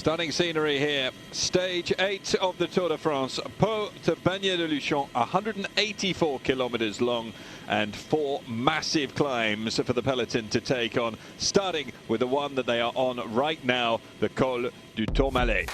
Stunning scenery here. Stage 8 of the Tour de France. Pau to Bagnères-de-Luchon, 184 kilometers long and 4 massive climbs for the peloton to take on, starting with the one that they are on right now, the Col du Tourmalet.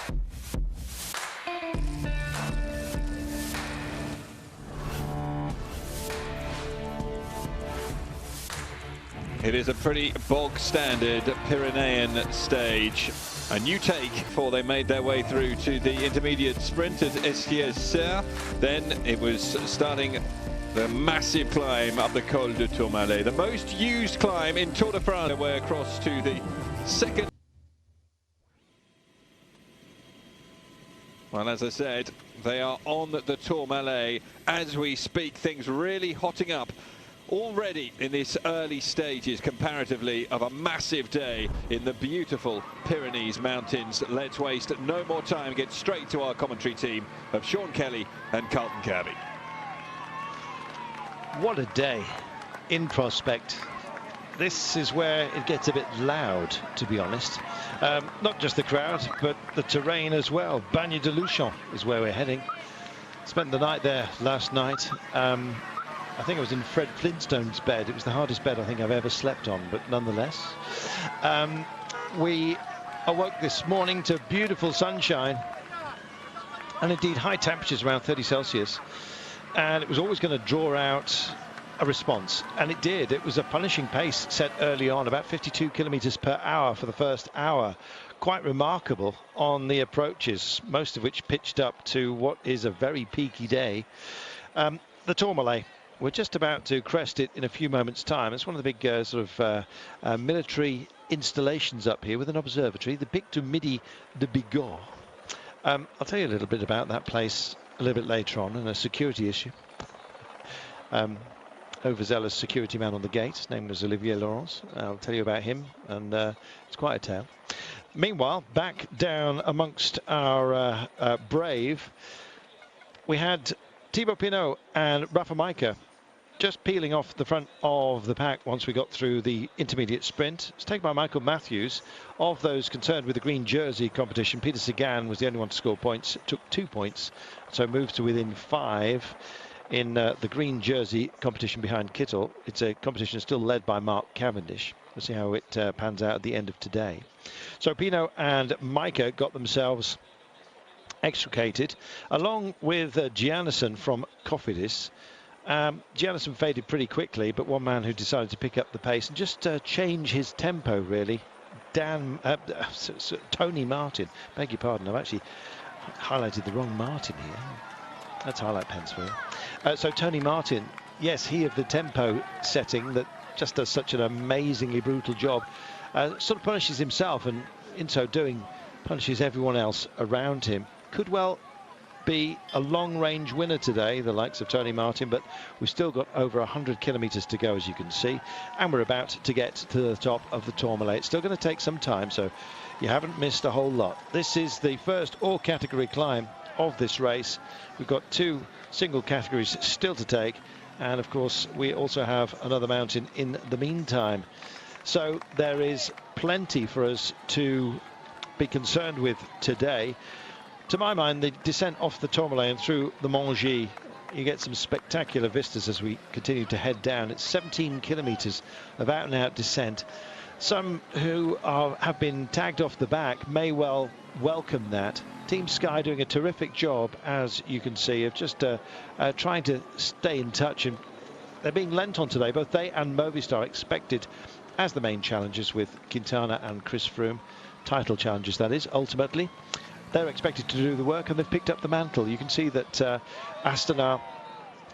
It is a pretty bog standard Pyrenean stage. A new take before they made their way through to the intermediate sprint at Estiers-Serre. Then it was starting the massive climb up the Col du Tourmalet, the most used climb in Tour de France. Way across to the second. Well, as I said, they are on the Tourmalet as we speak. Things really hotting up already in this early stages, comparatively, of a massive day in the beautiful Pyrenees Mountains. Let's waste no more time, get straight to our commentary team of Sean Kelly and Carlton Kirby. What a day in prospect. This is where it gets a bit loud, to be honest. Not just the crowd, but the terrain as well. Bagnères-de-Luchon is where we're heading. Spent the night there last night. I think I was in Fred Flintstone's bed. It was the hardest bed I think I've ever slept on, but nonetheless. We awoke this morning to beautiful sunshine and indeed high temperatures around 30 Celsius. And it was always going to draw out a response, and it did. It was a punishing pace set early on, about 52 kilometers per hour for the first hour. Quite remarkable on the approaches, most of which pitched up to what is a very peaky day. The Tourmalet. We're just about to crest it in a few moments' time. It's one of the big military installations up here with an observatory, the Pic du Midi de Bigorre. I'll tell you a little bit about that place a little bit later on, and a security issue. Overzealous security man on the gate. His name was Olivier Laurence. I'll tell you about him, and it's quite a tale. Meanwhile, back down amongst our brave, we had Thibaut Pinot and Rafa Majka just peeling off the front of the pack once we got through the intermediate sprint. It's taken by Michael Matthews. Of those concerned with the green jersey competition, Peter Sagan was the only one to score points, took 2 points, so moved to within 5 in the green jersey competition behind Kittel. It's a competition still led by Mark Cavendish. We'll see how it pans out at the end of today. So Pinot and Majka got themselves extricated, along with Giannisson from Cofidis. Giannisson faded pretty quickly, but one man who decided to pick up the pace and just change his tempo, really. Tony Martin, beg your pardon, I've actually highlighted the wrong Martin here. That's highlight pens for you. So Tony Martin, yes, he of the tempo setting that just does such an amazingly brutal job, sort of punishes himself, and in so doing punishes everyone else around him. Could well be a long-range winner today, the likes of Tony Martin, but we've still got over 100 kilometers to go, as you can see, and we're about to get to the top of the Tourmalet. It's still going to take some time, so you haven't missed a whole lot. This is the first all-category climb of this race. We've got 2 single categories still to take, and of course we also have another mountain in the meantime. So there is plenty for us to be concerned with today. To my mind, the descent off the Tourmalet and through the Mongy, you get some spectacular vistas as we continue to head down. It's 17 kilometers of out-and-out descent. Some who have been tagged off the back may well welcome that. Team Sky doing a terrific job, as you can see, of just trying to stay in touch, and they're being lent on today. Both they and Movistar expected as the main challengers, with Quintana and Chris Froome, title challengers that is, ultimately. They're expected to do the work, and they've picked up the mantle. You can see that Astana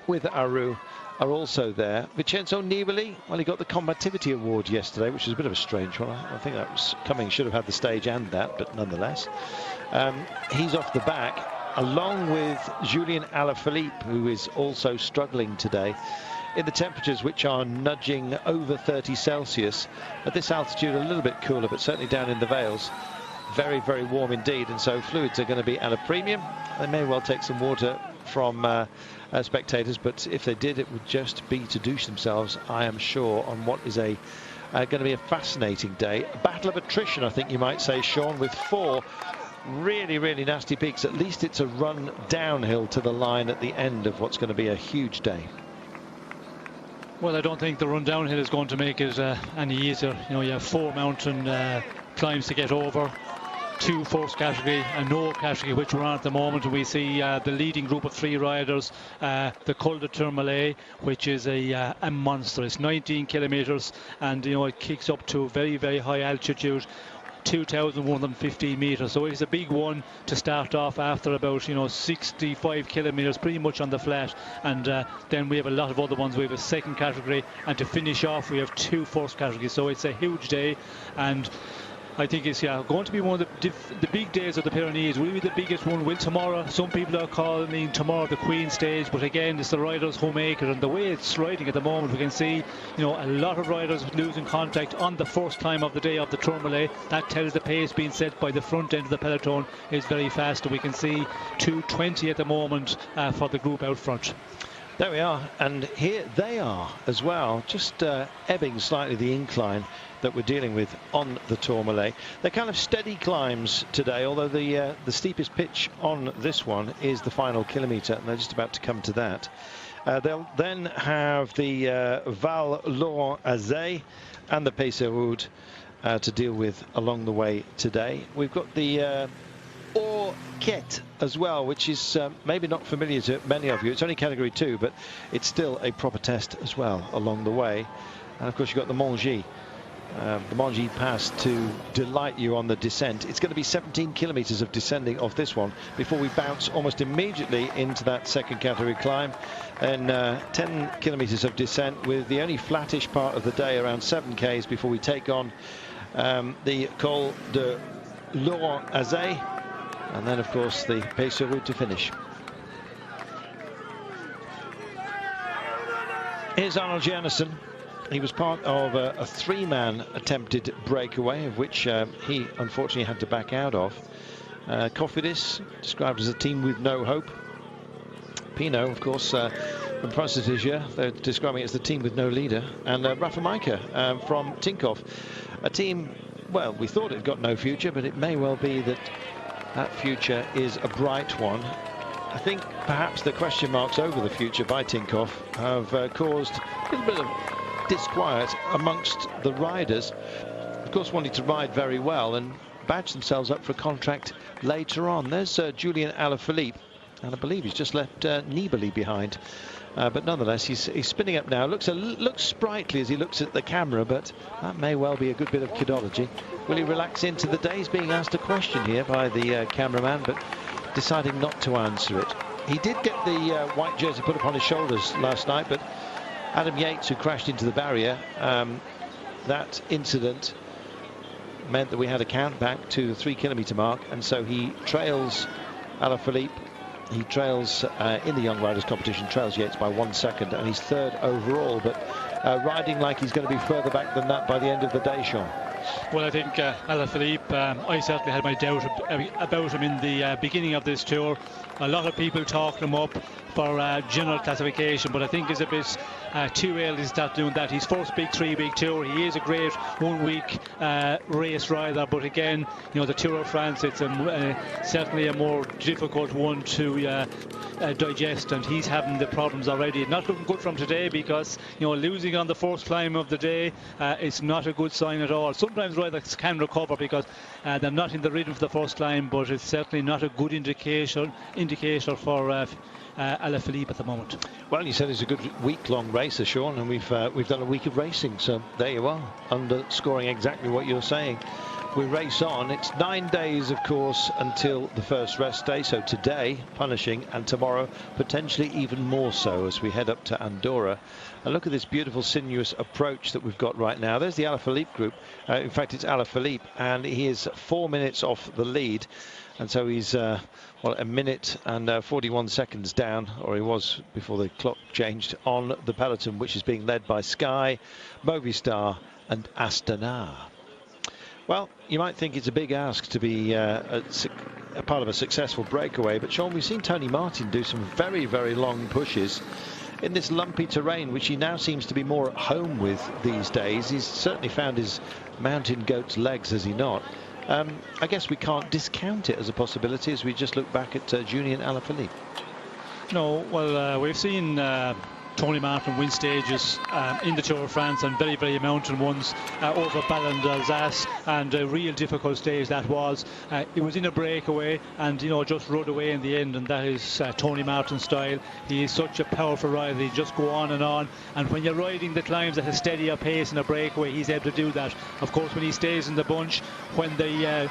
with Aru are also there. Vincenzo Nibali, well, he got the Combativity Award yesterday, which is a bit of a strange one. I think that was coming, should have had the stage and that, but nonetheless. He's off the back, along with Julien Alaphilippe, who is also struggling today in the temperatures which are nudging over 30 Celsius. At this altitude, a little bit cooler, but certainly down in the Vales, very, very warm indeed, and so fluids are going to be at a premium. They may well take some water from spectators, but if they did, it would just be to douche themselves, I am sure, on what is a going to be a fascinating day. A battle of attrition, I think you might say, Sean, with 4 really, really nasty peaks. At least it's a run downhill to the line at the end of what's going to be a huge day. Well, I don't think the run downhill is going to make it any easier. You know, you have 4 mountain climbs to get over, 2 first category and no category, which we're on at the moment. We see the leading group of 3 riders, the Col de Tourmalet, which is a monster. It's 19 kilometers, and you know, it kicks up to very, very high altitude, 2,115 meters. So it's a big one to start off after about 65 kilometers, pretty much on the flat. And then we have a lot of other ones. We have a second category, and to finish off we have 2 first categories. So it's a huge day, and I think it's going to be one of the big days of the Pyrenees. Will be the biggest one. Will tomorrow? Some people are calling tomorrow the Queen stage, but again, it's the riders who make it. And the way it's riding at the moment, we can see a lot of riders losing contact on the first climb of the day of the Tourmalet. That tells the pace being set by the front end of the peloton is very fast. And we can see 2:20 at the moment for the group out front. There we are, and here they are as well, just ebbing slightly the incline that we're dealing with on the Tourmalet. They're kind of steady climbs today, although the steepest pitch on this one is the final kilometre, and they're just about to come to that. They'll then have the Val Laurent-Azay and the Pays-sur-Aude to deal with along the way today. We've got the Orquette as well, which is maybe not familiar to many of you. It's only category 2, but it's still a proper test as well along the way. And of course you've got the Mongy Pass to delight you on the descent. It's going to be 17 kilometers of descending off this one before we bounce almost immediately into that second category climb, and 10 kilometers of descent with the only flattish part of the day around 7 k's before we take on the Col de Laurent-Azay, and then of course the Pays-sur-Aude to finish. Here's Arnold Janssen. He was part of a 3-man attempted breakaway, of which he unfortunately had to back out of. Cofidis, described as a team with no hope. Pinot, of course, from Prestigia, they're describing it as the team with no leader. And Rafa Majka from Tinkoff, a team, well, we thought it got no future, but it may well be that that future is a bright one. I think perhaps the question marks over the future by Tinkoff have caused a little bit of disquiet amongst the riders, of course, wanting to ride very well and badge themselves up for a contract later on. There's Julian Alaphilippe, and I believe he's just left Nibali behind, but nonetheless he's spinning up now. Looks sprightly as he looks at the camera, but that may well be a good bit of kidology. Will he relax into the day? He's being asked a question here by the cameraman, but deciding not to answer it. He did get the white jersey put upon his shoulders last night, but Adam Yates, who crashed into the barrier, that incident meant that we had a count back to the 3 kilometre mark, and so he trails Alaphilippe. He trails in the Young Riders competition, trails Yates by 1 second, and he's 3rd overall, but riding like he's going to be further back than that by the end of the day, Sean. Well, I think Alaphilippe, I certainly had my doubt about him in the beginning of this tour. A lot of people talked him up for general classification, but I think it's a bit too early to start doing that. His first big 3-week tour. He is a great 1-week race rider, but again, the Tour of France, it's certainly a more difficult one to digest, and he's having the problems already. Not looking good from today, because losing on the first climb of the day, it's not a good sign at all. Sometimes riders can recover because they're not in the rhythm for the first climb, but it's certainly not a good indicator for Alaphilippe at the moment. Well, you said he's a good week-long racer, Sean, and we've done a week of racing, so there you are, underscoring exactly what you're saying. We race on. It's 9 days, of course, until the first rest day. So today, punishing, and tomorrow, potentially even more so as we head up to Andorra. And look at this beautiful, sinuous approach that we've got right now. There's the Alaphilippe group. In fact, it's Alaphilippe, and he is 4 minutes off the lead. And so he's, well, 1 minute and 41 seconds down, or he was before the clock changed, on the peloton, which is being led by Sky, Movistar and Astana. Well, you might think it's a big ask to be a part of a successful breakaway, but Sean, we've seen Tony Martin do some very, very long pushes in this lumpy terrain, which he now seems to be more at home with these days. He's certainly found his mountain goat's legs, has he not? I guess we can't discount it as a possibility as we just look back at Julien Alaphilippe. No, well, we've seen Tony Martin win stages in the Tour of France, and very, very mountain ones over Ballon d'Alsace, and a real difficult stage that was. It was in a breakaway and, you know, just rode away in the end, and that is Tony Martin's style. He is such a powerful rider. He just go on, and when you're riding the climbs at a steadier pace in a breakaway, he's able to do that. Of course, when he stays in the bunch, when the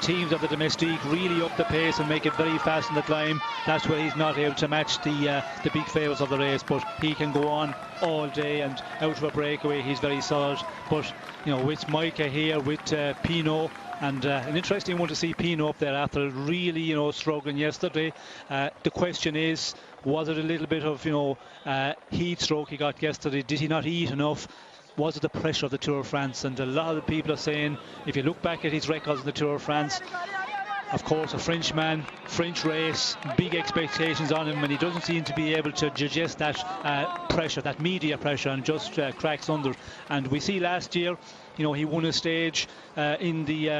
teams of the domestique really up the pace and make it very fast in the climb, that's where he's not able to match the big favourites of the race. But he can go on all day, and out of a breakaway he's very solid. But, you know, with Micah here, with Pinot, and an interesting one to see Pinot up there after really, you know, struggling yesterday. The question is, was it a little bit of, you know, heat stroke he got yesterday? Did he not eat enough? Was it the pressure of the Tour of France? And a lot of the people are saying, if you look back at his records in the Tour of France, of course, a Frenchman, French race, big expectations on him, and he doesn't seem to be able to digest that pressure, that media pressure, and just cracks under. And we see last year, you know, he won a stage in the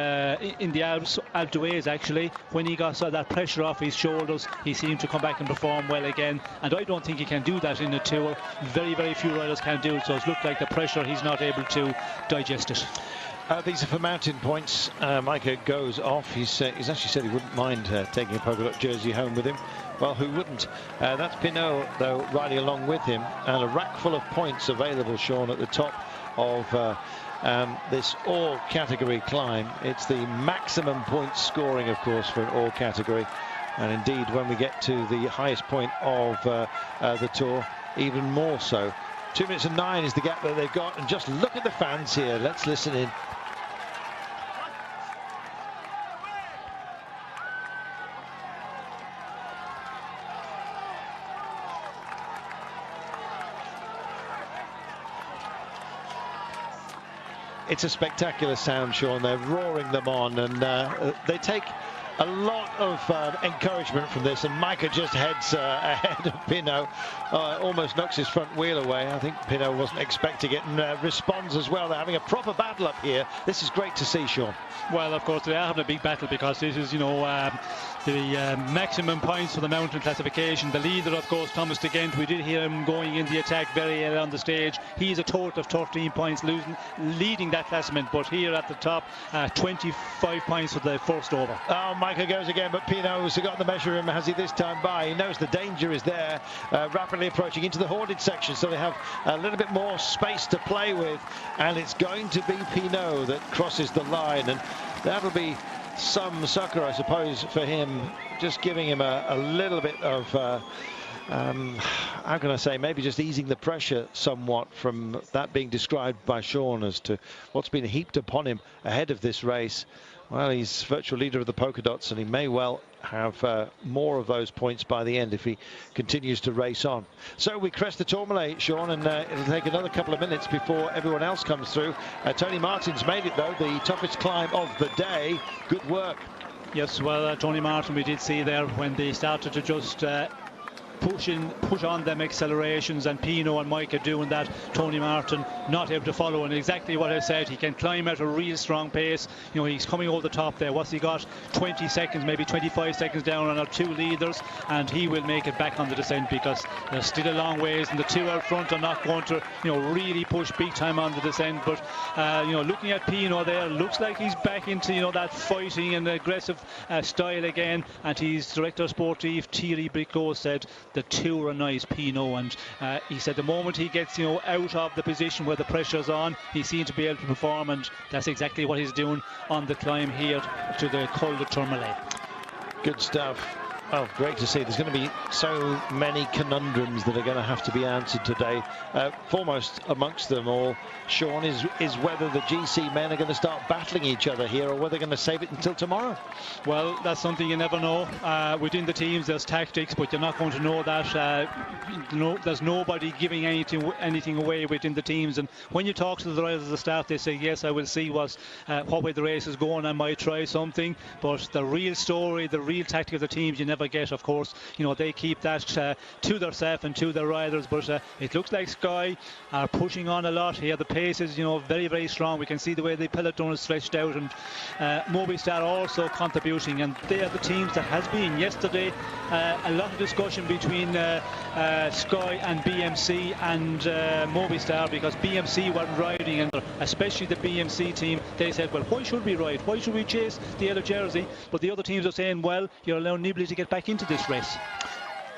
Alpes d'Huez, actually. When he got that pressure off his shoulders, he seemed to come back and perform well again. And I don't think he can do that in a Tour. Very, very few riders can do it. So it's looked like the pressure, he's not able to digest it. These are for mountain points. Micah goes off. He's actually said he wouldn't mind taking a polka dot jersey home with him. Well, who wouldn't? That's Pinot, though, riding along with him. And a rack full of points available, Sean, at the top of this all category climb. It's the maximum point scoring, of course, for an all category. And indeed, when we get to the highest point of the Tour, even more so. 2 minutes and 9 is the gap that they've got. And just look at the fans here. Let's listen in. It's a spectacular sound, Sean. They're roaring them on, and they take a lot of encouragement from this, and Micah just heads ahead of Pinot, almost knocks his front wheel away. I think Pinot wasn't expecting it, and responds as well. They're having a proper battle up here. This is great to see, Sean. Well, of course, they are having a big battle, because this is, you know, the maximum points for the mountain classification. The leader, of course, Thomas de Gent, we did hear him going in the attack very early on the stage. He's a total of 13 points leading that classement, but here at the top, 25 points for the first over. Oh, Micah goes again, but Pinot's got the measure him, has he this time by? He knows the danger is there, rapidly approaching into the hoarded section, so they have a little bit more space to play with, and it's going to be Pinot that crosses the line, and that'll be some sucker, I suppose, for him, just giving him a little bit of how can I say, maybe just easing the pressure somewhat from that being described by Sean as to what's been heaped upon him ahead of this race. Well, he's virtual leader of the polka dots, and he may well have more of those points by the end if he continues to race on. So we crest the Tourmalet, Sean, and it'll take another couple of minutes before everyone else comes through. Tony Martin's made it, though, the toughest climb of the day. Good work. Yes, well, Tony Martin, we did see there when they started to just push on them accelerations, and Pinot and Micah doing that. Tony Martin not able to follow, and exactly what I said, he can climb at a real strong pace. You know, he's coming over the top there. What's he got? 20 seconds, maybe 25 seconds down on our two leaders, and he will make it back on the descent, because there's still a long ways, and the two out front are not going to, you know, really push big time on the descent. But you know, looking at Pinot there, looks like he's back into, you know, that fighting and aggressive style again. And his director sportif Thierry Bricot said the two are nice, Pinot, and he said the moment he gets, you know, out of the position where the pressure's on, he seems to be able to perform, and that's exactly what he's doing on the climb here to the Col de Tourmalet. Good stuff. Oh, great to see. There's going to be so many conundrums that are going to have to be answered today. Foremost amongst them all, Sean, is whether the GC men are going to start battling each other here, or whether they're going to save it until tomorrow. Well, that's something you never know. Within the teams, there's tactics, but you're not going to know that. There's nobody giving anything away within the teams. And when you talk to the riders of the staff, they say, yes, I will see what way the race is going. I might try something. But the real story, the real tactic of the teams, you never forget, of course, you know, they keep that to themselves and to their riders. But it looks like Sky are pushing on a lot here. The pace is, you know, very, very strong. We can see the way the peloton is stretched out, and Movistar also contributing. And they are the teams that has been yesterday a lot of discussion between Sky and BMC and Movistar, because BMC weren't riding, and especially the BMC team, they said, well, why should we ride? Why should we chase the yellow jersey? But the other teams are saying, well, you're allowing Nibali to get back into this race.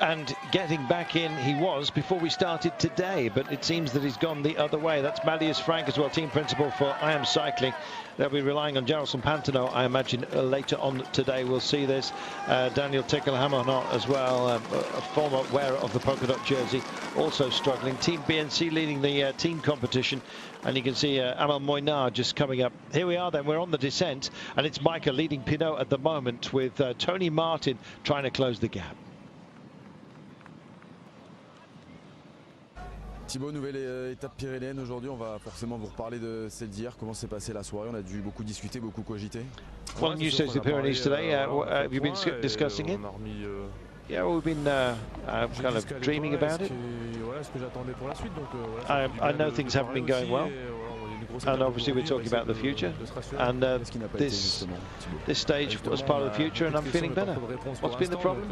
And getting back in he was before we started today, but it seems that he's gone the other way. That's Malius Frank as well, team principal for I Am Cycling. They'll be relying on Jarelson Pantano, I imagine, later on today. We'll see this. Daniel Tekelhammer as well, a former wearer of the polka dot jersey, also struggling. Team BNC leading the team competition, and you can see Amel Moynard just coming up. Here we are then, we're on the descent, and it's Micah leading Pinot at the moment, with Tony Martin trying to close the gap. Thibaut, nouvelle étape pyrénéenne aujourd'hui. On va forcément vous reparler de celle d'hier. Comment s'est passée la soirée? On a dû beaucoup discuter, beaucoup cogiter. Well, you said the Pyrenees today. Have you been discussing it? Yeah, well, we've been kind of dreaming about it. I know things haven't been going well, and obviously we're talking about the future, and this stage was part of the future, and I'm feeling better. What's been the problem?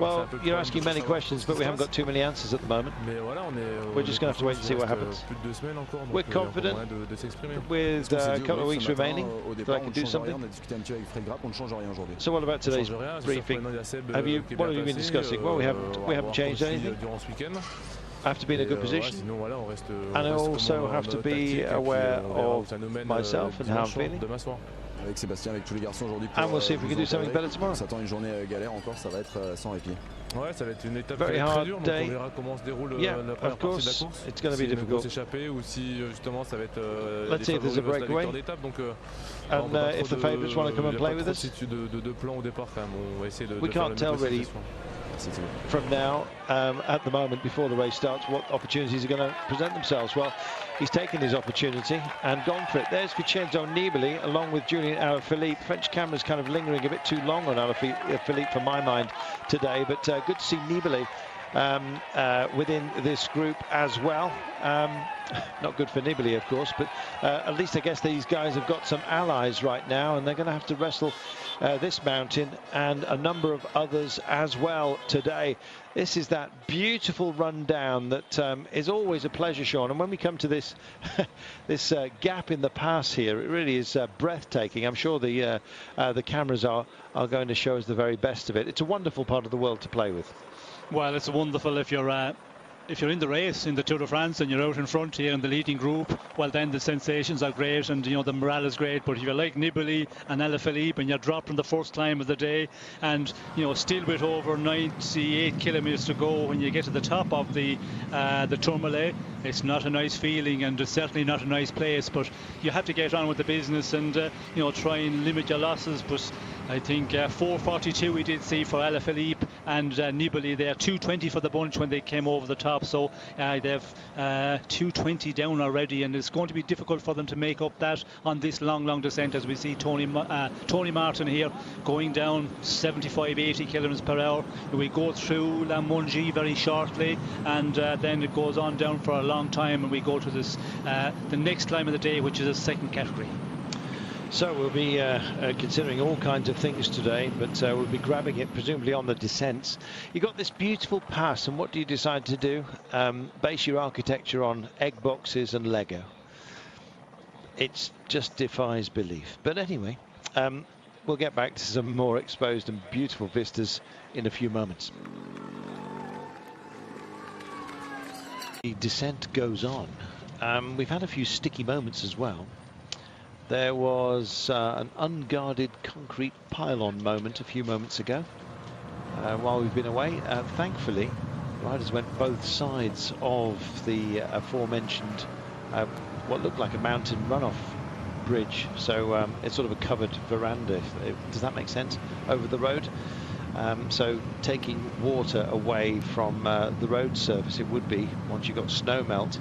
Well, you're asking many questions, but we haven't got too many answers at the moment. We're just going to have to wait and see what happens. We're confident with a couple of weeks remaining that I can do something. So what about today's briefing? What have you been discussing? Well, we haven't changed anything. I have to be in a good position, and I also have to be aware of myself and how I'm feeling. Avec Sébastien, avec tous les garçons aujourd'hui. And we'll see if we can do something better tomorrow. On s'attend une journée galère encore, ça va être sans répit. Ouais, ça va être une étape very très dure, hard donc on verra comment se déroule la première partie de la course. It's going to be difficult. S'échapper, ou si justement ça va être Let's see if there's a breakaway. Donc and if the favourites want to come and play with us. De plan au départ quand même. On va essayer de we can't tell really from now, at the moment, before the race starts, what opportunities are going to present themselves. Well, he's taken his opportunity and gone for it. There's Vincenzo Nibali along with Julien Alaphilippe. French camera's kind of lingering a bit too long on Alaphilippe for my mind today, but good to see Nibali within this group as well. Not good for Nibali, of course, but at least I guess these guys have got some allies right now, and they're going to have to wrestle this mountain and a number of others as well today. This is that beautiful rundown that is always a pleasure, Sean. And when we come to this this gap in the pass here, it really is breathtaking. I'm sure the cameras are going to show us the very best of it. It's a wonderful part of the world to play with. Well, it's wonderful if you're in the race in the Tour de France and you're out in front here in the leading group. Well, then the sensations are great, and you know the morale is great. But if you're like Nibali and Alaphilippe and you're dropped on the first climb of the day, and you know still with over 98 kilometers to go, when you get to the top of the Tourmalet, it's not a nice feeling, and it's certainly not a nice place. But you have to get on with the business and you know, try and limit your losses. But I think 4:42 we did see for Alaphilippe and Nibali there, 2:20 for the bunch when they came over the top. So they've 2:20 down already, and it's going to be difficult for them to make up that on this long descent, as we see Tony Martin here going down 75-80 kilometers per hour. We go through La Mongie very shortly, and then it goes on down for a long time, and we go to this the next climb of the day, which is a second category. So we'll be considering all kinds of things today, but we'll be grabbing it presumably on the descents. You got this beautiful pass, and what do you decide to do? Base your architecture on egg boxes and Lego. It just defies belief. But anyway, we'll get back to some more exposed and beautiful vistas in a few moments. The descent goes on. We've had a few sticky moments as well. There was an unguarded concrete pylon moment a few moments ago while we've been away. Thankfully, riders went both sides of the aforementioned what looked like a mountain runoff bridge. So it's sort of a covered veranda, does that make sense, over the road. So taking water away from the road surface, it would be once you got snow melt.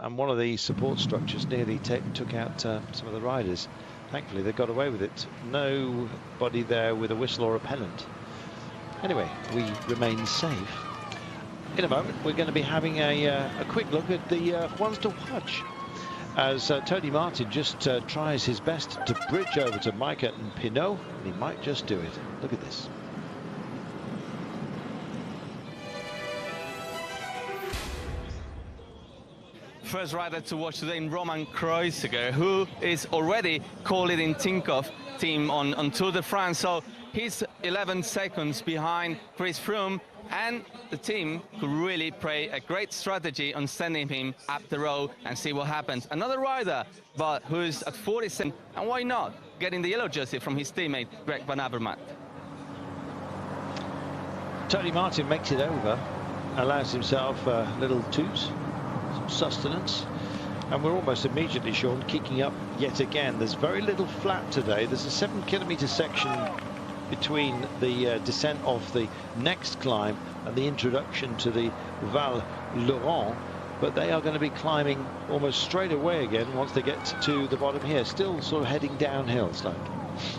And one of the support structures nearly took out some of the riders. Thankfully, they got away with it. Nobody there with a whistle or a pennant. Anyway, we remain safe. In a moment, we're going to be having a quick look at the ones to watch, as Tony Martin just tries his best to bridge over to Micah and Pinot, and he might just do it. Look at this. First rider to watch today in Roman Kreuziger, who is already calling in Tinkoff team on Tour de France. So he's 11 seconds behind Chris Froome, and the team could really play a great strategy on sending him up the road and see what happens. Another rider, but who's at 47, and why not getting the yellow jersey from his teammate Greg Van Avermaet. Tony Martin makes it over, allows himself a little toot, some sustenance, and we're almost immediately, Sean, kicking up yet again. There's very little flat today. There's a 7-kilometre section between the descent of the next climb and the introduction to the Val Laurent, but they are going to be climbing almost straight away again once they get to the bottom here, still sort of heading downhill slightly.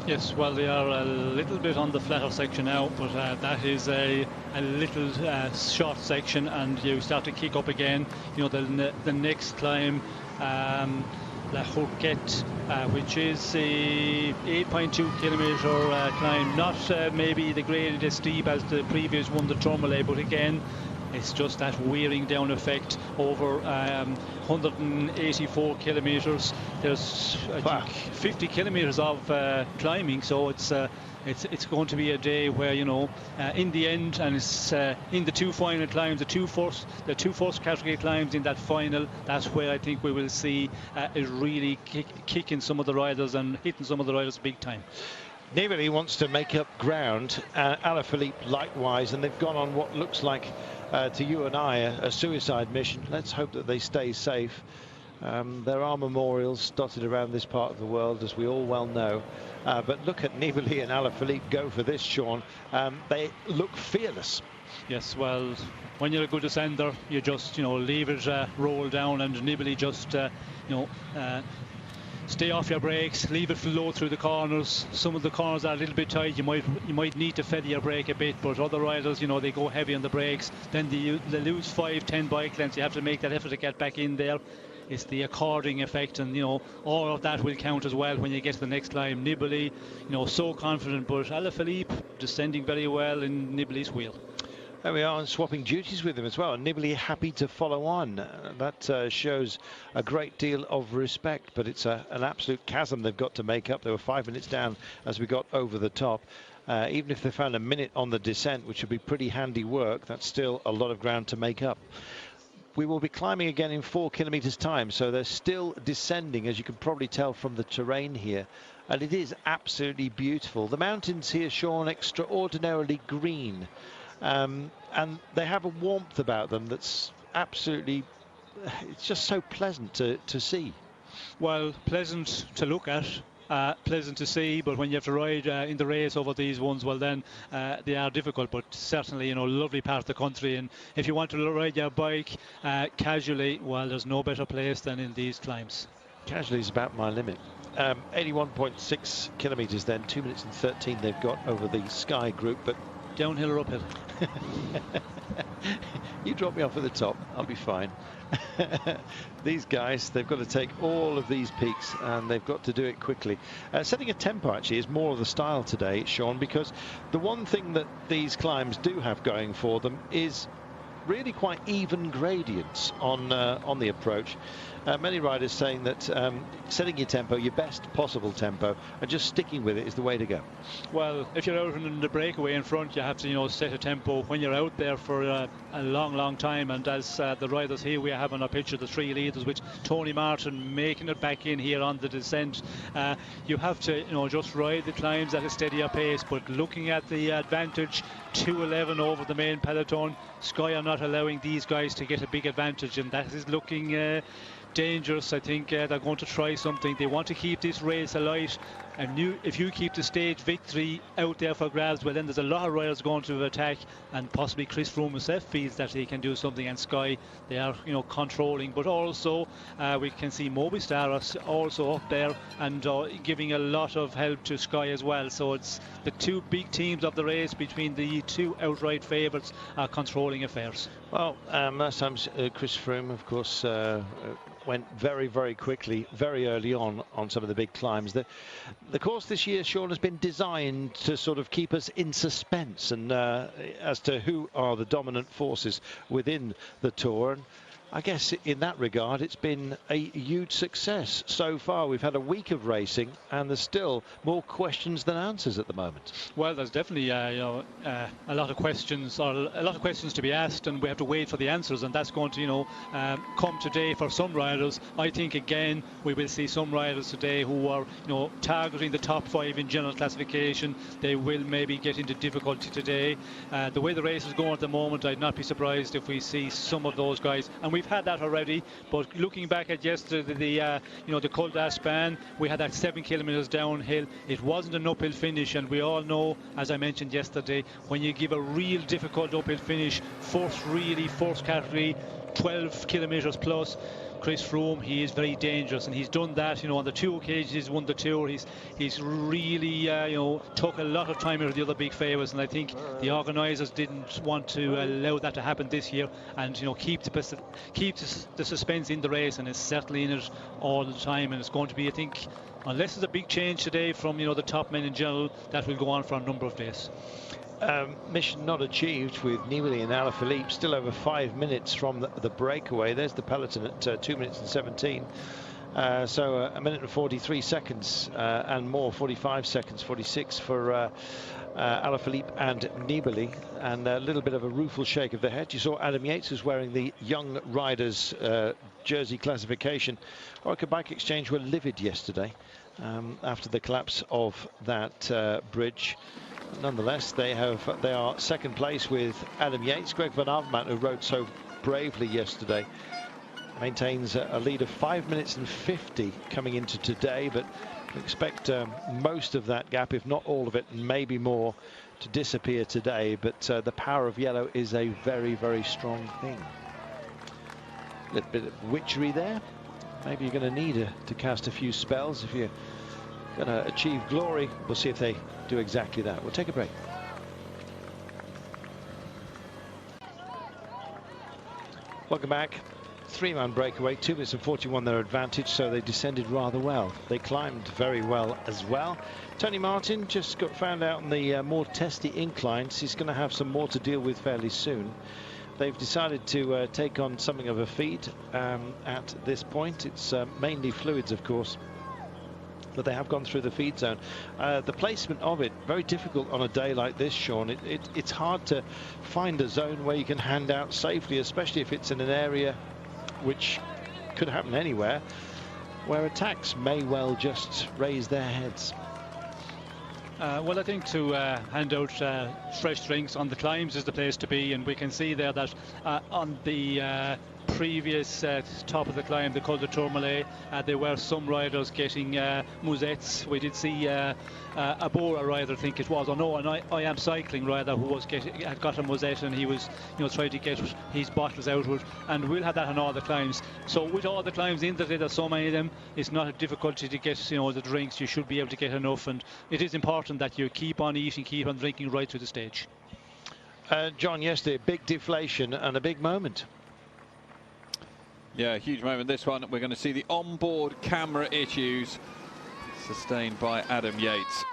Yes, well, they are a little bit on the flatter section now, but that is a little short section, and you start to kick up again. You know, the next climb, La Hourquette, which is a 8.2 kilometre climb, not maybe the grade as steep as the previous one, the Tourmalet, but again, it's just that wearing down effect over 184 kilometres. There's I think 50 kilometres of climbing, so it's going to be a day where, you know, in the end, and it's in the two final climbs, the two first category climbs in that final, that's where I think we will see it really kicking some of the riders and hitting some of the riders big time. Nibali wants to make up ground, Alaphilippe likewise, and they've gone on what looks like to you and I a suicide mission. Let's hope that they stay safe. There are memorials dotted around this part of the world, as we all well know, but look at Nibali and Alaphilippe go for this, Sean. They look fearless. Yes, well, when you're a good descender, you just, you know, leave it roll down, and Nibali just stay off your brakes, leave it flow through the corners. Some of the corners are a little bit tight. You might need to feather your brake a bit, but other riders, you know, they go heavy on the brakes. Then they lose 5-10 bike lengths. You have to make that effort to get back in there. It's the according effect, and, you know, all of that will count as well when you get to the next climb. Nibali, you know, so confident, but Alaphilippe descending very well in Nibali's wheel. There we are, and swapping duties with him as well. Nibali happy to follow on. That shows a great deal of respect, but it's an absolute chasm they've got to make up. They were 5 minutes down as we got over the top. Even if they found a minute on the descent, which would be pretty handy work, that's still a lot of ground to make up. We will be climbing again in 4 kilometres time, so they're still descending, as you can probably tell from the terrain here. And it is absolutely beautiful. The mountains here, Sean, extraordinarily green. And they have a warmth about them that's absolutely, it's just so pleasant to see. Well, pleasant to look at, pleasant to see, but when you have to ride in the race over these ones, well then they are difficult, but certainly, you know, lovely part of the country. And if you want to ride your bike casually, well, there's no better place than in these climbs. Casually is about my limit. 81.6 kilometres then, 2 minutes and 13 they've got over the Sky group, but downhill or uphill? You drop me off at the top, I'll be fine. These guys, they've got to take all of these peaks, and they've got to do it quickly. Setting a tempo actually is more of the style today, Sean, because the one thing that these climbs do have going for them is really quite even gradients on the approach. Many riders saying that setting your tempo, your best possible tempo, and just sticking with it is the way to go. Well, if you're out in the breakaway in front, you have to, you know, set a tempo when you're out there for a long time. And as the riders here, we have on our picture the 3 leaders, which Tony Martin making it back in here on the descent. You have to, you know, just ride the climbs at a steadier pace, but looking at the advantage, 2:11 over the main peloton. Sky are not allowing these guys to get a big advantage, and that is looking dangerous. I think they're going to try something. They want to keep this race alight. And if you keep the stage victory out there for grabs, well, then there's a lot of riders going to attack, and possibly Chris Froome himself feels that he can do something. And Sky, they are, controlling, but also we can see Movistar also up there and giving a lot of help to Sky as well. So it's the two big teams of the race between the two outright favourites are controlling affairs. Well, last time Chris Froome, of course, went very, very quickly, very early on some of the big climbs. The course this year, Sean, has been designed to sort of keep us in suspense and as to who are the dominant forces within the Tour. And I guess in that regard, it's been a huge success so far. We've had a week of racing, and there's still more questions than answers at the moment. Well, there's definitely a lot of questions, or a lot of questions to be asked, and we have to wait for the answers. And that's going to, come today for some riders. I think again we will see some riders today who are, targeting the top 5 in general classification. They will maybe get into difficulty today. The way the race is going at the moment, I'd not be surprised if we see some of those guys. And we've had that already, but looking back at yesterday, the Col d'Aspin, we had that 7 kilometers downhill. It wasn't an uphill finish, and we all know, as I mentioned yesterday, when you give a real difficult uphill finish, first category, 12 kilometers plus, Chris Froome, he is very dangerous, and he's done that, on the 2 occasions he's won the Tour. He's really, took a lot of time out of the other big favourites, and I think the organisers didn't want to allow that to happen this year, and keep the suspense in the race, and it's certainly in it all the time, and it's going to be, I think, unless there's a big change today from the top men in general, that will go on for a number of days. Mission not achieved with Nibali and Alaphilippe still over 5 minutes from the breakaway. There's the peloton at 2 minutes and 17. So a minute and 43 seconds and more, 45 seconds, 46 for Alaphilippe and Nibali, and a little bit of a rueful shake of the head. You saw Adam Yates, who's wearing the Young Riders jersey classification. Orica Bike Exchange were livid yesterday after the collapse of that bridge. Nonetheless, they are second place with Adam Yates. Greg Van Avermaet, who rode so bravely yesterday, maintains a lead of 5 minutes and 50 coming into today, but we expect most of that gap, if not all of it, and maybe more, to disappear today. But the power of yellow is a very, very strong thing. A little bit of witchery there. Maybe you're going to need to cast a few spells if you're going to achieve glory. We'll see if they do exactly that. We'll take a break. Welcome back. 3-man breakaway, 2 minutes and 41 their advantage, so they descended rather well. They climbed very well as well. Tony Martin just got found out on the more testy inclines. He's going to have some more to deal with fairly soon. They've decided to take on something of a feat at this point. It's mainly fluids, of course, but they have gone through the feed zone. The placement of it, very difficult on a day like this, Sean. It's hard to find a zone where you can hand out safely, especially if it's in an area which could happen anywhere, where attacks may well just raise their heads. Well, I think to hand out fresh drinks on the climbs is the place to be, and we can see there that on the previous top of the climb, the Col de Tourmalet, there were some riders getting musettes. We did see a Bora rider, I think it was, or no, I Am Cycling rider who had got a musette, and he was trying to get his bottles outward, and we'll have that on all the climbs. So with all the climbs in there, there's so many of them, it's not a difficulty to get the drinks. You should be able to get enough, and it is important that you keep on eating, keep on drinking right through the stage. John, yesterday, a big deflation and a big moment. Yeah, a huge moment this one. We're going to see the onboard camera issues sustained by Adam Yates.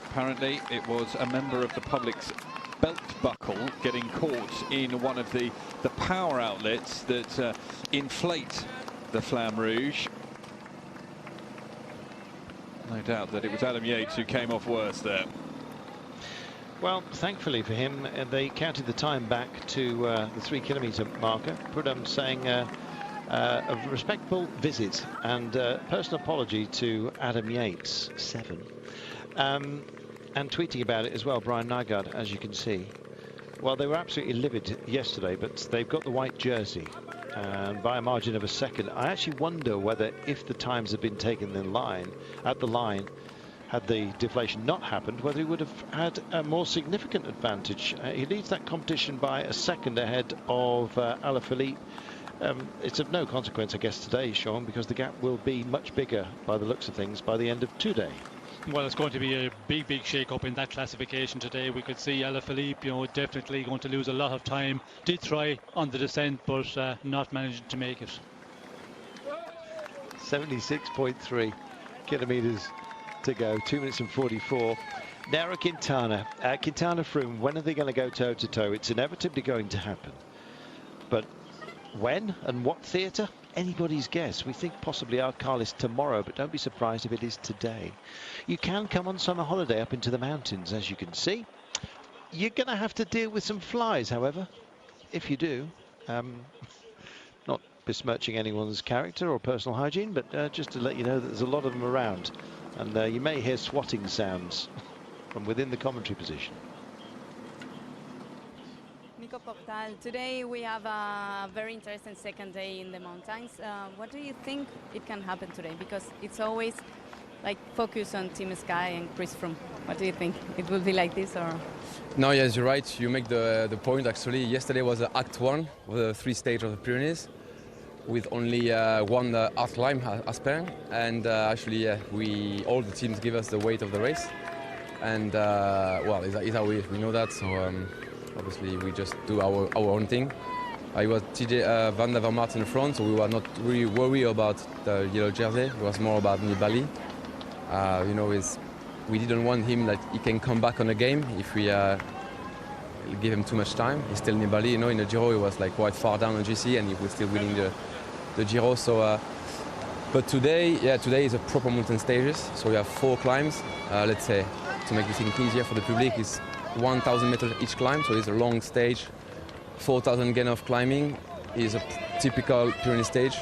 Apparently it was a member of the public's belt buckle getting caught in one of the power outlets that inflate the Flamme Rouge. No doubt that it was Adam Yates who came off worse there. Well, thankfully for him, they counted the time back to the 3 kilometre marker. Prudhomme saying a respectful visit and personal apology to Adam Yates, 7. And tweeting about it as well, Brian Nygaard, as you can see. Well, they were absolutely livid yesterday, but they've got the white jersey. and by a margin of a second. I actually wonder whether, if the times had been taken in line, at the line, had the deflation not happened, whether he would have had a more significant advantage. He leads that competition by a second ahead of Alaphilippe. It's of no consequence, I guess, today, Sean, because the gap will be much bigger by the looks of things by the end of today. Well, it's going to be a big shake-up in that classification today. We could see Alaphilippe, you know, definitely going to lose a lot of time. Did try on the descent, but not managing to make it. 76.3 kilometres to go, 2 minutes and 44. Nairo Quintana, Quintana Froome, when are they going to go toe-to-toe? It's inevitably going to happen. But when and what theatre? Anybody's guess. We think possibly Arcalis tomorrow, but don't be surprised if it is today. You can come on summer holiday up into the mountains, as you can see. You're going to have to deal with some flies, however, if you do. Not besmirching anyone's character or personal hygiene, but just to let you know that there's a lot of them around. And you may hear swatting sounds from within the commentary position. Today we have a very interesting second day in the mountains. What do you think it can happen today? Because it's always like focus on Team Sky and Chris Froome. What do you think? It will be like this, or? No, yes, you're right. You make the point. Actually, yesterday was Act 1 of the 3 stage of the Pyrenees, with only one hard climb, Aspen, and actually, all the teams give us the weight of the race, and well, it's how we know that. So. Obviously, we just do our own thing. I was TJ Van der Vermaat in front, so we were not really worried about the yellow jersey. It was more about Nibali. You know, we didn't want him that he can come back on the game if we give him too much time. He's still Nibali. You know, in the Giro, he was like quite far down on GC, and he was still winning the Giro. So, but today is a proper mountain stages. So we have 4 climbs. Let's say, to make the thing easier for the public, is 1,000 meters each climb, so it's a long stage. 4,000 gain of climbing is a typical Pyrenees stage,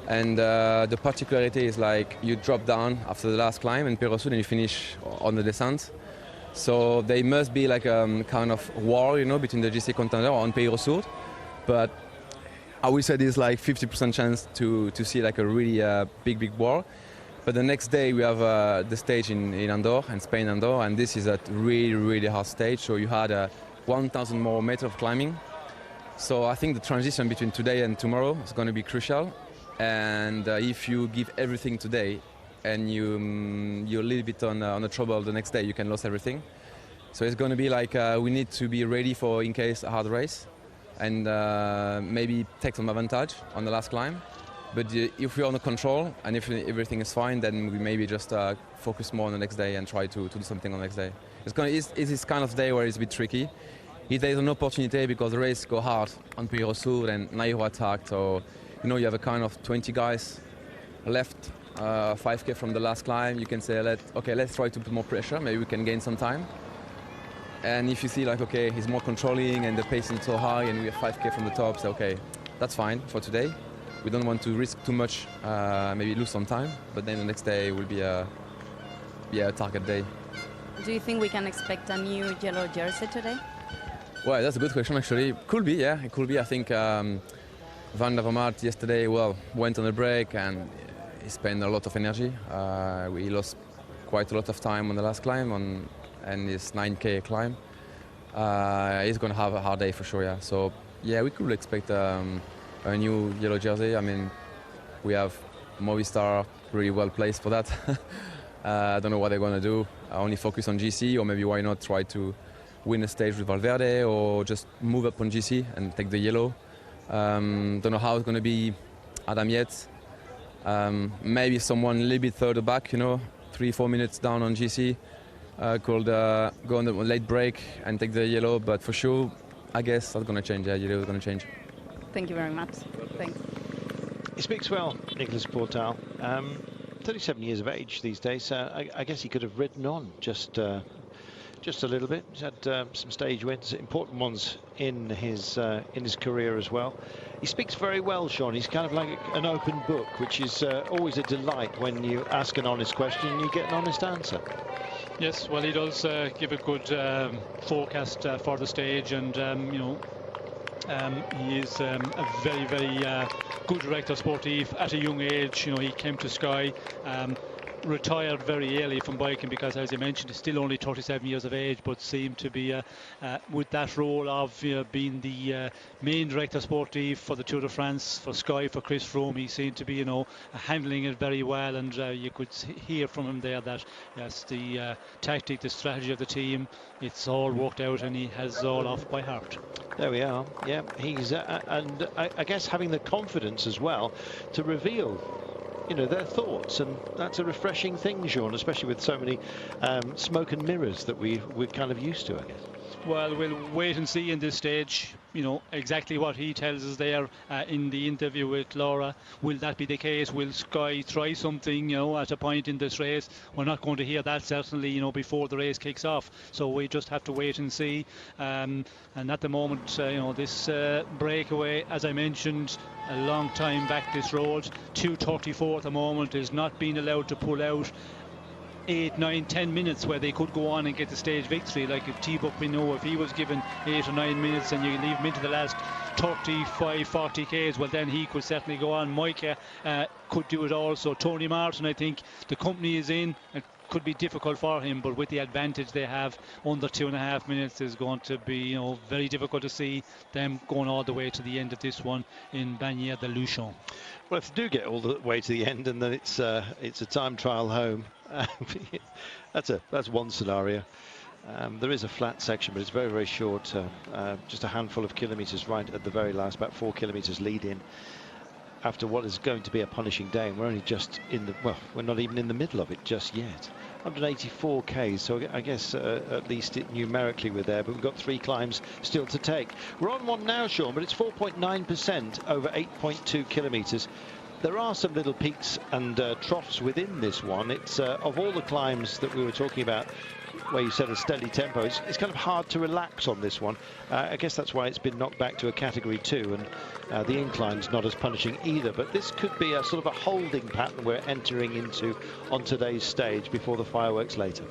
and the particularity is like you drop down after the last climb in Peyresourde and you finish on the descent. So there must be like a kind of war, you know, between the GC contender on Peyresourde, but I would say there's like 50% chance to see like a really big war. But the next day we have the stage in Andorre, in Spain, Andorre, and this is a really hard stage. So you had 1,000 more meters of climbing. So I think the transition between today and tomorrow is going to be crucial. And if you give everything today and you're a little bit on the trouble the next day, you can lose everything. So it's going to be like we need to be ready for in case a hard race, and maybe take some advantage on the last climb. But if we're under control and if everything is fine, then we maybe just focus more on the next day and try to do something on the next day. It's this kind of day where it's a bit tricky. If there's an opportunity, because the race go hard on Peyresourde and Nairo attacked, so you know you have a kind of 20 guys left, 5K from the last climb. You can say, let's try to put more pressure. Maybe we can gain some time. And if you see like, okay, he's more controlling and the pace is so high and we have 5K from the top, so okay, that's fine for today. We don't want to risk too much, maybe lose some time, but then the next day will be a target day. Do you think we can expect a new yellow jersey today? Well, that's a good question actually. Could be, yeah, it could be. I think Van der Vermaat yesterday, went on a break and he spent a lot of energy. He lost quite a lot of time on the last climb and his 9K climb. He's going to have a hard day for sure, yeah. So, yeah, we could expect a new yellow jersey. I mean, we have Movistar really well placed for that. I don't know what they're going to do. Only focus on GC, or maybe why not try to win a stage with Valverde, or just move up on GC and take the yellow. Don't know how it's going to be Adam yet. Maybe someone a little bit further back, you know, 3-4 minutes down on GC could go on the late break and take the yellow, but for sure, I guess that's going to change. Yeah, yellow is going to change. Thank you very much. Thanks. He speaks well, Nicolas Portal. 37 years of age these days. I guess he could have ridden on just a little bit. He's had some stage wins, important ones in his career as well. He speaks very well, Sean. He's kind of like an open book, which is always a delight when you ask an honest question and you get an honest answer. Yes, well, he does give a good forecast for the stage, and you know, He is a very, very good director sportif at a young age. You know, he came to Sky, retired very early from biking because, as you mentioned, he's still only 37 years of age, but seemed to be with that role of being the main director sportif for the Tour de France for Sky for Chris Froome. He seemed to be, you know, handling it very well, and you could hear from him there that yes, the tactic, the strategy of the team, it's all worked out, and he has it all off by heart. There we are. Yeah, he's and I guess having the confidence as well to reveal, you know, their thoughts, and that's a refreshing thing, Sean, especially with so many smoke and mirrors that we're kind of used to, I guess. Well, we'll wait and see in this stage, you know, exactly what he tells us there in the interview with Laura. Will that be the case? Will Sky try something, you know, at a point in this race? We're not going to hear that, certainly, you know, before the race kicks off. So we just have to wait and see. And at the moment, you know, this breakaway, as I mentioned, a long time back this road, 2:34 at the moment, is not being allowed to pull out 8, 9, 10 minutes where they could go on and get the stage victory. Like if Thibaut Pinot, if he was given 8 or 9 minutes and you leave him into the last 35, 40 Ks, well then he could certainly go on. Micah could do it also. Tony Martin, I think the company is in. It could be difficult for him, but with the advantage they have under 2.5 minutes is going to be, you know, very difficult to see them going all the way to the end of this one in Bagnères-de-Luchon. Well, if they do get all the way to the end and then it's a time trial home, that's one scenario. There is a flat section, but it's very, very short, just a handful of kilometres right at the very last, about 4 kilometres lead in after what is going to be a punishing day. And we're only just in the, well, we're not even in the middle of it just yet. 184 Ks, so I guess at least numerically we're there, but we've got 3 climbs still to take. We're on one now, Sean, but it's 4.9% over 8.2 kilometres. There are some little peaks and troughs within this one. It's of all the climbs that we were talking about, where you said a steady tempo, it's kind of hard to relax on this one. I guess that's why it's been knocked back to a category 2, and the incline's not as punishing either. But this could be a sort of a holding pattern we're entering into on today's stage before the fireworks later.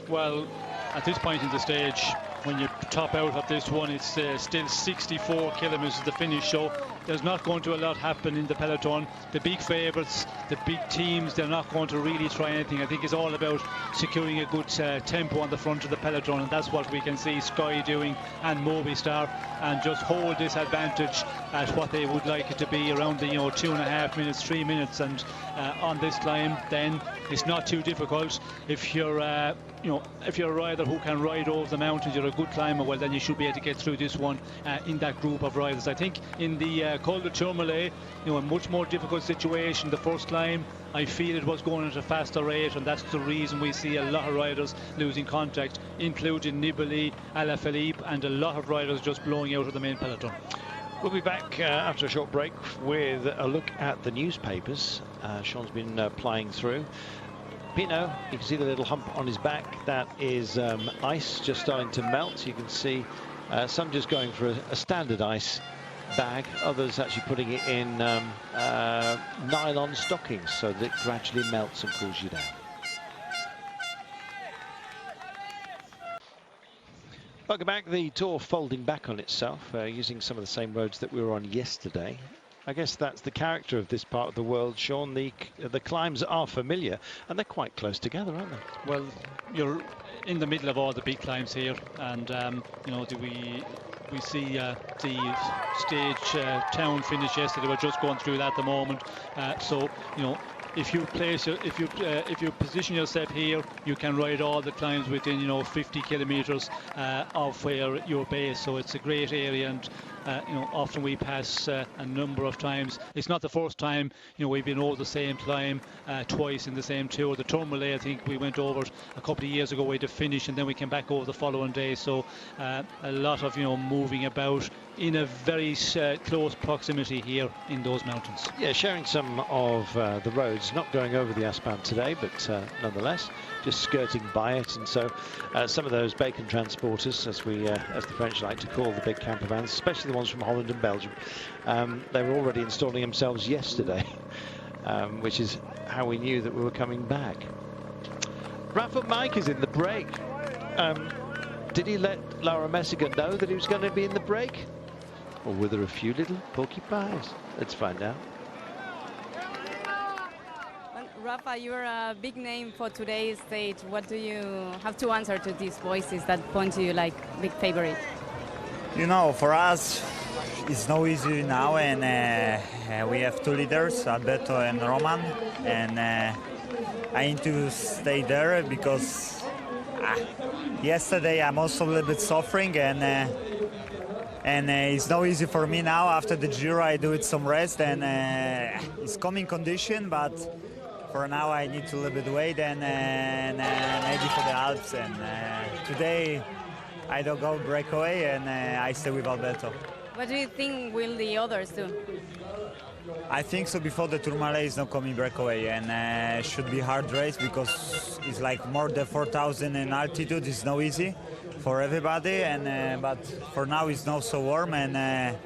Well, at this point in the stage, when you top out of this one, it's still 64 kilometres to the finish, so there's not going to a lot happen in the peloton. The big favourites, the big teams, they're not going to really try anything. I think it's all about securing a good tempo on the front of the peloton, and that's what we can see Sky doing and Movistar, and just hold this advantage at what they would like it to be, around the 2.5 minutes, 3 minutes, and on this climb then it's not too difficult. If you're if you're a rider who can ride over the mountains, you're a good climber, well then you should be able to get through this one in that group of riders. I think in the Col de Tourmalet, a much more difficult situation. The first climb, I feel it was going at a faster rate, and that's the reason we see a lot of riders losing contact, including Nibali, Alaphilippe, and a lot of riders just blowing out of the main peloton. We'll be back after a short break with a look at the newspapers. Sean's been plying through. Pinot, you can see the little hump on his back. That is ice just starting to melt. You can see some just going for a standard ice bag, others actually putting it in nylon stockings so that it gradually melts and cools you down. Welcome back. The Tour folding back on itself, using some of the same roads that we were on yesterday. I guess that's the character of this part of the world, Sean. The climbs are familiar, and they're quite close together, aren't they? Well, you're in the middle of all the big climbs here, and we see the stage town finish yesterday. We're just going through that at the moment. So if you position yourself here, you can ride all the climbs within 50 kilometers of where your base. So it's a great area, and often we pass a number of times. It's not the first time we've been over the same climb twice in the same tour. The Tourmalet, I think we went over a couple of years ago, we had to finish, and then we came back over the following day. So a lot of moving about in a very close proximity here in those mountains. Yeah, sharing some of the roads, not going over the Aspan today, but nonetheless just skirting by it. And so some of those bacon transporters, as the French like to call the big camper vans, especially the ones from Holland and Belgium, they were already installing themselves yesterday, which is how we knew that we were coming back. Rafa Mike is in the break. Did he let Laura Messiger know that he was going to be in the break? Or were there a few little porcupines? Let's find out. Well, Rafa, you're a big name for today's stage. What do you have to answer to these voices that point to you like big favorite? You know, for us, it's no easy now, and we have two leaders, Alberto and Roman, and I need to stay there because yesterday I'm also a little bit suffering, and it's no easy for me now. After the Giro, I do it some rest, and it's coming condition, but for now I need to a little bit wait and maybe for the Alps. And today I don't go breakaway, and I stay with Alberto. What do you think will the others do? I think so. Before the Tourmalet is not coming breakaway, and should be hard race because it's like more than 4,000 in altitude. It's no easy for everybody, and but for now it's not so warm, and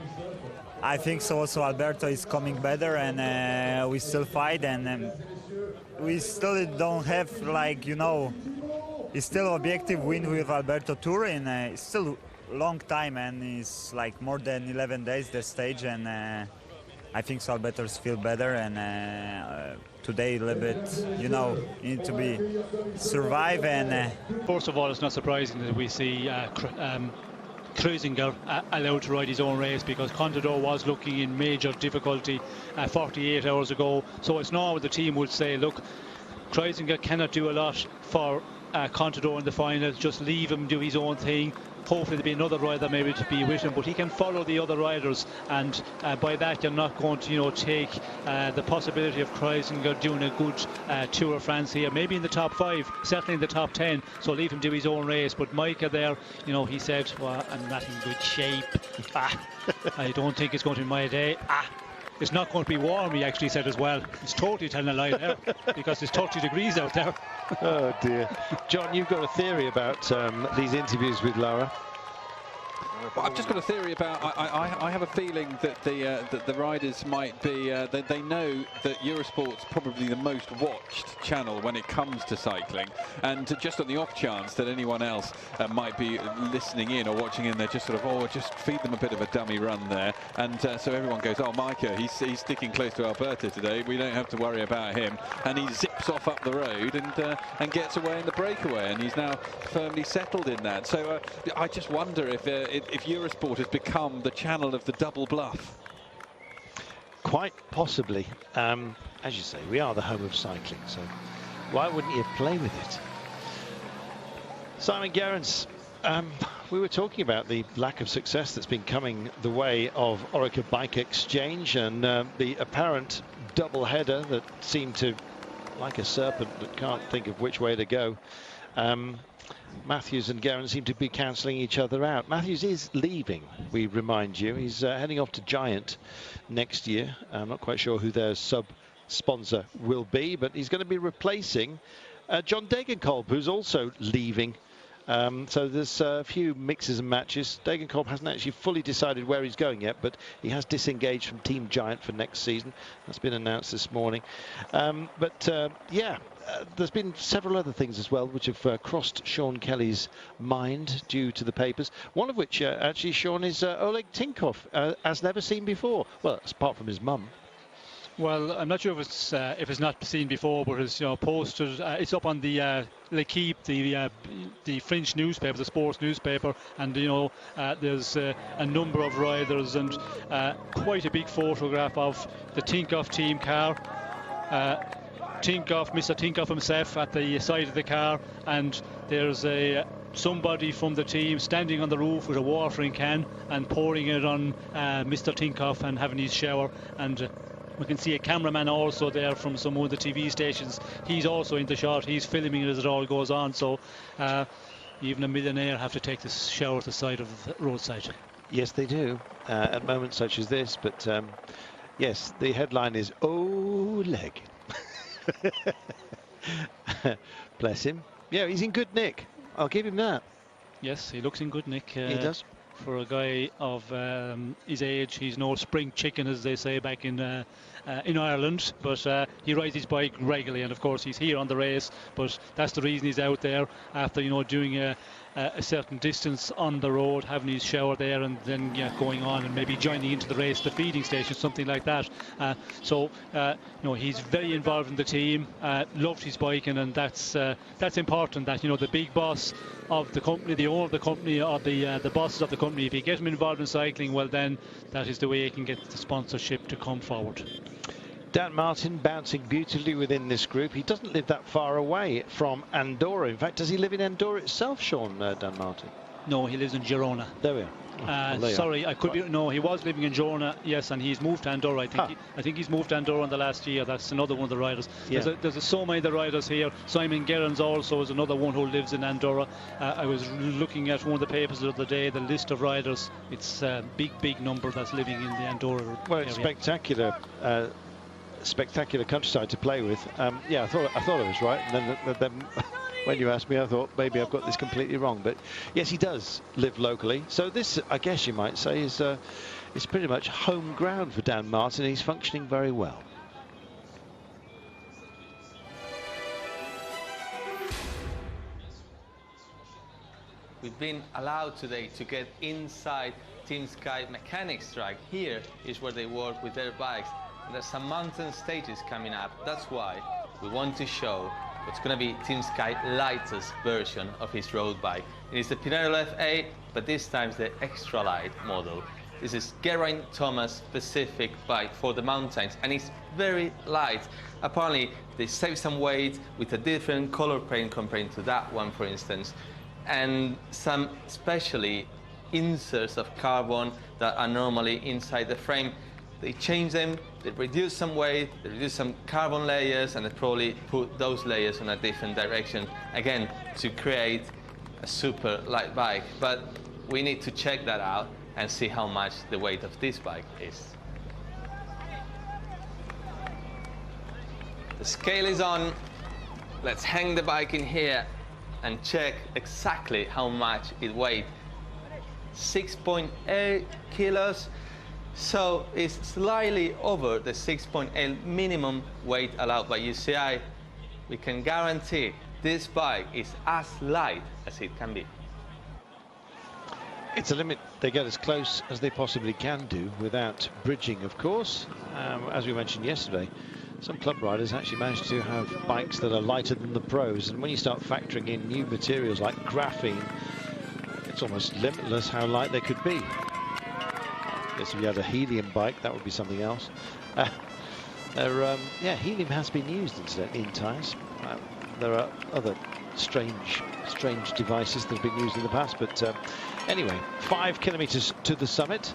I think so. Also Alberto is coming better, and we still fight, and we still don't have, like, you know, it's still objective win with Alberto Tour, and it's still long time, and it's like more than 11 days the stage, and I think so Alberto's feel better, and today a little bit, you know, you need to be survive, and first of all, it's not surprising that we see Kreuziger allowed to ride his own race, because Contador was looking in major difficulty 48 hours ago. So it's now the team would say, look, Kreuziger cannot do a lot for Contador in the final, just leave him do his own thing. Hopefully there'll be another rider maybe to be with him, but he can follow the other riders, and by that you're not going to, you know, take the possibility of Kreuziger doing a good Tour of France here, maybe in the top 5, certainly in the top 10, so leave him do his own race. But Micah there, you know, he said, well, I'm not in good shape, I don't think it's going to be my day, it's not going to be warm, he actually said as well. He's totally telling a lie there, because it's 30 degrees out there. Oh dear. John, you've got a theory about these interviews with Lara. Well, I've just got a theory about. I have a feeling that the riders might be. They know that Eurosport's probably the most watched channel when it comes to cycling, and just on the off chance that anyone else might be listening in or watching in, they're just sort of, oh, just feed them a bit of a dummy run there, and so everyone goes, oh, Micah, he's sticking close to Alberto today. We don't have to worry about him, and he zips off up the road and gets away in the breakaway, and he's now firmly settled in that. So I just wonder if Eurosport has become the channel of the double bluff. Quite possibly. As you say, we are the home of cycling, so why wouldn't you play with it? Simon Gerrans, we were talking about the lack of success that's been coming the way of Orica Bike Exchange, and the apparent double header that seemed to, like a serpent that can't think of which way to go. Matthews and Gerrans seem to be cancelling each other out. Matthews is leaving, we remind you. He's heading off to Giant next year. I'm not quite sure who their sub-sponsor will be, but he's going to be replacing John Degenkolb, who's also leaving. So there's a few mixes and matches. Degenkolb hasn't actually fully decided where he's going yet, but he has disengaged from Team Giant for next season. That's been announced this morning. Yeah, there's been several other things as well which have crossed Sean Kelly's mind due to the papers. One of which, actually, Sean, is Oleg Tinkoff, as never seen before. Well, apart from his mum. Well, I'm not sure if it's not seen before, but it's, you know, posted. It's up on the L'Equipe, the French newspaper, the sports newspaper, and you know there's a number of riders and quite a big photograph of the Tinkoff team car. Mr. Tinkoff himself at the side of the car, and there's somebody from the team standing on the roof with a watering can and pouring it on Mr. Tinkoff and having his shower, and we can see a cameraman also there from some of the TV stations. He's also in the shot. He's filming it as it all goes on. So even a millionaire have to take this shower at the side of the roadside. Yes, they do, at moments such as this. But yes, the headline is Oleg. Bless him. Yeah, he's in good nick. I'll give him that. Yes, he looks in good nick. He does. For a guy of his age, he's no spring chicken, as they say back in Ireland, but he rides his bike regularly, and of course he's here on the race. But that's the reason he's out there after, you know, doing a certain distance on the road, having his shower there, and then going on and maybe joining into the race, the feeding station, something like that. So he's very involved in the team, loved his biking, and that's important. That the big boss of the company, the owner of the company, or the bosses of the company, if you get him involved in cycling, well then that is the way he can get the sponsorship to come forward. Dan Martin bouncing beautifully within this group. He doesn't live that far away from Andorra. In fact, does he live in Andorra itself, Sean, Dan Martin? No, he lives in Girona. There we are. Sorry, I could be. No, he was living in Girona, yes, and he's moved to Andorra. I think he's moved to Andorra in the last year. That's another one of the riders. Yeah. There's so many of the riders here. Simon Gerrans also is another one who lives in Andorra. I was looking at one of the papers the other day, the list of riders. It's a big number that's living in the Andorra area. It's spectacular. Spectacular countryside to play with. Yeah, I thought it was right, and then when you asked me, I thought maybe I've got this completely wrong. But yes, he does live locally. So this, I guess you might say, is pretty much home ground for Dan Martin. He's functioning very well. We've been allowed today to get inside Team Sky mechanics track. Here is where they work with their bikes. There's some mountain stages coming up. That's why we want to show what's going to be Team Sky's lightest version of his road bike. It is the Pinarello FA, but this time it's the extra light model. This is Geraint Thomas specific bike for the mountains, and it's very light. Apparently they save some weight with a different color paint compared to that one, for instance, and some specially inserts of carbon that are normally inside the frame. They change them, they reduce some weight, they reduce some carbon layers, and they probably put those layers in a different direction, again, to create a super light bike. But we need to check that out and see how much the weight of this bike is. The scale is on. Let's hang the bike in here and check exactly how much it weighs. 6.8 kilos. So it's slightly over the 6.8 minimum weight allowed by UCI. We can guarantee this bike is as light as it can be. It's a limit. They get as close as they possibly can do without bridging, of course. As we mentioned yesterday, some club riders actually manage to have bikes that are lighter than the pros, and when you start factoring in new materials like graphene, it's almost limitless how light they could be. If you had a helium bike, that would be something else. Yeah, helium has been used incidentally in tyres. There are other strange devices that have been used in the past, but anyway, 5 kilometers to the summit,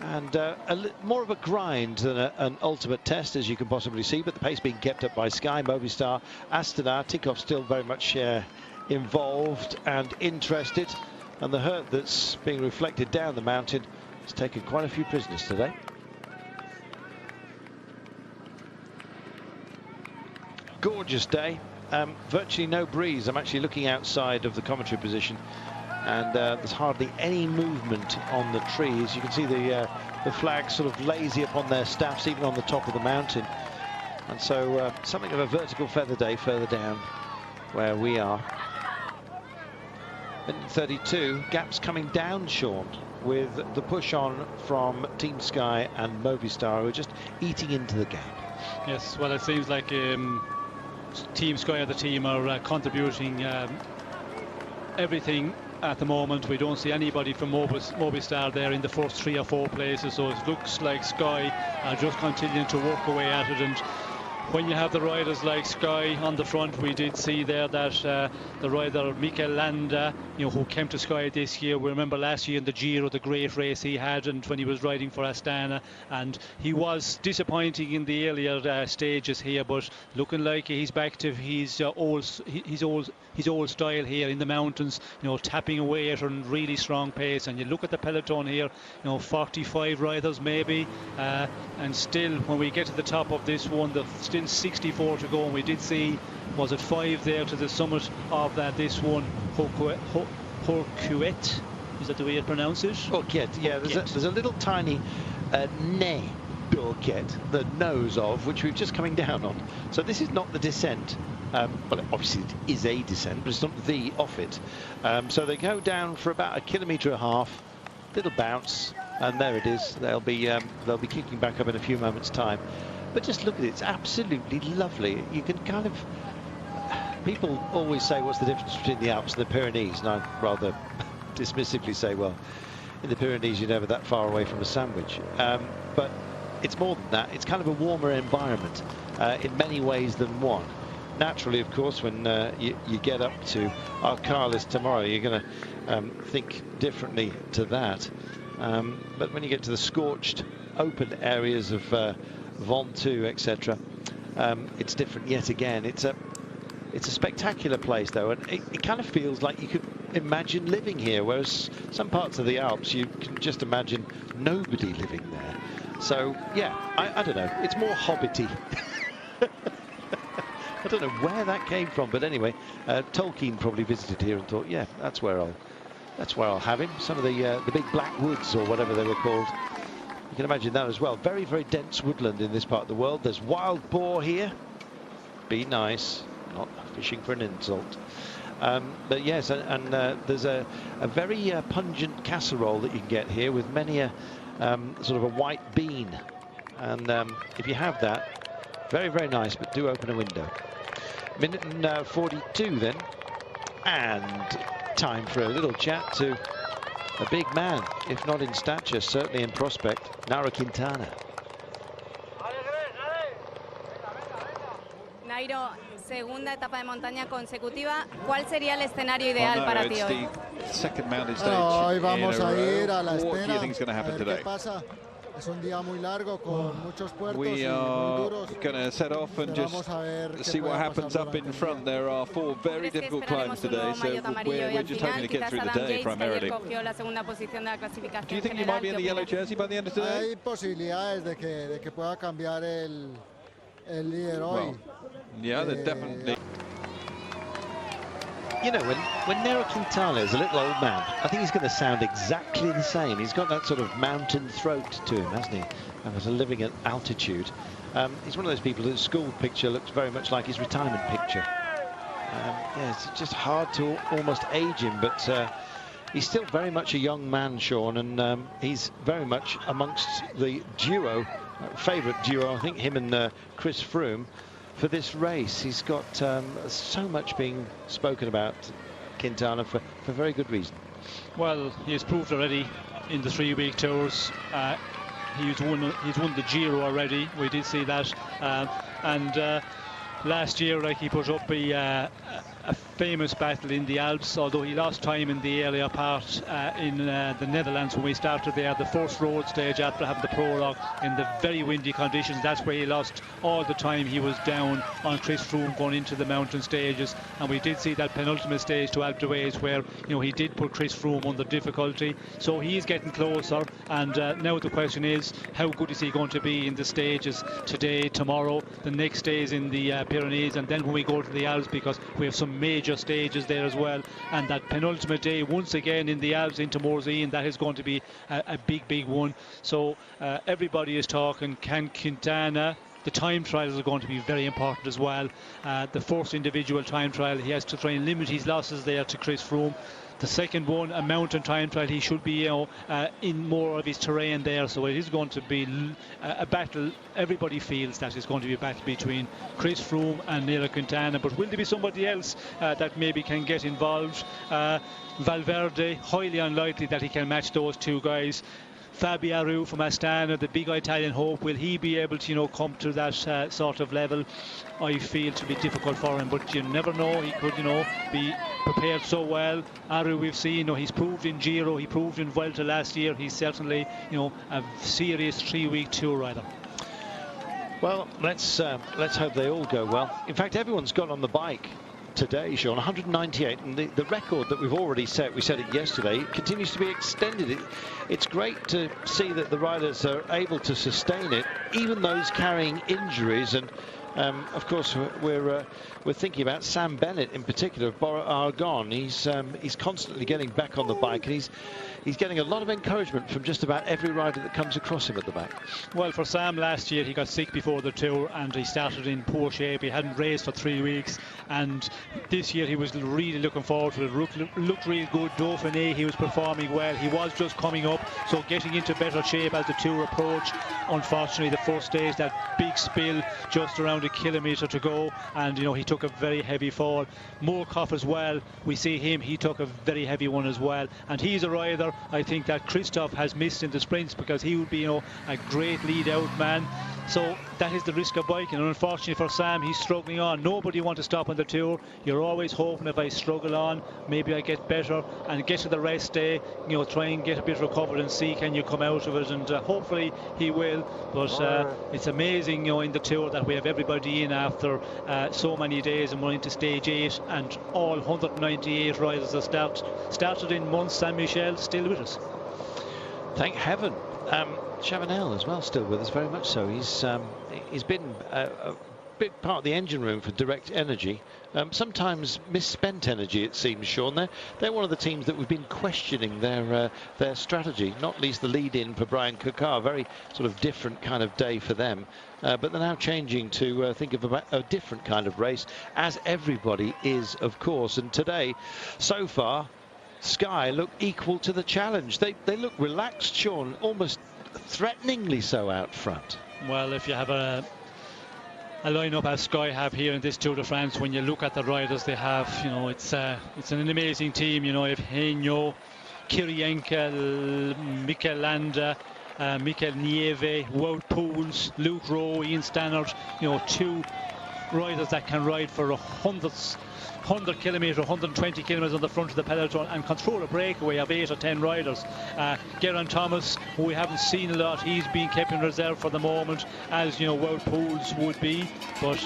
and more of a grind than an ultimate test, as you can possibly see, but the pace being kept up by Sky, Movistar, Astana. Tinkoff still very much involved and interested, and the hurt that's being reflected down the mountain has taken quite a few prisoners today. Gorgeous day. Virtually no breeze. I'm actually looking outside of the commentary position, and there's hardly any movement on the trees. You can see the flags sort of lazy upon their staffs, even on the top of the mountain. And so something of a vertical feather day further down where we are. In 32, gaps coming down, Sean, with the push on from Team Sky and Movistar, who are just eating into the gap. Yes, well, it seems like Team Sky, the team, are contributing everything at the moment. We don't see anybody from Movistar there in the first 3 or 4 places, so it looks like Sky are just continuing to work away at it. And when you have the riders like Sky on the front, we did see there that the rider Mikel Landa, who came to Sky this year, we remember last year in the Giro, the great race he had, and when he was riding for Astana, and he was disappointing in the earlier stages here, but looking like he's back to his old style here in the mountains, tapping away at a really strong pace. And you look at the peloton here, 45 riders maybe, and still when we get to the top of this one, there's still 64 to go, and we did see, was it 5 there to the summit of this one, Horquet, is that the way you pronounce it? Horquet, yeah. There's a little tiny nez d'Horquet, the nose of which we're just coming down on. So this is not the descent Well, obviously it is a descent, but it's not the off it. So they go down for about 1.5 kilometres, little bounce, and there it is. They'll be kicking back up in a few moments' time. But just look at it, it's absolutely lovely. You can kind of... People always say, what's the difference between the Alps and the Pyrenees? And I rather dismissively say, well, in the Pyrenees, you're never that far away from a sandwich. But it's more than that. It's kind of a warmer environment in many ways than one. Naturally, of course, when you get up to Arcalis tomorrow, you're going to think differently to that. But when you get to the scorched, open areas of Ventoux, etc., it's different yet again. It's a spectacular place, though, and it kind of feels like you could imagine living here, whereas some parts of the Alps you can just imagine nobody living there. So, yeah, I don't know. It's more hobbity. I don't know where that came from, but anyway, Tolkien probably visited here and thought, yeah, that's where I'll have him. Some of the big black woods or whatever they were called. You can imagine that as well. Very, very dense woodland in this part of the world. There's wild boar here. Be nice. Not fishing for an insult. But yes, and there's a very pungent casserole that you can get here with many a sort of a white bean. And if you have that, very, very nice, but do open a window. Minute and 42 then. And time for a little chat to a big man, if not in stature, certainly in prospect, Nairo Quintana. Nairo, segunda etapa de montaña consecutiva. ¿Cuál sería el escenario ideal para ti hoy? Second mountain stage. Hoy vamos a ir a la What do you espera. think is going to happen today? ¿Qué pasa? Es un día muy largo con muchos puertos We y muy are duros. going to set off and just see what happens up in front. There are 4 very difficult climbs today, so we're just hoping to get through the day primarily. Do you think you might be in the yellow jersey by the end of today? Hay posibilidades de que pueda cambiar el líder hoy. Well, yeah, they're definitely. You know, when Nairo Quintana is a little old man, I think he's going to sound exactly the same. He's got that sort of mountain throat to him, hasn't he? And as a living at altitude. He's one of those people whose school picture looks very much like his retirement picture. Yeah, it's just hard to almost age him, but he's still very much a young man, Sean, and he's very much amongst the duo, favourite duo, I think him and Chris Froome, for this race. He's got so much being spoken about, Quintana, for very good reason. Well, he has proved already in the 3-week tours. He's won the Giro already. We did see that, and last year, like, he put up a famous battle in the Alps, although he lost time in the earlier part in the Netherlands when we started there, the first road stage after having the prologue in the very windy conditions. That's where he lost all the time. He was down on Chris Froome going into the mountain stages, and we did see that penultimate stage to Alpe d'Huez where, you know, he did put Chris Froome under difficulty. So he is getting closer, and now the question is, how good is he going to be in the stages today, tomorrow, the next days in the Pyrenees, and then when we go to the Alps, because we have some major stages there as well, and that penultimate day once again in the Alps into Morzine, that is going to be a big one. So everybody is talking, can Quintana, the time trials are going to be very important as well. The first individual time trial, he has to try and limit his losses there to Chris Froome. The second one, a mountain time trial, he should be, you know, in more of his terrain there. So it is going to be a battle. Everybody feels that it's going to be a battle between Chris Froome and Nairo Quintana. But will there be somebody else that maybe can get involved? Valverde, highly unlikely that he can match those two guys. Fabio Aru from Astana, the big Italian hope, will he be able to, you know, come to that sort of level? I feel to be difficult for him, but you never know. He could, you know, be prepared so well. Aru, we've seen, you know, he's proved in Giro, he proved in Vuelta last year. He's certainly, you know, a serious 3-week tour rider. Well, let's hope they all go well. In fact, everyone's got on the bike today, Sean, 198, and the record that we've already set, we set it yesterday, continues to be extended. It's great to see that the riders are able to sustain it, even those carrying injuries, and Of course, we're thinking about Sam Bennett in particular, of Bora Argonne. He's constantly getting back on the bike, and he's getting a lot of encouragement from just about every rider that comes across him at the back. Well, for Sam, last year he got sick before the Tour and he started in poor shape. He hadn't raced for 3 weeks, and this year he was really looking forward to it. Looked really good. Dauphiné, he was performing well. He was just coming up, so getting into better shape as the Tour approached. Unfortunately, the first stage, that big spill just around a kilometre to go, and he took a very heavy fall. Moorcough as well, we see him, he took a very heavy one as well, and he's a rider I think that Christoph has missed in the sprints, because he would be a great lead out man. So that is the risk of biking, and unfortunately for Sam, he's struggling on. Nobody wants to stop on the Tour. You're always hoping, if I struggle on, maybe I get better and get to the rest day, try and get a bit recovered and see can you come out of it, and hopefully he will. But it's amazing in the Tour that we have everybody in after so many days, and we're into stage 8, and all 198 riders that started in Mont Saint-Michel still with us. Thank heaven. Chavanel as well, still with us, very much so. He's been a big part of the engine room for Direct Energy. Sometimes misspent energy, it seems, Sean. They're one of the teams that we've been questioning their strategy, not least the lead-in for Brian Kokar. Very sort of different kind of day for them. But they're now changing to think of a different kind of race, as everybody is, of course. And today, so far, Sky look equal to the challenge. They look relaxed, Sean, almost threateningly so out front. Well, if you have a lineup as Sky have here in this Tour de France, when you look at the riders they have, it's an amazing team. You have Heino, Kirienka, Mikel Landa, Mikel Nieve, Wout Poels, Luke Rowe, Ian Stannard. 2 riders that can ride for 100 kilometres, 120 kilometres on the front of the peloton and control a breakaway of 8 or 10 riders. Geraint Thomas, who we haven't seen a lot, he's being kept in reserve for the moment, as Wout Poels would be. But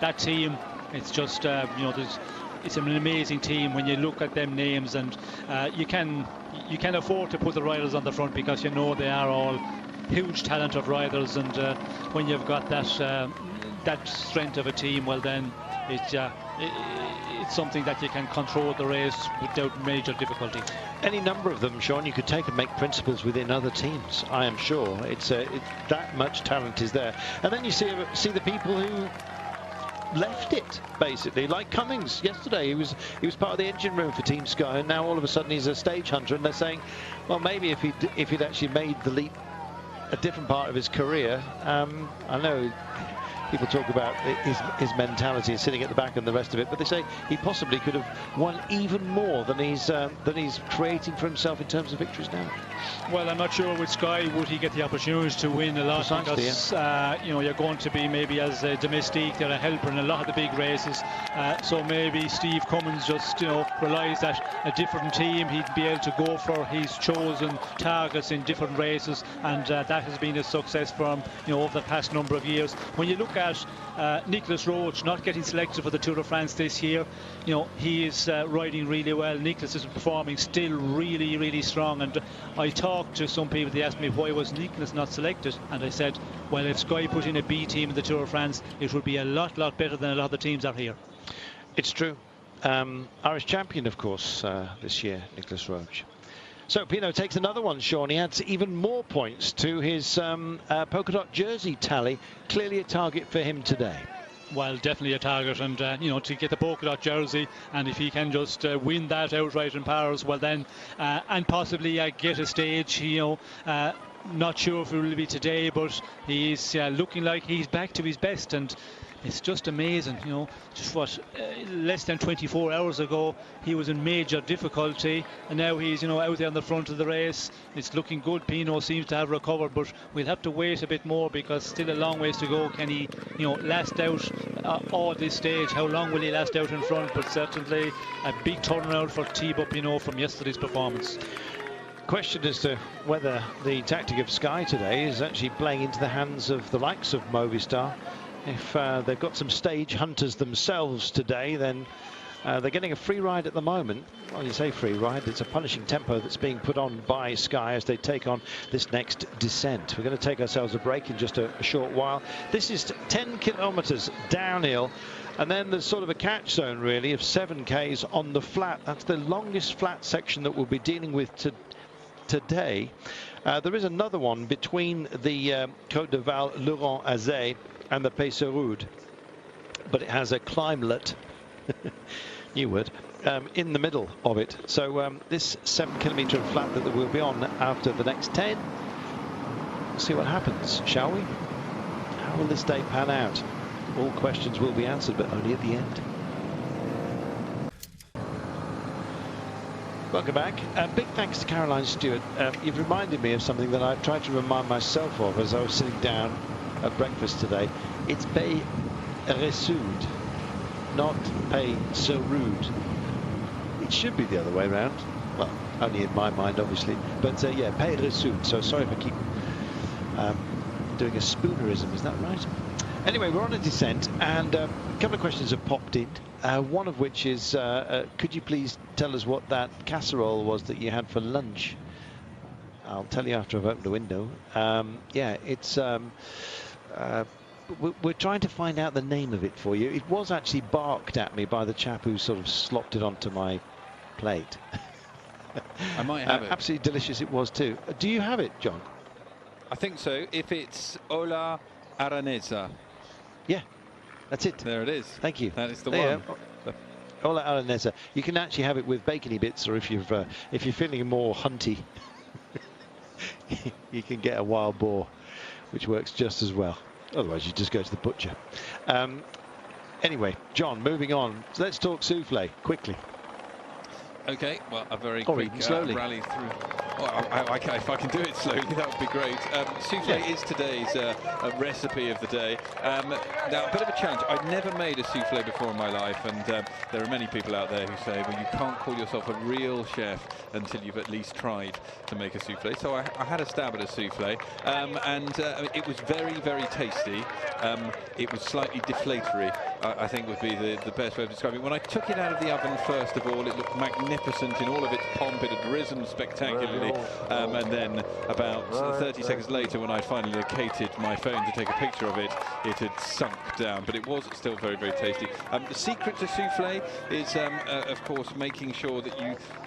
that team, it's just it's an amazing team when you look at them names, and you can afford to put the riders on the front, because they are all huge talented riders, and when you've got that strength of a team, well then it's something that you can control the race without major difficulty. Any number of them, Sean, you could take and make principles within other teams, I am sure. It's that much talent is there. And then you see the people who left it, basically, like Cummings yesterday. He was part of the engine room for Team Sky, and now all of a sudden he's a stage hunter, and they're saying, well, maybe if he'd actually made the leap a different part of his career. I know people talk about his mentality and sitting at the back and the rest of it, but they say he possibly could have won even more than he's creating for himself in terms of victories now. Well, I'm not sure with Sky would he get the opportunity to win a lot, because you're going to be maybe as a domestique, they're a helper in a lot of the big races, so maybe Steve Cummins just realised that a different team he'd be able to go for his chosen targets in different races, and that has been a success for him over the past number of years. When you look at Nicolas Roche not getting selected for the Tour de France this year, he is riding really well. Nicolas is performing still really, really strong, and I talked to some people, they asked me why was Nicolas not selected, and I said, well, if Sky put in a B team in the Tour de France, it would be a lot better than a lot of the teams are here. It's true. Irish champion, of course, this year, Nicolas Roche. So Pinot takes another one, Sean. He adds even more points to his polka dot jersey tally. Clearly a target for him today. Well, definitely a target, and to get the polka dot jersey, and if he can just win that outright in Paris, well then, and possibly get a stage. Not sure if it will be today, but he's looking like he's back to his best, and it's just amazing. Just less than 24 hours ago he was in major difficulty, and now he's out there on the front of the race. It's looking good. Pinot seems to have recovered, but we'll have to wait a bit more, because still a long ways to go. Can he last out all this stage? How long will he last out in front? But certainly a big turnaround for Thibaut Pinot from yesterday's performance. Question as to whether the tactic of Sky today is actually playing into the hands of the likes of Movistar. If they've got some stage hunters themselves today, then They're getting a free ride at the moment. Well, you say free ride, it's a punishing tempo that's being put on by Sky as they take on this next descent. We're going to take ourselves a break in just a short while. This is 10 kilometers downhill, and then there's sort of a catch zone really of 7 Ks on the flat. That's the longest flat section that we'll be dealing with today. There is another one between the Côte de Val-Laurent-Azé and the Pays-sur-Oude, but it has a climblet, new word, in the middle of it. So this 7 kilometre flat that we'll be on after the next 10. We'll see what happens, shall we? How will this day pan out? All questions will be answered, but only at the end. Welcome back. Big thanks to Caroline Stewart. You've reminded me of something that I tried to remind myself of as I was sitting down at breakfast today. It's Pays-sur-Oude, not Pays-sur-Oude. It should be the other way around. Well, only in my mind, obviously. But yeah, Pays-sur-Oude. So sorry if I keep doing a spoonerism. Is that right? Anyway, we're on a descent, and a couple of questions have popped in. One of which is, could you please tell us what that casserole was that you had for lunch? I'll tell you after I've opened the window. Yeah, it's... we're trying to find out the name of it for you. It was actually barked at me by the chap who sort of slopped it onto my plate. I might have it. Absolutely delicious it was too. Do you have it, John? I think so. If it's Ola Aranesa. Yeah, that's it. There it is. Thank you. That is the one. Ola Aranesa. You can actually have it with bacony bits, or if you're feeling more hunty, you can get a wild boar, which works just as well. Otherwise, you just go to the butcher. Anyway, John, moving on. So let's talk souffle quickly. Okay, well, a very quick rally through. Well, if I can do it slowly, that would be great. Souffle is today's recipe of the day. Now, a bit of a challenge. I've never made a souffle before in my life, and there are many people out there who say, well, you can't call yourself a real chef until you've at least tried to make a souffle. So I had a stab at a souffle, and it was very, very tasty. It was slightly deflatorary, I think would be the best way of describing it. When I took it out of the oven, first of all, it looked magnificent in all of its pomp. It had risen spectacularly, and then about 30 seconds later, when I finally located my phone to take a picture of it, it had sunk down, but it was still very, very tasty. The secret to souffle is, of course, making sure that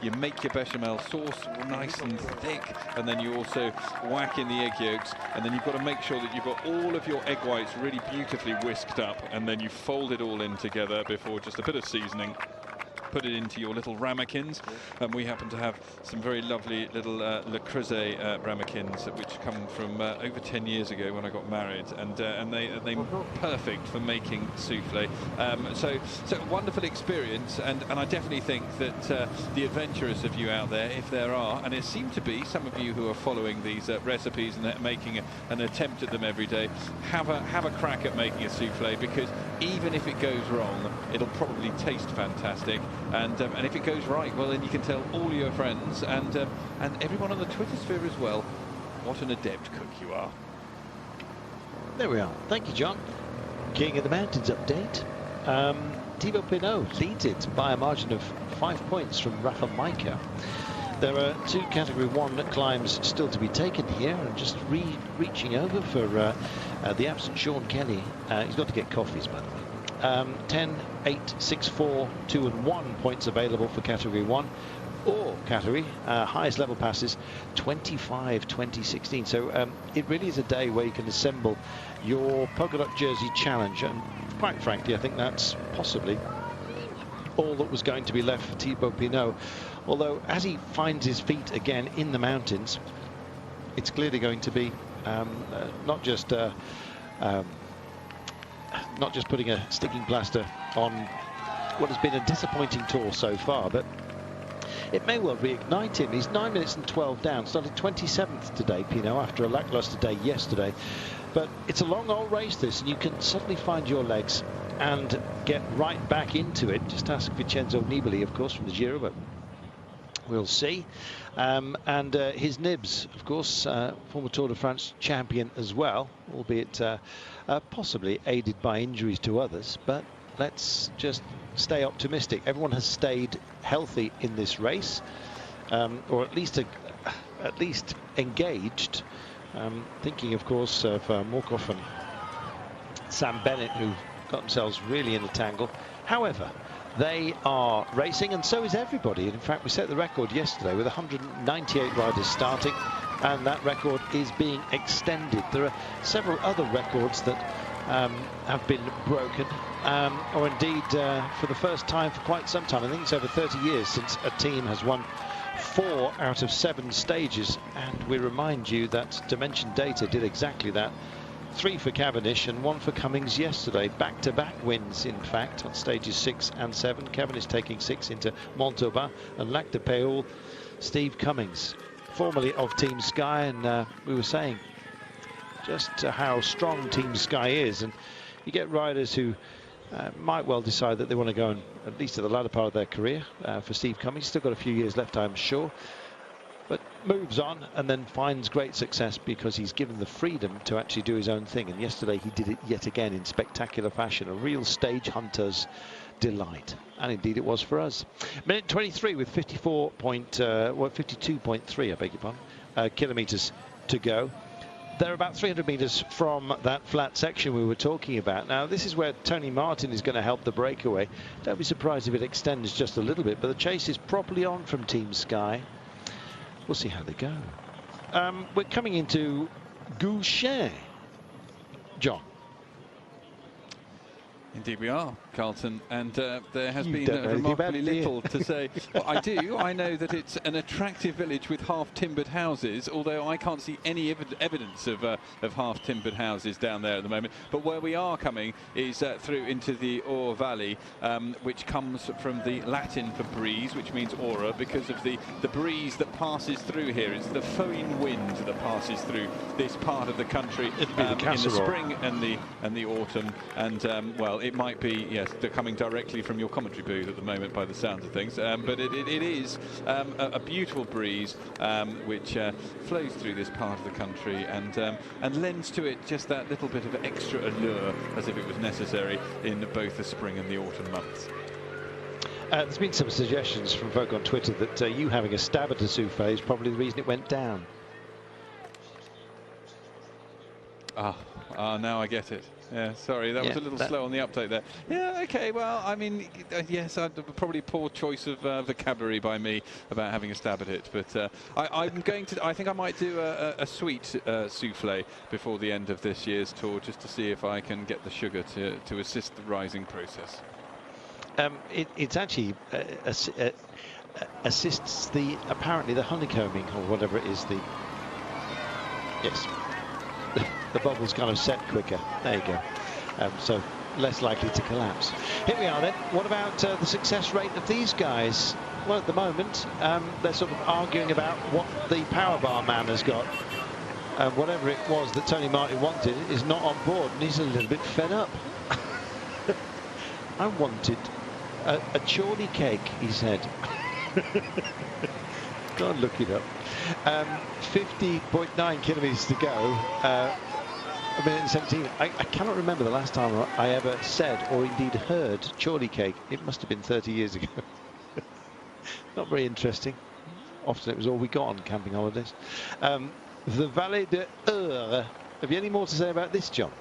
you make your bechamel sauce nice and thick, and then you also whack in the egg yolks, and then you've got to make sure that you've got all of your egg whites really beautifully whisked up, and then you fold it all in together before just a bit of seasoning. Put it into your little ramekins, and we happen to have some very lovely little Le Creuset ramekins, which come from over 10 years ago when I got married, and they're perfect for making souffle. So a wonderful experience, and I definitely think that the adventurous of you out there, if there are, and it seems to be some of you who are following these recipes and making an attempt at them every day, have a crack at making a souffle, because even if it goes wrong, it'll probably taste fantastic. And if it goes right, well, then you can tell all your friends and everyone on the Twitter sphere as well what an adept cook you are. There we are. Thank you, John. King of the Mountains update. Thibaut Pinot leads it by a margin of 5 points from Rafa Majka. There are 2 Category 1 climbs still to be taken here, and just reaching over for the absent Sean Kelly. He's got to get coffees, by the way. 10, 8, 6, 4, 2 and 1 points available for Category 1 or category. Highest level passes 25 2016. So it really is a day where you can assemble your polka dot jersey challenge, and quite frankly I think that's possibly all that was going to be left for Thibaut Pinot, although as he finds his feet again in the mountains, it's clearly going to be not just putting a sticking plaster on what has been a disappointing tour so far, but it may well reignite him. He's 9 minutes and 12 down, started 27th today, Pinot, after a lackluster day yesterday. But it's a long old race, this, and you can suddenly find your legs and get right back into it. Just ask Vincenzo Nibali, of course, from the Giro, but we'll see. And his Nibs, of course, former Tour de France champion as well, albeit possibly aided by injuries to others, but let's just stay optimistic. Everyone has stayed healthy in this race, or at least engaged. Thinking, of course, of Morkov and Sam Bennett, who got themselves really in a tangle. However, they are racing, and so is everybody. In fact, we set the record yesterday with 198 riders starting, and that record is being extended. There are several other records that have been broken, or indeed for the first time for quite some time. I think it's over 30 years since a team has won 4 out of 7 stages, and we remind you that Dimension Data did exactly that. 3 for Cavendish and 1 for Cummings yesterday. Back-to-back wins, in fact, on stages 6 and 7. Cavendish taking 6 into Montauban, and Lac de Péoul, Steve Cummings, formerly of Team Sky, and we were saying just how strong Team Sky is, and you get riders who might well decide that they want to go, at least at the latter part of their career. For Steve Cummings, still got a few years left, I'm sure, but moves on and then finds great success because he's given the freedom to actually do his own thing. And yesterday he did it yet again in spectacular fashion, a real stage hunter's delight. And indeed it was for us. Minute 23 with 52.3, I beg your pardon, kilometres to go. They're about 300 metres from that flat section we were talking about. Now, this is where Tony Martin is going to help the breakaway. Don't be surprised if it extends just a little bit, but the chase is properly on from Team Sky. We'll see how they go. We're coming into Gouchet. John. Indeed we are, Carlton, and there has been remarkably little to say. Well, I do. I know that it's an attractive village with half-timbered houses, although I can't see any evidence of half-timbered houses down there at the moment. But where we are coming is through into the Aure Valley, which comes from the Latin for breeze, which means aura, because of the breeze that passes through here. It's the foehn wind that passes through this part of the country in the spring and the autumn, and well, it might be, yes, they're coming directly from your commentary booth at the moment by the sound of things, but it is a beautiful breeze which flows through this part of the country and lends to it just that little bit of extra allure, as if it was necessary in both the spring and the autumn months. There's been some suggestions from folk on Twitter that you having a stab at a souffle is probably the reason it went down. Now I get it. Yeah, sorry, that was a little slow on the update there. Yeah, okay, well, I mean, yes, probably poor choice of vocabulary by me about having a stab at it, but I think I might do a sweet souffle before the end of this year's tour, just to see if I can get the sugar to assist the rising process. It's actually assists apparently the honeycombing, or whatever it is, yes. The bubbles kind of set quicker. There you go. So less likely to collapse. Here we are then. What about the success rate of these guys? Well, at the moment, they're sort of arguing about what the power bar man has got. Whatever it was that Tony Martin wanted is not on board, and he's a little bit fed up. I wanted a chorley cake, he said. Go and look it up. 50.9 kilometres to go. A minute and 17. I cannot remember the last time I ever said or indeed heard chorley cake. It must have been 30 years ago. Not very interesting. Often it was all we got on camping holidays. The Vallée de Eure. Have you any more to say about this, John?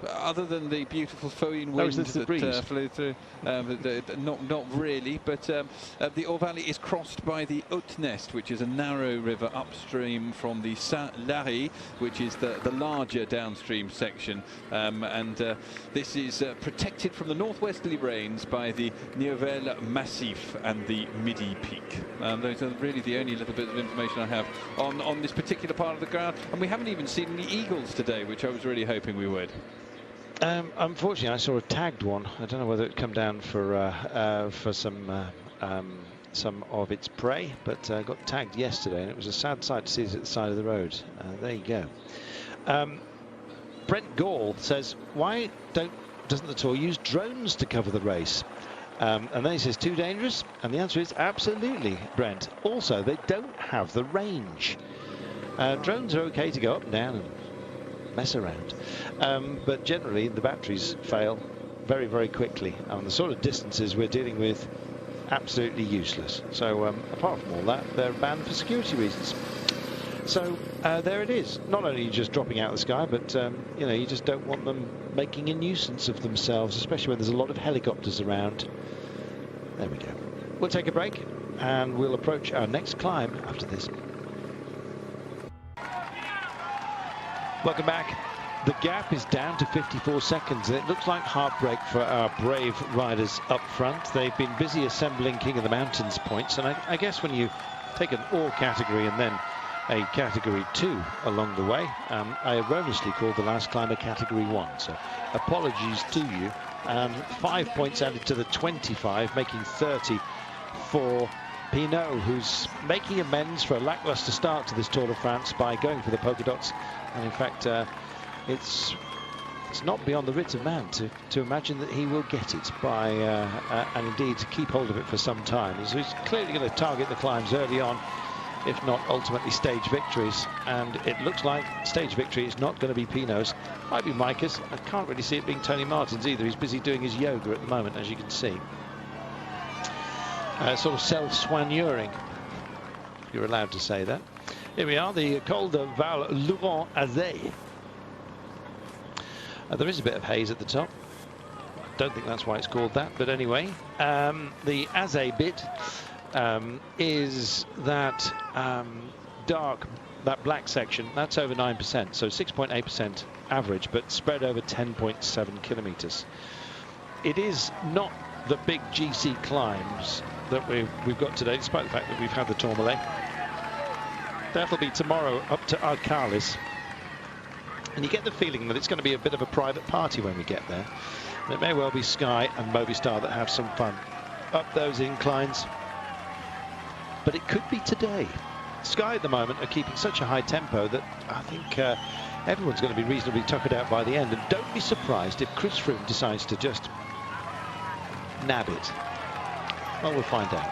Other than the beautiful foehn wind that flew through, not really, but the Aure Valley is crossed by the Haute Nest, which is a narrow river upstream from the Saint-Lary, which is the larger downstream section, and this is protected from the northwesterly rains by the Nivelle Massif and the Midi Peak. Those are really the only little bit of information I have on this particular part of the ground, and we haven't even seen any eagles today, which I was really hoping we would. Unfortunately, I saw a tagged one. I don't know whether it come down for some of its prey, but got tagged yesterday, and it was a sad sight to see it at the side of the road. There you go. Brent Gall says, why doesn't the Tour use drones to cover the race? And then he says, too dangerous? And the answer is absolutely, Brent. Also, they don't have the range. Drones are okay to go up and down and mess around, but generally the batteries fail very, very quickly. And the sort of distances we're dealing with, absolutely useless. So apart from all that, they're banned for security reasons. So there it is. Not only are you just dropping out of the sky, but you know, you just don't want them making a nuisance of themselves, especially when there's a lot of helicopters around. There we go. We'll take a break and we'll approach our next climb after this. Welcome back. The gap is down to 54 seconds. It looks like heartbreak for our brave riders up front. They've been busy assembling King of the Mountains points, and I guess when you take an all category and then a category 2 along the way, I erroneously called the last climb a category 1, so apologies to you. 5 points added to the 25, making 30 for Pinot, who's making amends for a lackluster start to this Tour de France by going for the polka dots. And in fact, it's not beyond the wits of man to imagine that he will get it by and indeed keep hold of it for some time. So he's clearly going to target the climbs early on, if not ultimately stage victories. And it looks like stage victory is not going to be Pinot's. Might be Micah's. I can't really see it being Tony Martin's either. He's busy doing his yoga at the moment, as you can see. Sort of self-soignuring, if you're allowed to say that. Here we are, the Col de Val-Louron-Azé. There is a bit of haze at the top. Don't think that's why it's called that, but anyway, the Azé bit is that dark, that black section. That's over 9%, so 6.8% average, but spread over 10.7 kilometers. It is not the big GC climbs that we've got today, despite the fact that we've had the Tourmalet. That'll be tomorrow up to Arcalis. And you get the feeling that it's going to be a bit of a private party when we get there. And it may well be Sky and Movistar that have some fun up those inclines. But it could be today. Sky at the moment are keeping such a high tempo that I think everyone's going to be reasonably tuckered out by the end. And don't be surprised if Chris Froome decides to just nab it. Well, we'll find out.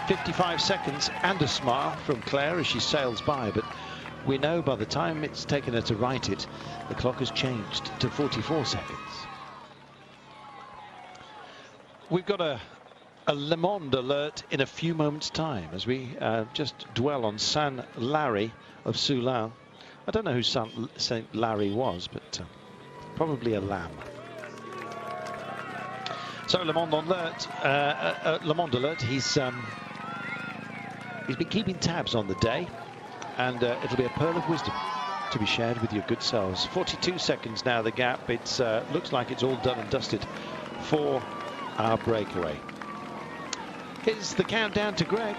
55 seconds and a smile from Claire as she sails by, but we know by the time it's taken her to write it, the clock has changed to 44 seconds. We've got a Le Monde alert in a few moments' time as we just dwell on Saint Larry of Soulin. I don't know who Saint Larry was, but probably a lamb. So Le Monde alert. He's been keeping tabs on the day, and it'll be a pearl of wisdom to be shared with your good selves. 42 seconds now, the gap. It's looks like it's all done and dusted for our breakaway. Here's the countdown to Greg.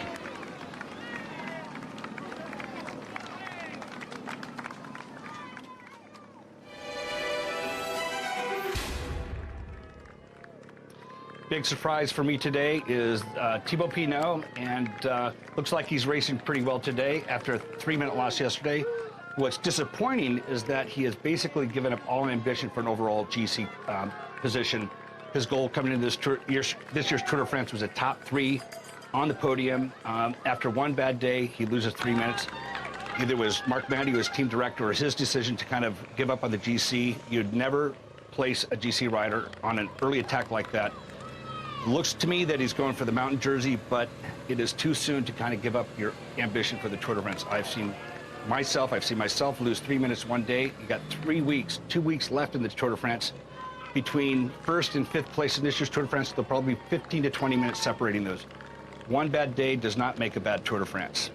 Big surprise for me today is Thibaut Pinot, and looks like he's racing pretty well today after a 3-minute loss yesterday. What's disappointing is that he has basically given up all ambition for an overall GC position. His goal coming into this year's Tour de France was a top 3 on the podium. After one bad day, he loses 3 minutes. Either it was Mark Mandy, who was team director, or his decision to kind of give up on the GC. You'd never place a GC rider on an early attack like that. Looks to me that he's going for the mountain jersey, but it is too soon to kind of give up your ambition for the Tour de France. I've seen myself lose 3 minutes one day. You got 3 weeks, 2 weeks left in the Tour de France. Between 1st and 5th place in this year's Tour de France, there'll probably be 15 to 20 minutes separating those. One bad day does not make a bad Tour de France.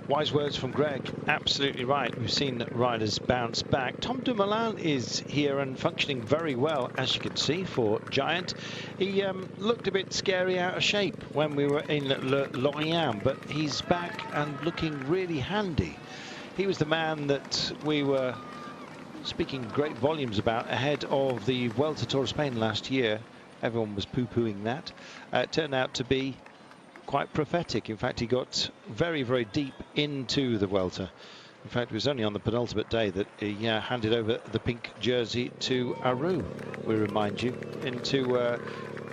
Wise words from Greg. Absolutely right. We've seen riders bounce back. Tom Dumoulin is here and functioning very well, as you can see, for Giant. He looked a bit scary out of shape when we were in Lorient, but he's back and looking really handy. He was the man that we were speaking great volumes about ahead of the Vuelta Tour of Spain last year. Everyone was poo-pooing that. It turned out to be quite prophetic. In fact, he got very, very deep into the Vuelta. In fact, it was only on the penultimate day that he handed over the pink jersey to Aru, we remind you, into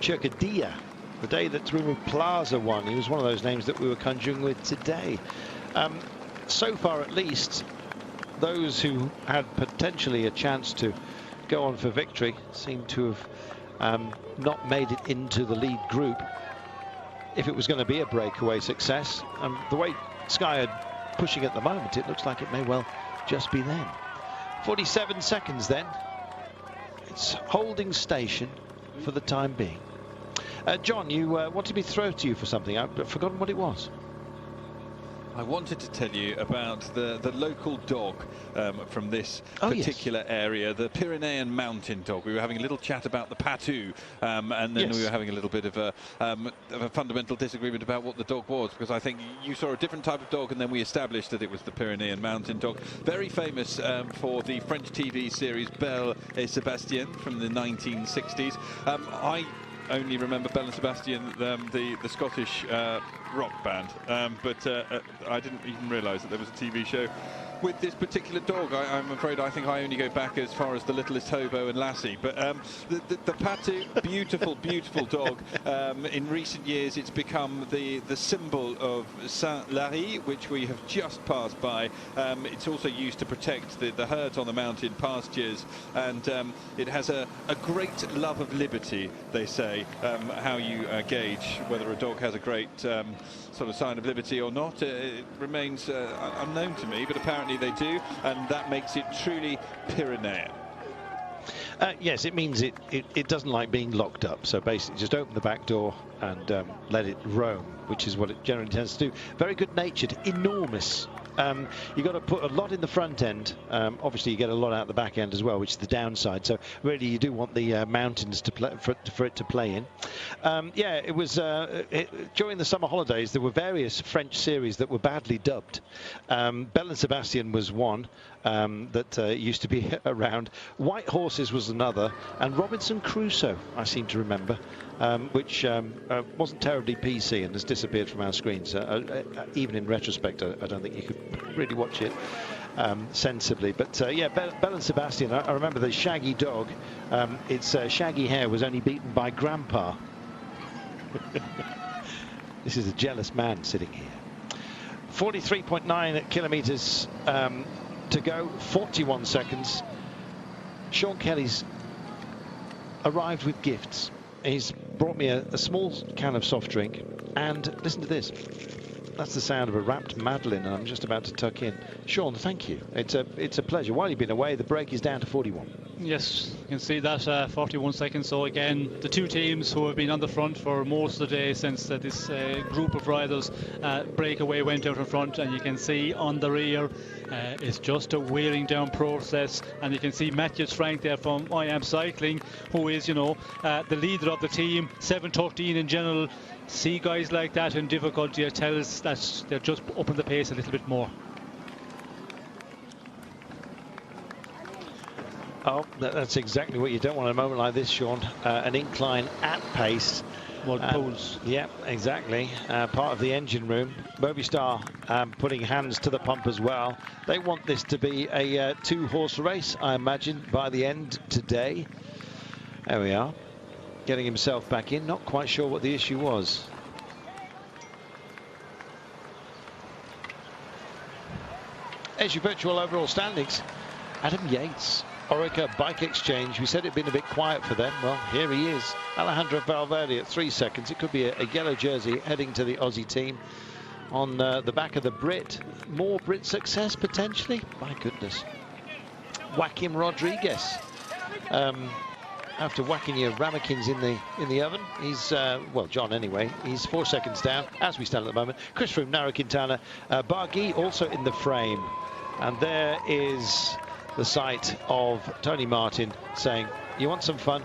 Chircadia, the day that Ruma Plaza won. He was one of those names that we were conjuring with today. So far, at least, those who had potentially a chance to go on for victory seem to have not made it into the lead group if it was going to be a breakaway success. The way Sky are pushing at the moment, it looks like it may well just be them. 47 seconds then. It's holding station for the time being. John, you wanted me to throw to you for something. I've forgotten what it was. I wanted to tell you about the local dog from this particular area, the Pyrenean mountain dog. We were having a little chat about the Patou, and then we were having a little bit of a fundamental disagreement about what the dog was, because I think you saw a different type of dog, and then we established that it was the Pyrenean mountain dog. Very famous for the French TV series Belle et Sébastien from the 1960s. I only remember Belle and Sebastian, the Scottish rock band, but I didn't even realise that there was a TV show with this particular dog. I'm afraid I think I only go back as far as The Littlest Hobo and Lassie, but the Patou, beautiful dog. In recent years it's become the symbol of Saint-Lary, which we have just passed by. It's also used to protect the herds on the mountain pastures, and it has a great love of liberty, they say. How you gauge whether a dog has a great sort of sign of liberty or not, it remains unknown to me, but apparently they do, and that makes it truly Pyrenean. Yes, it means it doesn't like being locked up, so basically just open the back door and let it roam, which is what it generally tends to do. Very good natured, enormous. You've got to put a lot in the front end. Obviously you get a lot out the back end as well, which is the downside, so really you do want the mountains to play, for it to play in. Yeah, it was during the summer holidays there were various French series that were badly dubbed. Belle and Sebastian was one that used to be around. White Horses was another, and Robinson Crusoe I seem to remember, which wasn't terribly PC and has disappeared from our screens. Even in retrospect, I don't think you could really watch it sensibly. But yeah, Belle and Sebastian, I remember the shaggy dog. Its shaggy hair was only beaten by Grandpa. This is a jealous man sitting here. 43.9 kilometres to go, 41 seconds. Sean Kelly's arrived with gifts. He's brought me a small can of soft drink, and listen to this. That's the sound of a wrapped Madeleine, and I'm just about to tuck in. Sean, thank you. It's a pleasure. While you've been away, the break is down to 41. Yes, you can see that 41 seconds. So again, the two teams who have been on the front for most of the day since this group of riders breakaway went out in front, and you can see on the rear it's just a wearing down process, and you can see Matthew Frank there from I Am Cycling, who is, you know, the leader of the team, 7:13 in general. See guys like that in difficulty, it tells that they're just upping the pace a little bit more. Oh, that's exactly what you don't want at a moment like this, Sean. An incline at pace. Well, pulls. Yeah, exactly. Part of the engine room. Movistar putting hands to the pump as well. They want this to be a two-horse race, I imagine, by the end today. There we are. Getting himself back in. Not quite sure what the issue was. As your virtual overall standings, Adam Yates, Orica Bike Exchange. We said it'd been a bit quiet for them. Well, here he is. Alejandro Valverde at 3 seconds. It could be a yellow jersey heading to the Aussie team on the back of the Brit. More Brit success potentially. My goodness. Joaquim Rodriguez. After whacking your ramekins in the oven, he's well, John anyway, he's 4 seconds down as we stand at the moment. Chris Froome, Nairo Quintana, Barguil also in the frame, and there is the sight of Tony Martin saying, you want some fun,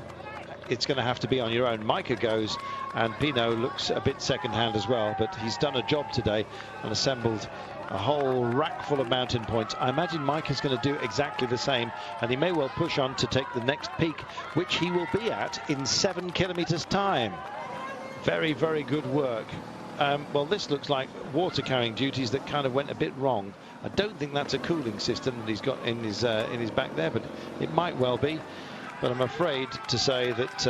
it's going to have to be on your own. Micah goes, and Pinot looks a bit second hand as well, but he's done a job today and assembled a whole rack full of mountain points. I imagine Mike is going to do exactly the same, and he may well push on to take the next peak, which he will be at in 7 kilometers time. Very, very good work. Well, this looks like water carrying duties that kind of went a bit wrong. I don't think that's a cooling system that he's got in his back there, but it might well be. But I'm afraid to say that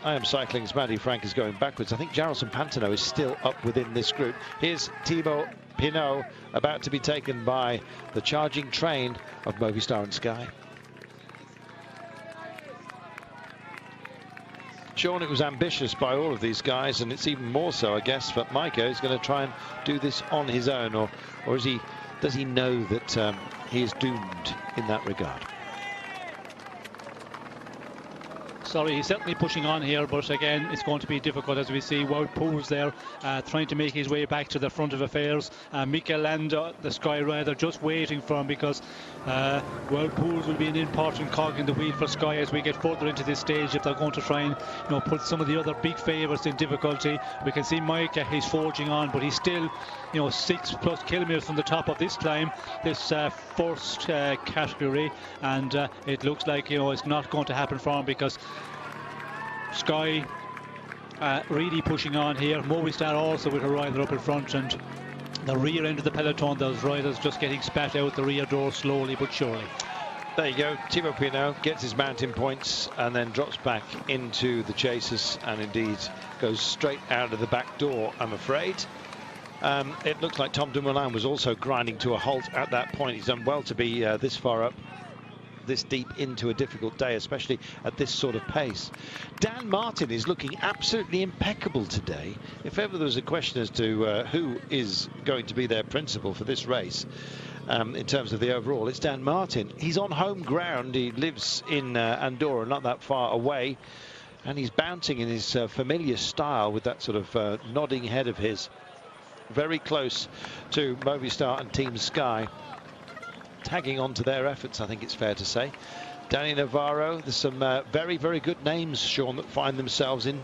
I Am Cycling's Matty Frank is going backwards. I think Jarelson Pantano is still up within this group. Here's Thibaut Pinot about to be taken by the charging train of Movistar and Sky. Sean, it was ambitious by all of these guys, and it's even more so, I guess, that Micah is going to try and do this on his own, or does he know that he is doomed in that regard? Sorry, he's certainly pushing on here, but again, it's going to be difficult as we see Wout Poels there trying to make his way back to the front of affairs. Mikel Landa, the Sky rider, just waiting for him, because Wout Poels will be an important cog in the wheel for Sky as we get further into this stage, if they're going to try and put some of the other big favourites in difficulty. We can see Micah, he's forging on, but he's still 6+ kilometres from the top of this climb, this first category, and it looks like it's not going to happen for him, because Sky really pushing on here. Movistar also with a rider up in front, and the rear end of the peloton, those riders just getting spat out the rear door slowly but surely. There you go. Thibaut Pinot gets his mountain points and then drops back into the chasers, and indeed goes straight out of the back door, I'm afraid. It looks like Tom Dumoulin was also grinding to a halt at that point. He's done well to be this far up, this deep into a difficult day, especially at this sort of pace. Dan Martin is looking absolutely impeccable today. If ever there was a question as to who is going to be their principal for this race, in terms of the overall, it's Dan Martin. He's on home ground. He lives in Andorra, not that far away, and he's bouncing in his familiar style with that sort of nodding head of his, very close to Movistar and Team Sky, tagging on to their efforts, I think it's fair to say. Danny Navarro, there's some very, very good names, Sean, that find themselves in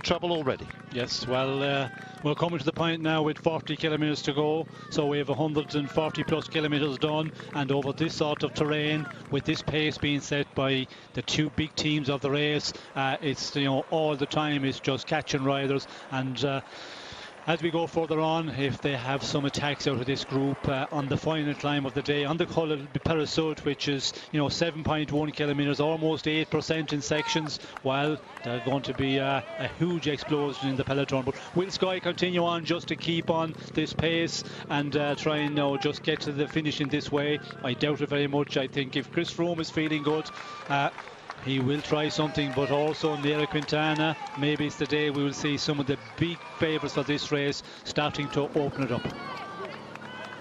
trouble already. Yes, well, we're coming to the point now with 40 kilometres to go, so we have 140+ kilometres done, and over this sort of terrain, with this pace being set by the two big teams of the race, it's all the time it's just catching riders, and as we go further on, if they have some attacks out of this group on the final climb of the day, on the Col de Parasut, which is 7.1 kilometres, almost 8% in sections, well, there's going to be a huge explosion in the peloton. But will Sky continue on just to keep on this pace and try and just get to the finish in this way? I doubt it very much. I think if Chris Froome is feeling good, he will try something, but also Nairo Quintana, maybe it's the day we will see some of the big favourites of this race starting to open it up.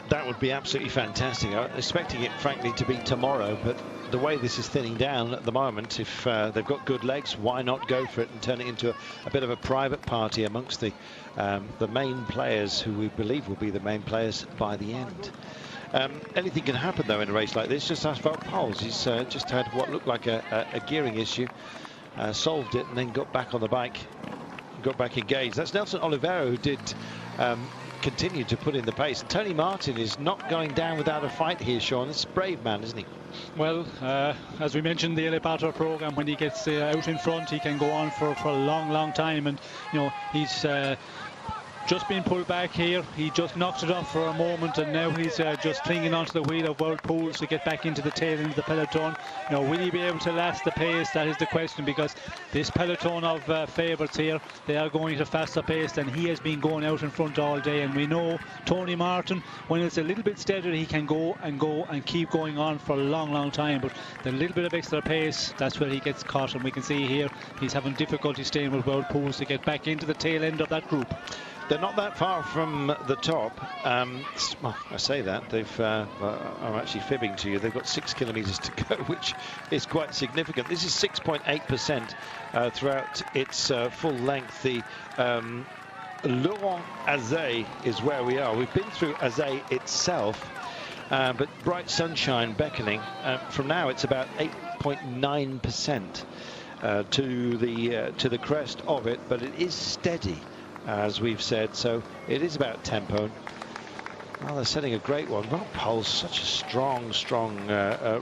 That would be absolutely fantastic. I'm expecting it, frankly, to be tomorrow, but the way this is thinning down at the moment, if they've got good legs, why not go for it and turn it into a bit of a private party amongst the main players, who we believe will be the main players by the end. Anything can happen, though, in a race like this. Just ask Wout Poels. He's just had what looked like a gearing issue, solved it, and then got back on the bike, got back engaged. That's Nelson Oliveira, who did continue to put in the pace. Tony Martin is not going down without a fight here, Sean. It's a brave man, isn't he? Well, as we mentioned, the Elevator program, when he gets out in front, he can go on for a long, long time, and he's just been pulled back here. He just knocked it off for a moment, and now he's just clinging onto the wheel of Wout Poels to get back into the tail end of the peloton. Will he be able to last the pace? That is the question, because this peloton of favourites here, they are going at a faster pace, and he has been going out in front all day. And we know Tony Martin, when it's a little bit steadier, he can go and keep going on for a long, long time. But the little bit of extra pace, that's where he gets caught. And we can see here he's having difficulty staying with Wout Poels to get back into the tail end of that group. They're not that far from the top. Well, I say that. I'm actually fibbing to you. They've got 6 kilometres to go, which is quite significant. This is 6.8% throughout its full length. The Laurent Azé is where we are. We've been through Azé itself, but bright sunshine beckoning. From now, it's about 8.9% to the crest of it, but it is steady, as we've said, so it is about tempo. Well, they're setting a great one. Wout Poels, such a strong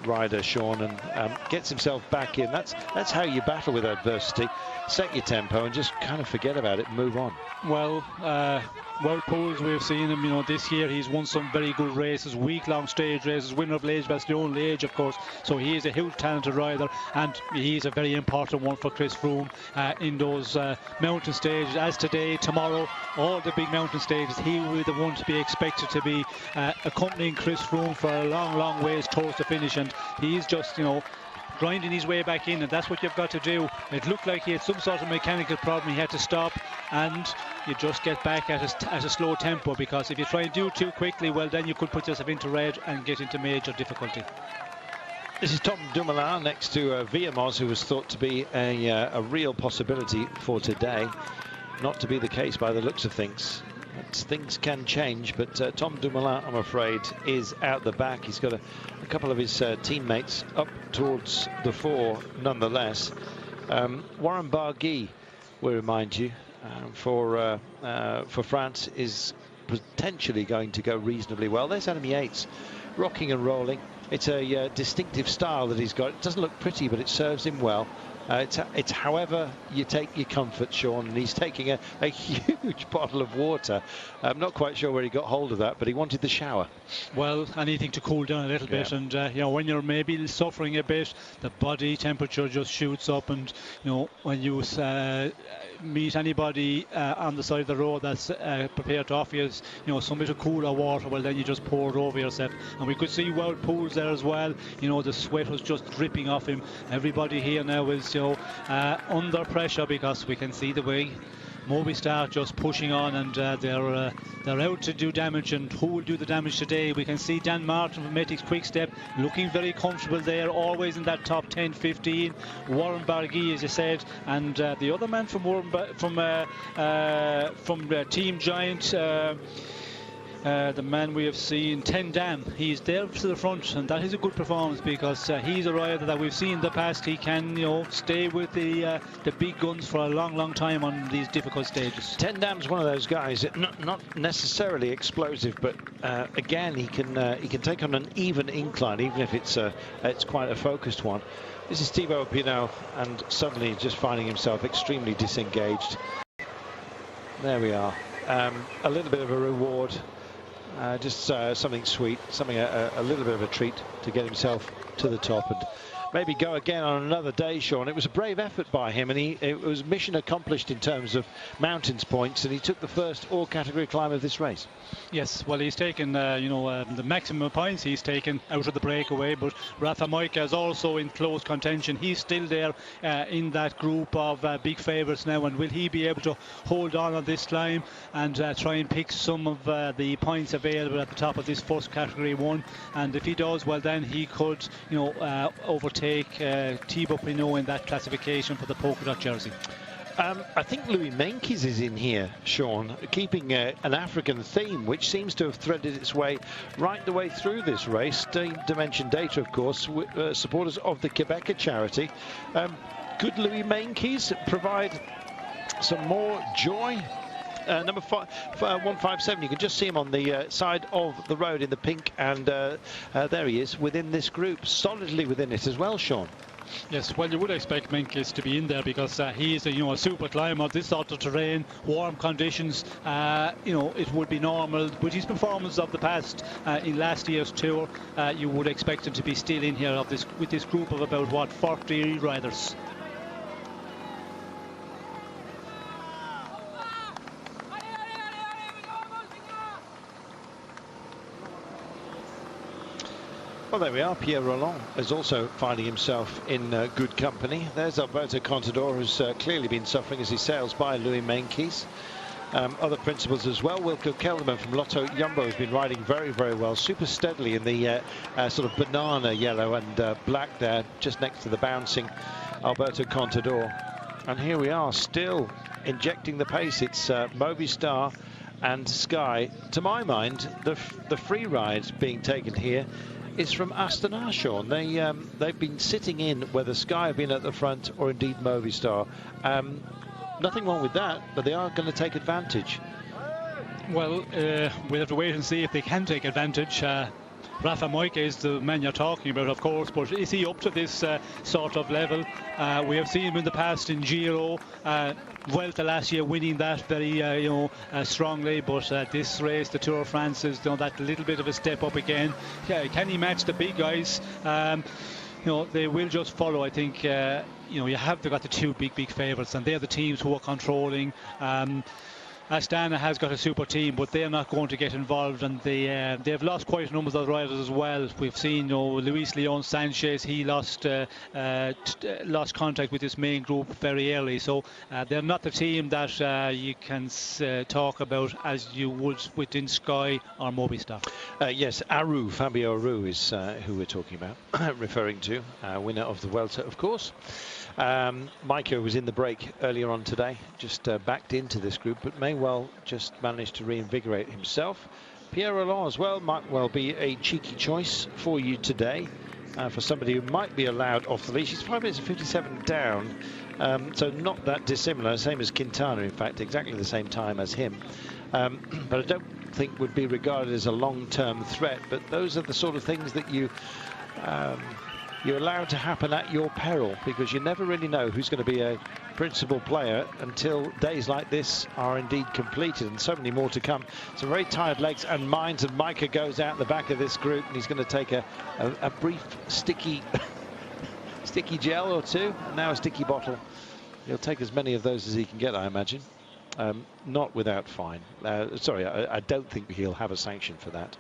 rider, Sean, and gets himself back in. That's how you battle with adversity. Set your tempo and just kind of forget about it and move on. Well, Wout Poels, we've seen him, this year he's won some very good races, week-long stage races, winner of Liège-Bastogne Liège, of course, so he is a huge talented rider, and he's a very important one for Chris Froome in those mountain stages, as today, tomorrow, all the big mountain stages. He will be the one to be expected to be accompanying Chris Froome for a long, long ways towards the finish, and he's just, grinding his way back in, and that's what you've got to do. It looked like he had some sort of mechanical problem. He had to stop, and you just get back at a slow tempo, because if you try and do it too quickly, well, then you could put yourself into red and get into major difficulty. This is Tom Dumoulin next to Villemos, who was thought to be a real possibility for today. Not to be the case by the looks of things. Things can change, but Tom Dumoulin, I'm afraid, is out the back. He's got a couple of his teammates up towards the fore nonetheless. Warren Barguil, we remind you, for France, is potentially going to go reasonably well. There's Adam Yates rocking and rolling. It's a distinctive style that he's got. It doesn't look pretty, but it serves him well. It's however you take your comfort, Sean, and he's taking a huge bottle of water. I'm not quite sure where he got hold of that, but he wanted the shower. Well, anything to cool down a little bit, and you know, when you're maybe suffering a bit, the body temperature just shoots up, and you know, when you meet anybody on the side of the road that's prepared to offer you, you know, some bit of cooler water, well, then you just pour it over yourself. And we could see Wout Poels there as well. You know, the sweat was just dripping off him. Everybody here now is, you know, under pressure, because we can see the way Movistar just pushing on, and they're out to do damage. And who will do the damage today? We can see Dan Martin from Metis Quickstep looking very comfortable there, always in that top 10-15. Warren Barguil, as you said, and the other man from Team Giant, the man we have seen, Ten Dam, he's there to the front, and that is a good performance, because he's a rider that we've seen in the past. He can, you know, stay with the big guns for a long time on these difficult stages. Ten Dam's one of those guys, not necessarily explosive, but again, he can take on an even incline, even if it's quite a focused one. This is Thibaut Pinot, and suddenly just finding himself extremely disengaged. There we are. A little bit of a reward. Just something sweet, something a little bit of a treat to get himself to the top and maybe go again on another day, Sean. It was a brave effort by him, and it was mission accomplished in terms of mountains points, and he took the first all-category climb of this race. Yes, well, he's taken, you know, the maximum points he's taken out of the breakaway, but Rafa Moika is also in close contention. He's still there in that group of big favourites now, and will he be able to hold on this climb and try and pick some of the points available at the top of this first category one? And if he does, well, then he could, you know, overtake Thibaut Pinot in that classification for the polka dot jersey. I think Louis Meintjes is in here, Sean, keeping an African theme, which seems to have threaded its way right the way through this race. Dimension Data, of course, supporters of the Quebecer charity. Could Louis Meintjes provide some more joy? Number 157, you can just see him on the side of the road in the pink, and there he is within this group, solidly within it as well, Sean. Yes, well, you would expect Meintjes to be in there, because he is a super climber. This sort of terrain, warm conditions, you know, it would be normal. With his performance of the past in last year's tour, you would expect him to be still in here with this group of about, what, 40 riders. Well, there we are. Pierre Rolland is also finding himself in good company. There's Alberto Contador, who's clearly been suffering as he sails by Louis Meintjes. Other principals as well. Wilco Kelderman from Lotto Jumbo has been riding very well, super steadily in the sort of banana yellow and black there, just next to the bouncing Alberto Contador. And here we are, still injecting the pace. It's Movistar and Sky. To my mind, the free ride being taken here is from Astana, Sean. They've been sitting in, whether Sky have been at the front or indeed Movistar. Nothing wrong with that, but they are going to take advantage. Well, we'll have to wait and see if they can take advantage. Rafa Moika is the man you're talking about, of course, but is he up to this sort of level? We have seen him in the past in Giro, Vuelta last year, winning that very strongly, but this race, the Tour of France, is that little bit of a step up again. Can he match the big guys? They will just follow. I think they've got the two big favourites, and they're the teams who are controlling. Astana has got a super team, but they're not going to get involved, and they've lost quite a number of riders as well. We've seen, Luis Leon Sanchez, he lost contact with this main group very early, so they're not the team that you can talk about as you would within Sky or Movistar. Yes, Fabio Aru is who we're talking about, referring to, winner of the Vuelta, of course. Maika was in the break earlier on today, just backed into this group, but may well just managed to reinvigorate himself. Pierre Rolland as well might well be a cheeky choice for you today, for somebody who might be allowed off the leash. He's 5 minutes and 57 down, so not that dissimilar, same as Quintana, in fact, exactly the same time as him. But I don't think would be regarded as a long-term threat, but those are the sort of things that you're allowed to happen at your peril, because you never really know who's going to be a principal player until days like this are indeed completed, and so many more to come. Some very tired legs and minds, and Maika goes out the back of this group, and he's going to take a brief sticky gel or two, and now a sticky bottle. He'll take as many of those as he can get, I imagine. Not without fine. Sorry, I don't think he'll have a sanction for that.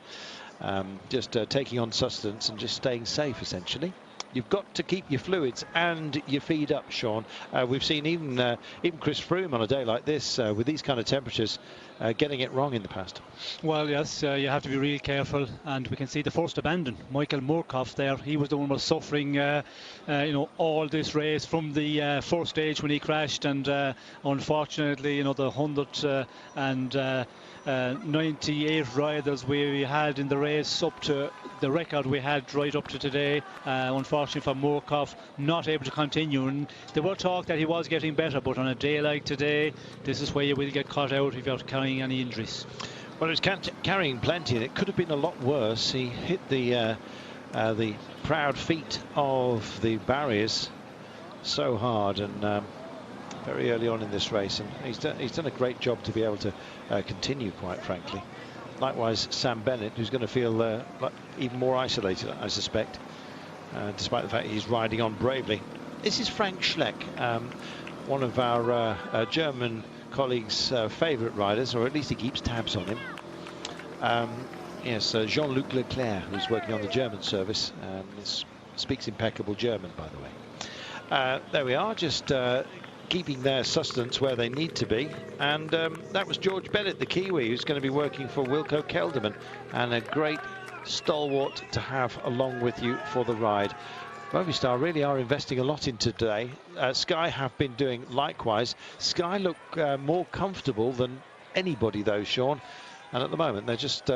Just taking on sustenance and just staying safe, essentially. You've got to keep your fluids and your feed up, Sean. We've seen even Chris Froome on a day like this, with these kind of temperatures, getting it wrong in the past. Well, yes, you have to be really careful, and we can see the first abandon. Michael Murkoff there, he was the one who was suffering, all this race from the first stage when he crashed, and unfortunately, the 198 riders we had in the race up to the record we had right up to today. Unfortunately for Murkoff, not able to continue, and there were talk that he was getting better, but on a day like today, this is where you will get caught out if you're carrying any injuries. Well, he was carrying plenty, and it could have been a lot worse. He hit the proud feet of the barriers so hard, and very early on in this race, and he's done a great job to be able to continue, quite frankly. Likewise, Sam Bennett, who's going to feel even more isolated, I suspect, despite the fact he's riding on bravely. This is Frank Schleck, one of our German colleagues' favourite riders, or at least he keeps tabs on him. Yes, Jean-Luc Leclerc, who's working on the German service, speaks impeccable German, by the way. There we are, just keeping their sustenance where they need to be, and that was George Bennett, the Kiwi, who's going to be working for Wilco Kelderman, and a great stalwart to have along with you for the ride. Movistar really are investing a lot into today. Sky have been doing likewise. Sky look more comfortable than anybody, though, Sean. And at the moment, they're just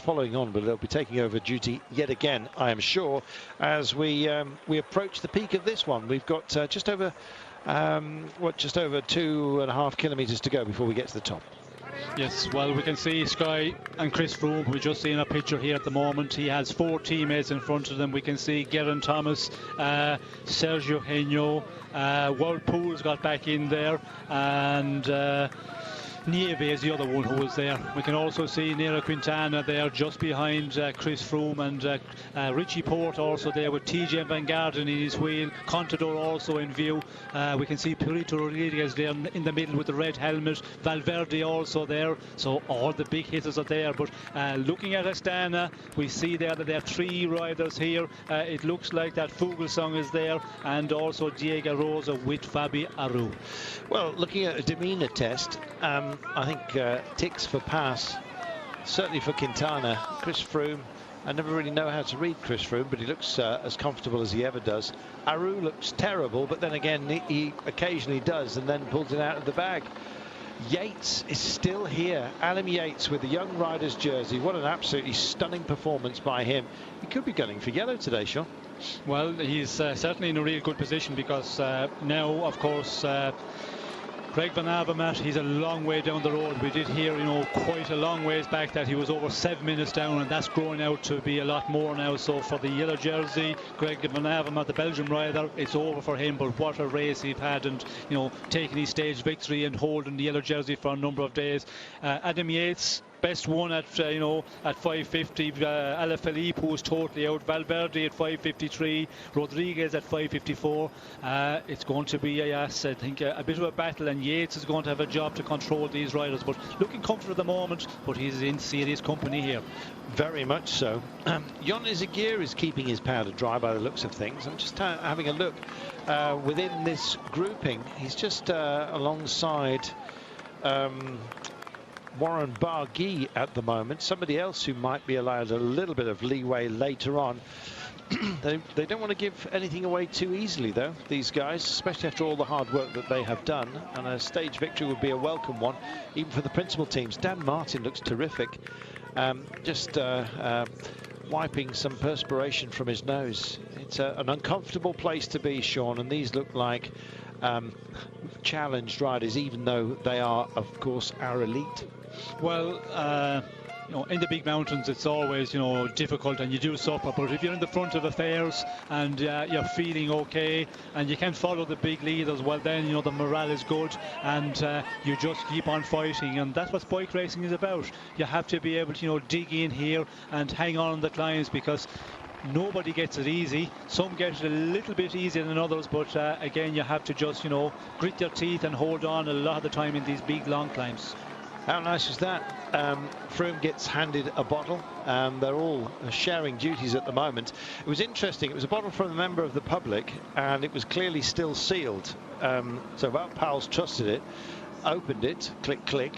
following on, but they'll be taking over duty yet again, I am sure, as we approach the peak of this one. We've got just over 2.5 kilometres to go before we get to the top. Yes, well, we can see Sky and Chris Froome, we just seen a picture here at the moment. He has 4 teammates in front of them. We can see Geraint Thomas, Sergio Henao, Wout Poels got back in there, and Nieve is the other one who was there. We can also see Nairo Quintana there just behind Chris Froome, and Richie Porte also there with TJ Van Garden in his wheel. Contador also in view. We can see Perito Rodriguez there in the middle with the red helmet. Valverde also there. So all the big hitters are there. But looking at Astana, we see there that there are 3 riders here. It looks like that Fuglsang is there, and also Diego Rosa with Fabi Aru. Well, looking at a demeanour test, I think ticks for pass, certainly for Quintana. Chris Froome, I never really know how to read Chris Froome, but he looks as comfortable as he ever does. Aru looks terrible, but then again he occasionally does and then pulls it out of the bag. Yates is still here. Adam Yates with the young rider's jersey. What an absolutely stunning performance by him. He could be gunning for yellow today, Sean. Well, he's certainly in a real good position, because now, of course, Greg Van Avermaet, he's a long way down the road. We did hear, quite a long ways back that he was over 7 minutes down, and that's growing out to be a lot more now. So for the yellow jersey, Greg Van Avermaet, the Belgian rider, it's over for him. But what a race he's had, and taking his stage victory and holding the yellow jersey for a number of days. Adam Yates, best one at you know, at 550. Alaphilippe, who was totally out. Valverde at 553. Rodriguez at 554. It's going to be, yes, I think a bit of a battle, and Yates is going to have a job to control these riders. But looking comfortable at the moment, but he's in serious company here. Very much so. Jon Izagirre is keeping his powder dry by the looks of things. I'm just having a look within this grouping. He's just alongside Warren Barguil at the moment. Somebody else who might be allowed a little bit of leeway later on. They don't want to give anything away too easily, though, these guys, especially after all the hard work that they have done. And a stage victory would be a welcome one, even for the principal teams. Dan Martin looks terrific. Just wiping some perspiration from his nose. It's an uncomfortable place to be, Sean, and these look like challenged riders, even though they are, of course, our elite. Well, you know, in the big mountains, it's always, you know, difficult, and you do suffer. But if you're in the front of affairs and you're feeling okay, and you can follow the big leaders, well, then, you know, the morale is good, and you just keep on fighting. And that's what bike racing is about. You have to be able to, you know, dig in here and hang on the climbs, because nobody gets it easy. Some get it a little bit easier than others, but again, you have to just, you know, grit your teeth and hold on a lot of the time in these big long climbs. How nice is that? Froome gets handed a bottle. They're all sharing duties at the moment. It was interesting. It was a bottle from a member of the public, and it was clearly still sealed. So Wout Poels trusted it, opened it, click, click,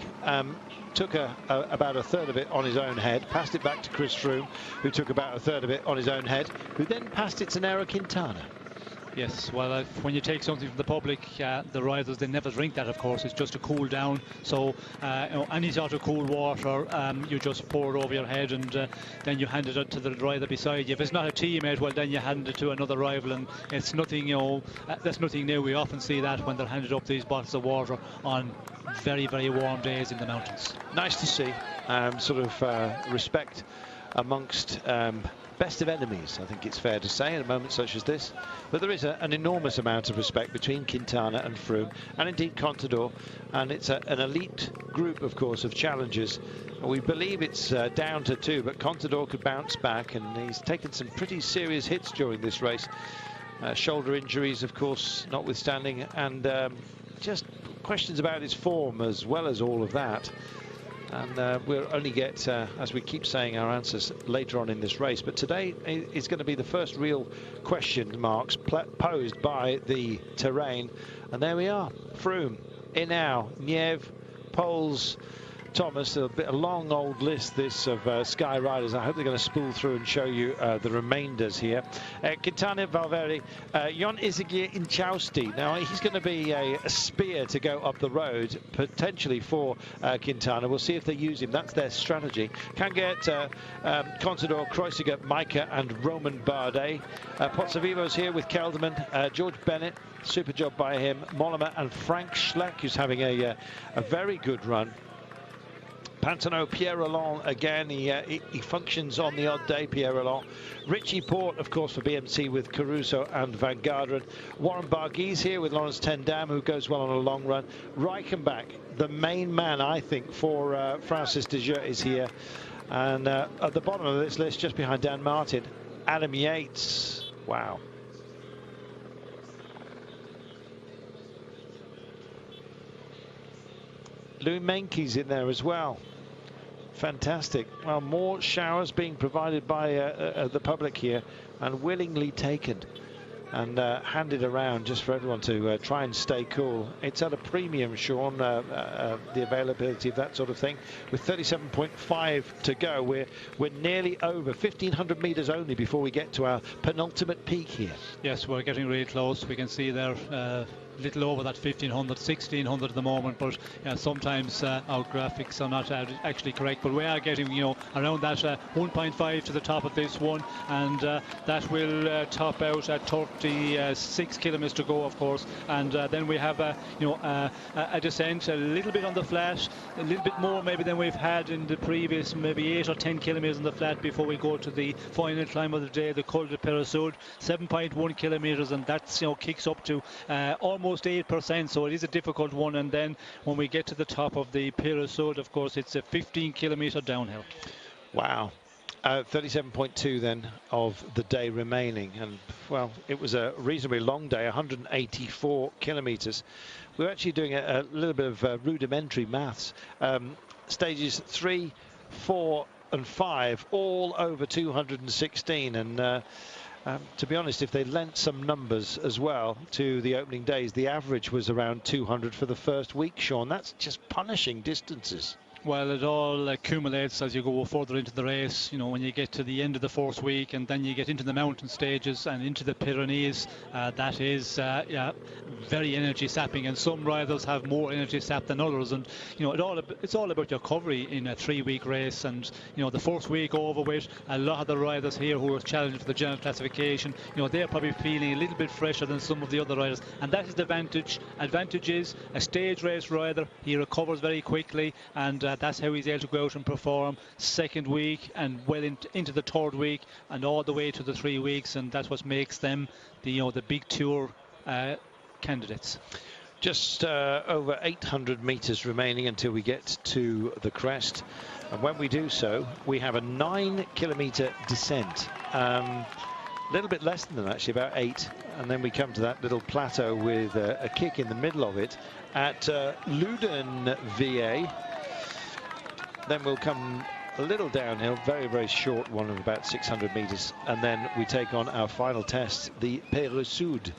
took about a third of it on his own head, passed it back to Chris Froome, who took about a third of it on his own head, who then passed it to Nairo Quintana. Yes, well, when you take something from the public, the riders, they never drink that, of course. It's just to cool down. So you know, any sort of cool water, you just pour it over your head, and then you hand it out to the rider beside you. If it's not a teammate, well, then you hand it to another rival, and it's nothing, you know, that's nothing new. We often see that when they're handed up these bottles of water on very, very warm days in the mountains. Nice to see sort of respect amongst best of enemies, I think it's fair to say, in a moment such as this. But there is an enormous amount of respect between Quintana and Froome, and indeed Contador, and it's an elite group, of course, of challengers. We believe it's down to 2, but Contador could bounce back, and he's taken some pretty serious hits during this race. Shoulder injuries, of course, notwithstanding, and just questions about his form as well as all of that. And we'll only get, as we keep saying, our answers later on in this race. But today is going to be the first real question marks posed by the terrain. And there we are. Froome, Hinault, Nieve, Poels, Thomas. A long old list this of Sky riders. I hope they're going to spool through and show you the remainders here. Quintana, Valverde, Jon Izagirre in Chausti. Now he's going to be a spear to go up the road potentially for Quintana. We'll see if they use him. That's their strategy. Can get Contador, Kreuziger, Maika and Roman Bardet. Pozzovivo's here with Kelderman, George Bennett. Super job by him. Mollema and Frank Schleck, who's having a very good run. Pantano, Pierre Roland again, he functions on the odd day, Pierre Roland. Richie Porte, of course, for BMC with Caruso and Van Garderen. Warren Barguil's here with Lawrence Tendam, who goes well on a long run. Reichenbach, the main man, I think, for Francis de Jeux is here. And at the bottom of this list, just behind Dan Martin, Adam Yates. Wow. Louis Meintjes in there as well. Fantastic. Well, more showers being provided by the public here, and willingly taken and handed around just for everyone to try and stay cool. It's at a premium, Sean, the availability of that sort of thing. With 37.5 to go, we're nearly over 1,500 meters only before we get to our penultimate peak here. Yes, we're getting really close. We can see there little over that 1,500, 1,600 at the moment, but sometimes our graphics are not actually correct, but we are getting, you know, around that 1.5 to the top of this one, and that will top out at 36 kilometers to go, of course, and then we have a descent a little bit on the flat, a little bit more maybe than we've had in the previous maybe 8 or 10 kilometers on the flat before we go to the final climb of the day, the Col de Peyrasourde, 7.1 kilometers, and that's, you know, kicks up to almost almost 8%, so it is a difficult one. And then when we get to the top of the Peyresourde, of course, it's a 15-kilometre downhill. Wow. 37.2 then of the day remaining, and well, it was a reasonably long day, 184 kilometers. We're actually doing a little bit of rudimentary maths. Stages 3, 4 and 5 all over 216, and to be honest, if they lent some numbers as well to the opening days, the average was around 200 for the first week, Sean. That's just punishing distances. Well, it all accumulates as you go further into the race. You know, when you get to the end of the fourth week and then you get into the mountain stages and into the Pyrenees, that is very energy sapping, and some riders have more energy sap than others. And you know, it's all about your recovery in a 3-week race. And you know, the first week over with, a lot of the riders here who are challenging for the general classification, you know, they're probably feeling a little bit fresher than some of the other riders, and that is the advantage. Advantage is a stage race rider, he recovers very quickly, and that's how he's able to go out and perform second week and well into the third week and all the way to the 3 weeks, and that's what makes them the big tour candidates. Just over 800 meters remaining until we get to the crest, and when we do so, we have a 9-kilometer descent. A little bit less than that, actually, about 8, and then we come to that little plateau with a kick in the middle of it at Loudainvilliers. Then we'll come a little downhill, very, very short one of about 600 meters. And then we take on our final test, the Peyresourde.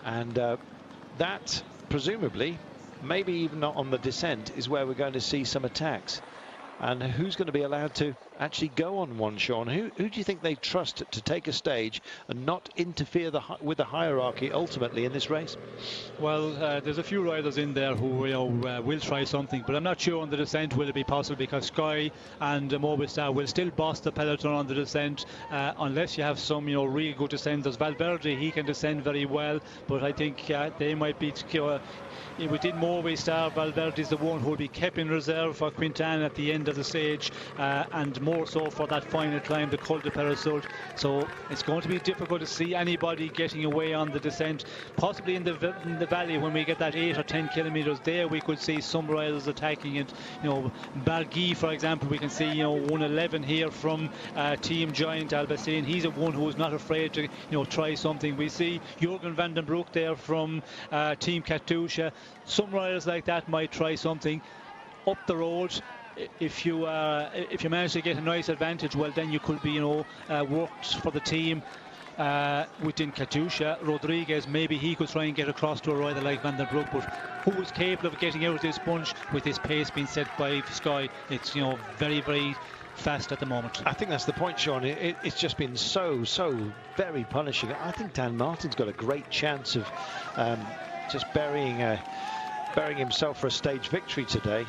And that, presumably, maybe even not on the descent, is where we're going to see some attacks. And who's going to be allowed to actually go on one, Sean? Who do you think they trust to take a stage and not interfere with the hierarchy ultimately in this race? Well, there's a few riders in there who will try something, but I'm not sure on the descent will it be possible, because Sky and Movistar will still boss the peloton on the descent unless you have some really good descenders. Valverde, he can descend very well, but I think they might be within Movistar. Valverde is the one who will be kept in reserve for Quintana at the end of the stage, and more so for that final climb, the Col de Peyresourde. So it's going to be difficult to see anybody getting away on the descent. Possibly in the valley, when we get that 8 or 10 kilometers there, we could see some riders attacking it. Barguil, for example, we can see 111 here from Team Giant Albacete. He's a one who is not afraid to try something. We see Jurgen van den Broek there from Team Katusha. Some riders like that might try something up the road. If you manage to get a nice advantage, well, then you could be worked for the team within Katusha. Rodriguez, maybe he could try and get across to a rider like Van der Broek, but who is capable of getting out of this bunch with this pace being set by Sky? It's very, very fast at the moment. I think that's the point, Sean. It's just been so very punishing. I think Dan Martin's got a great chance of just burying himself for a stage victory today.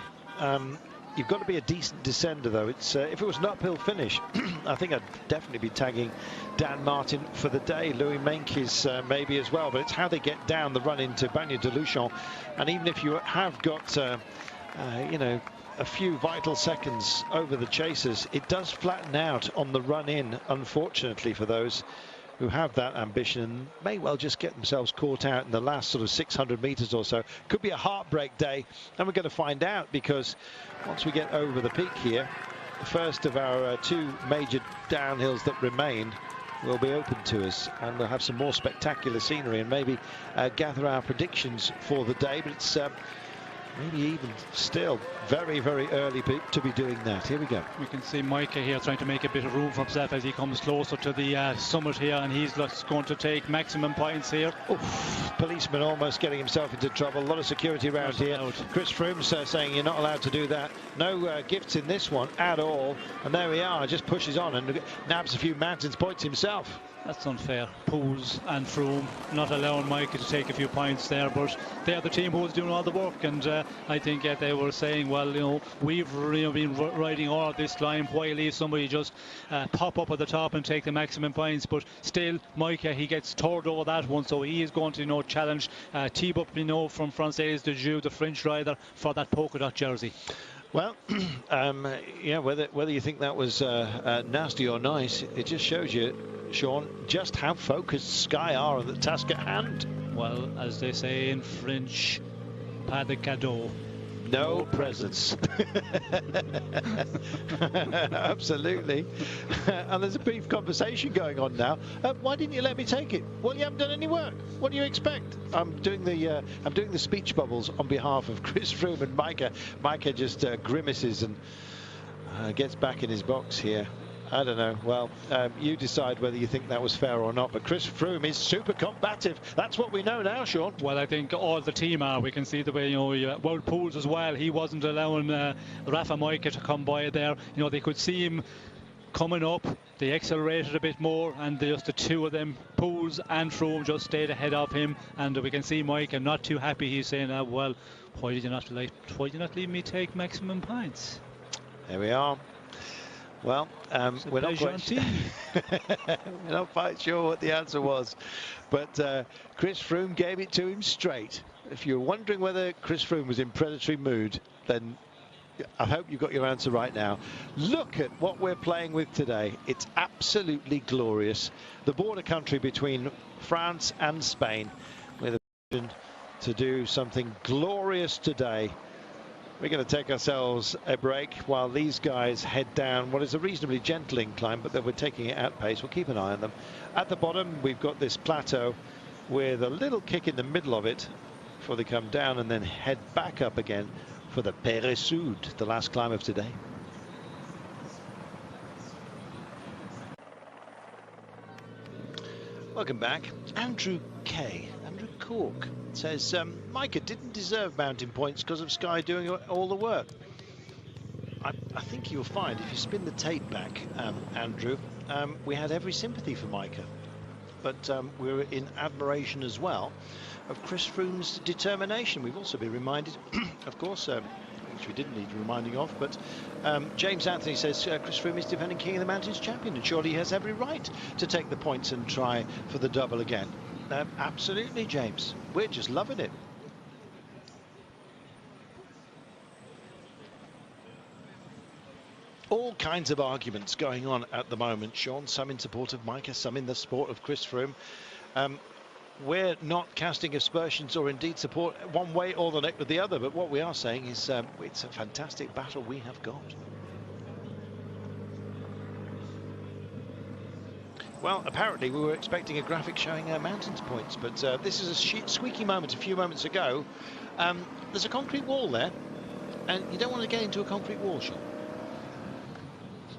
You've got to be a decent descender, though. It's if it was an uphill finish, I think I'd definitely be tagging Dan Martin for the day. Louis Meintjes maybe as well, but it's how they get down the run into Bagnères-de-Luchon. And even if you have got a few vital seconds over the chasers, it does flatten out on the run in, unfortunately, for those who have that ambition and may well just get themselves caught out in the last sort of 600 meters or so. Could be a heartbreak day, and we're going to find out, because once we get over the peak here, the first of our 2 major downhills that remain will be open to us, and we'll have some more spectacular scenery and maybe gather our predictions for the day. But it's maybe even still very, very early to be doing that. Here we go. We can see Micah here trying to make a bit of room for himself as he comes closer to the summit here, and he's just going to take maximum points here. Oof, policeman almost getting himself into trouble. A lot of security around here. Chris Froome's saying you're not allowed to do that. No gifts in this one at all. And there we are, just pushes on and nabs a few mountains points himself. That's unfair. Poels and Froome not allowing Micah to take a few points there, but they're the team who was doing all the work, and I think they were saying, well, we've been riding all of this climb, why leave somebody just pop up at the top and take the maximum points? But still, Micah, he gets third over that one, so he is going to challenge Thibaut Pinot from Française de Joux, the French rider, for that polka dot jersey. Well, yeah, whether you think that was nasty or nice, it just shows you, Sean, just how focused Sky are on the task at hand. well, as they say in French, pas de cadeau. No presents. Absolutely. And there's a brief conversation going on now. Why didn't you let me take it? Well, you haven't done any work. What do you expect? I'm doing the speech bubbles on behalf of Chris Froome and Micah. Micah just grimaces and gets back in his box here. I don't know. Well, you decide whether you think that was fair or not. But Chris Froome is super combative. That's what we know now, Sean. Well, I think all the team are. We can see the way, World Pools as well. He wasn't allowing Rafa Micah to come by there. They could see him coming up. They accelerated a bit more, and just the two of them, Pools and Froome, just stayed ahead of him. And we can see Micah not too happy. He's saying, well, why did you not leave me take maximum points? There we are. Well, we're not quite sure what the answer was, but Chris Froome gave it to him straight. If you're wondering whether Chris Froome was in predatory mood, then I hope you got your answer right now. Look at what we're playing with today. It's absolutely glorious. The border country between France and Spain, with a vision to do something glorious today. We're going to take ourselves a break while these guys head down what is a reasonably gentle incline, but then we're taking it at pace. We'll keep an eye on them. At the bottom, we've got this plateau with a little kick in the middle of it before they come down and then head back up again for the Pere Sud, the last climb of today. Welcome back. Andrew Cork says Micah didn't deserve mountain points because of Sky doing all the work. I think you'll find if you spin the tape back, Andrew, we had every sympathy for Micah, but we were in admiration as well of Chris Froome's determination. We've also been reminded, of course, which we didn't need reminding of, but James Anthony says Chris Froome is defending King of the Mountains champion, and surely he has every right to take the points and try for the double again. Absolutely, James. We're just loving it. All kinds of arguments going on at the moment, Sean. Some in support of Micah, some in the support of Chris Froome. We're not casting aspersions or indeed support one way or the other, but what we are saying is it's a fantastic battle we have got. Well, apparently we were expecting a graphic showing mountains points, but this is a squeaky moment a few moments ago. There's a concrete wall there, and you don't want to get into a concrete wall, Sean.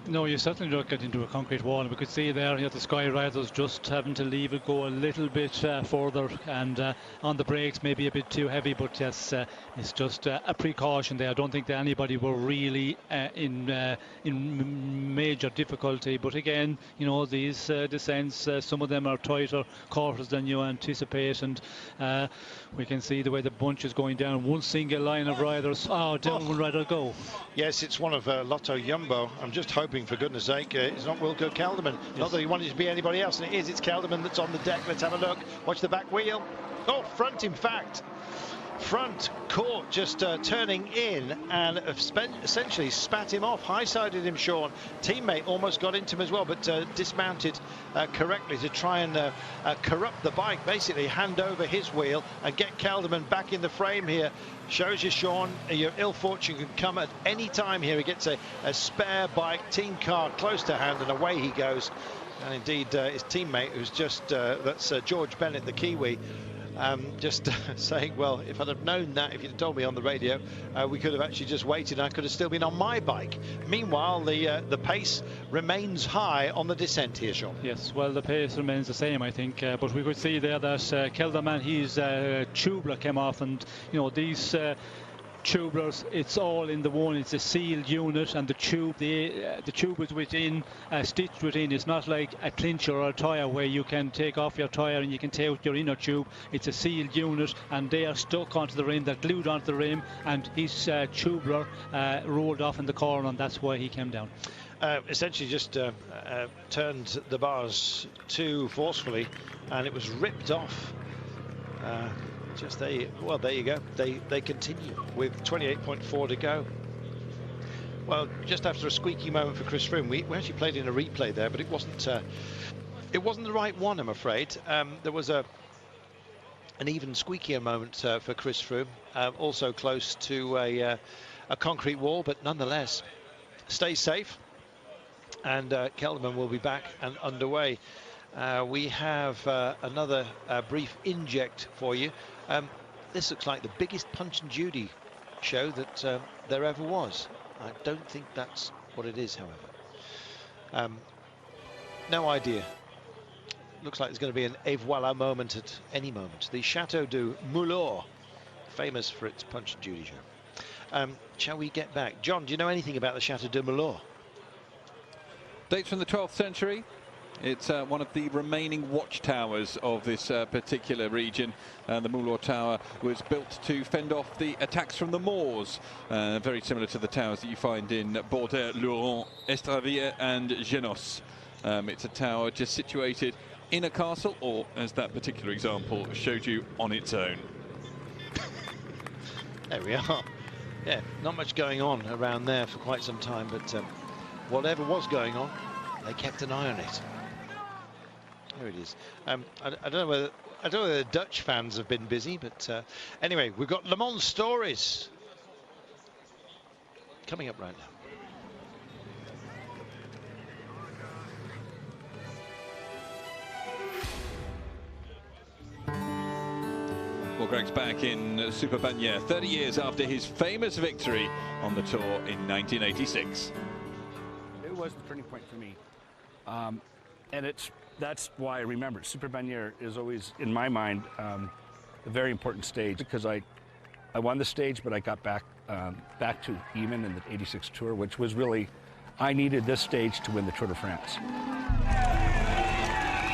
No, you certainly don't get into a concrete wall. We could see there, the Sky Riders just having to leave it go a little bit further, and on the brakes maybe a bit too heavy, but yes, it's just a precaution there. I don't think that anybody were really in major difficulty, but again, these descents, some of them are tighter quarters than you anticipate, and we can see the way the bunch is going down. One single line of riders. Oh, down one rider go. Yes, it's one of Lotto Jumbo. I'm just hoping, for goodness sake, it's not Wilco Kelderman. Yes. Not that he wanted to be anybody else, and it is. It's Kelderman that's on the deck. Let's have a look. Watch the back wheel. Oh, front, in fact. Front caught just turning in and essentially spat him off, high-sided him, Sean. Teammate almost got into him as well, but dismounted correctly to try and corrupt the bike, basically hand over his wheel and get Kelderman back in the frame here. Shows you, Sean, your ill fortune can come at any time here. He gets a spare bike, team car close to hand, and away he goes. And indeed, his teammate, who's just, that's George Bennett, the Kiwi, just saying, well, if I'd have known that, if you'd told me on the radio, we could have actually just waited and I could have still been on my bike. Meanwhile, the pace remains high on the descent here, Sean. Yes, well, the pace remains the same, I think, but we could see there that Kelderman, his tubular came off, and these tubulars, it's all in the one. It's a sealed unit, and the tube is within, stitched within. It's not like a clincher or a tyre where you can take off your tyre and you can take out your inner tube. It's a sealed unit, and they are stuck onto the rim. They're glued onto the rim, and his tubular rolled off in the corner, and that's why he came down. Essentially just turned the bars too forcefully, and it was ripped off. Just there, well, there you go. They continue with 28.4 to go. Well, just after a squeaky moment for Chris Froome, we actually played in a replay there, but it wasn't the right one, I'm afraid. There was a an even squeakier moment for Chris Froome, also close to a concrete wall, but nonetheless, stay safe. And Kelderman will be back and underway. We have another brief inject for you. This looks like the biggest Punch and Judy show that there ever was. I don't think that's what it is, however. No idea. Looks like there's going to be an et voilà moment at any moment. The Chateau de Moulins, famous for its Punch and Judy show. Shall we get back? John, do you know anything about the Chateau de Moulins? Dates from the 12th century. It's one of the remaining watchtowers of this particular region. The Moulins Tower was built to fend off the attacks from the Moors, very similar to the towers that you find in Bordeaux, Luron, Estravyer and Genos. It's a tower just situated in a castle, or as that particular example showed you, on its own. There we are. Yeah, not much going on around there for quite some time, but whatever was going on, they kept an eye on it. There it is. I don't know whether the Dutch fans have been busy, but anyway, we've got Le Mans stories coming up right now. Well, Greg's back in Super Bagnères 30 years after his famous victory on the Tour in 1986. It was the turning point for me. And that's why I remember it. Super Bagnères is always, in my mind, a very important stage, because I won the stage, but I got back to even in the 86 Tour, which was really, I needed this stage to win the Tour de France.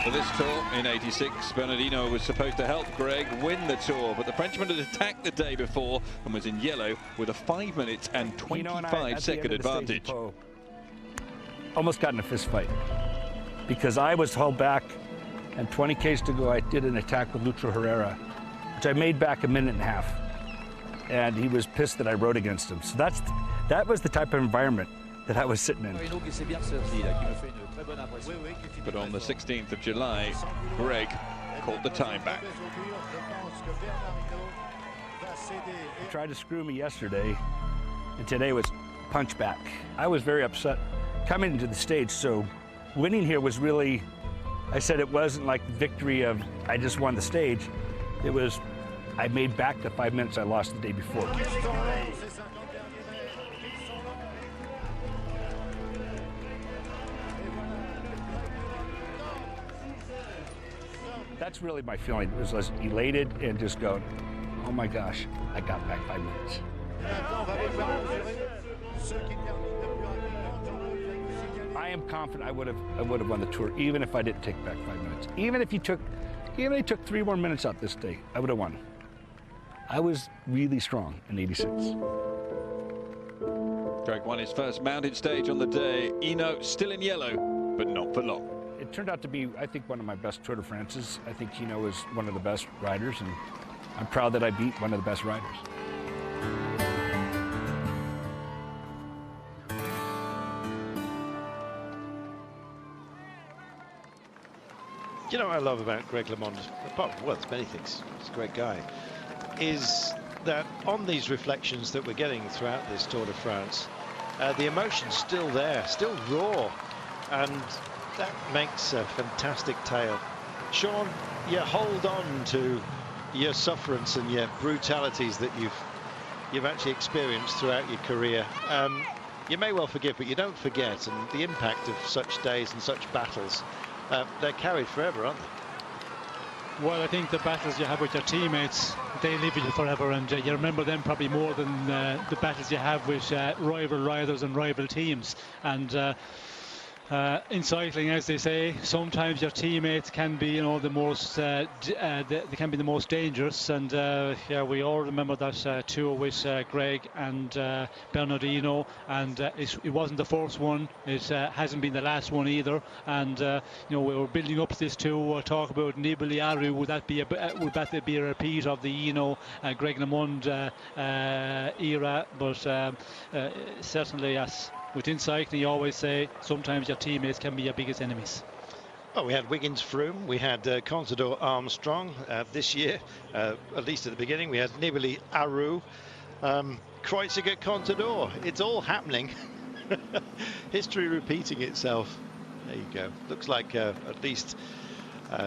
For this Tour in 86, Bernardino was supposed to help Greg win the Tour, but the Frenchman had attacked the day before and was in yellow with a 5 minutes and 25-second advantage. Almost got in a fist fight because I was held back, and 20 Ks to go, I did an attack with Lucho Herrera, which I made back a minute and a half, and he was pissed that I rode against him. So that was the type of environment that I was sitting in. But on the 16th of July, Greg called the time back. He tried to screw me yesterday, and today was punch back. I was very upset coming into the stage, so winning here was really, I said it wasn't like the victory of I just won the stage. It was, I made back the 5 minutes I lost the day before. That's really my feeling. It was elated and just going, oh my gosh, I got back 5 minutes. I am confident I would have won the Tour, even if I didn't take back 5 minutes. Even if he took 3 more minutes out this day, I would have won. I was really strong in 86. Greg won his first mounted stage on the day. Eno still in yellow, but not for long. It turned out to be, I think, one of my best Tour de France's. I think Eno is one of the best riders, and I'm proud that I beat one of the best riders. You know what I love about Greg LeMond, apart from, well, there's many things, he's a great guy, is that on these reflections that we're getting throughout this Tour de France, the emotion's still there, still raw, and that makes a fantastic tale. Sean, you hold on to your sufferance and your brutalities that you've actually experienced throughout your career. You may well forgive, but you don't forget, and the impact of such days and such battles, they're carried forever, aren't they? Well, I think the battles you have with your teammates, they live with you forever, and you remember them probably more than the battles you have with rival riders and rival teams. And in cycling, as they say, sometimes your teammates can be, you know, the most they can be the most dangerous. And yeah, we all remember that tour with Greg and Bernardino, and it wasn't the first one. It hasn't been the last one either. And you know, we were building up to this tour. Talk about Nibali Aru. Would that be a repeat of the, you know, Greg LeMond era? But certainly, yes. Within cycling, you always say sometimes your teammates can be your biggest enemies. Well, we had Wiggins Froome, we had Contador Armstrong this year, at least at the beginning. We had Nibali Aru, Kreuziger Contador. It's all happening. History repeating itself. There you go. Looks like at least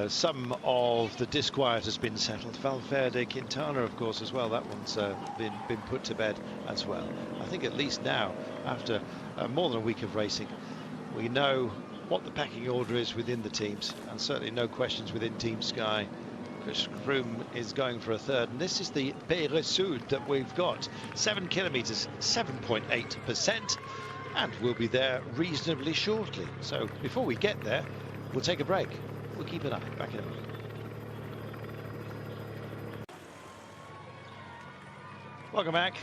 some of the disquiet has been settled. Valverde, Quintana, of course, as well. That one's been put to bed as well. I think at least now, after more than a week of racing, we know what the pecking order is within the teams, and certainly no questions within Team Sky. Chris Froome is going for a third, and this is the Pere Sud that we've got. 7 kilometers, 7.8%, and we'll be there reasonably shortly. So before we get there, we'll take a break. We'll keep an eye. Back in a minute. Welcome back.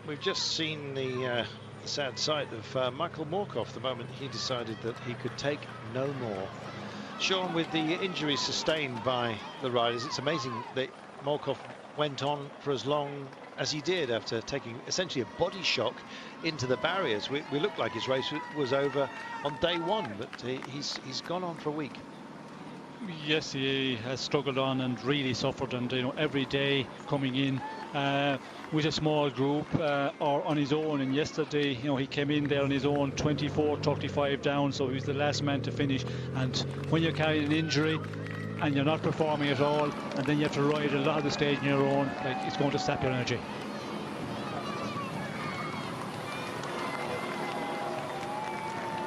We've just seen the sad sight of Michael Morkov the moment he decided that he could take no more. Sean, with the injuries sustained by the riders, it's amazing that Morkov went on for as long as he did after taking essentially a body shock into the barriers. We looked like his race was over on day one, but he's gone on for a week. Yes, he has struggled on and really suffered, and every day coming in with a small group or on his own. And yesterday, he came in there on his own, 24-35 down, so he was the last man to finish. And when you're carrying an injury and you're not performing at all, and then you have to ride a lot of the stage on your own, like, it's going to sap your energy.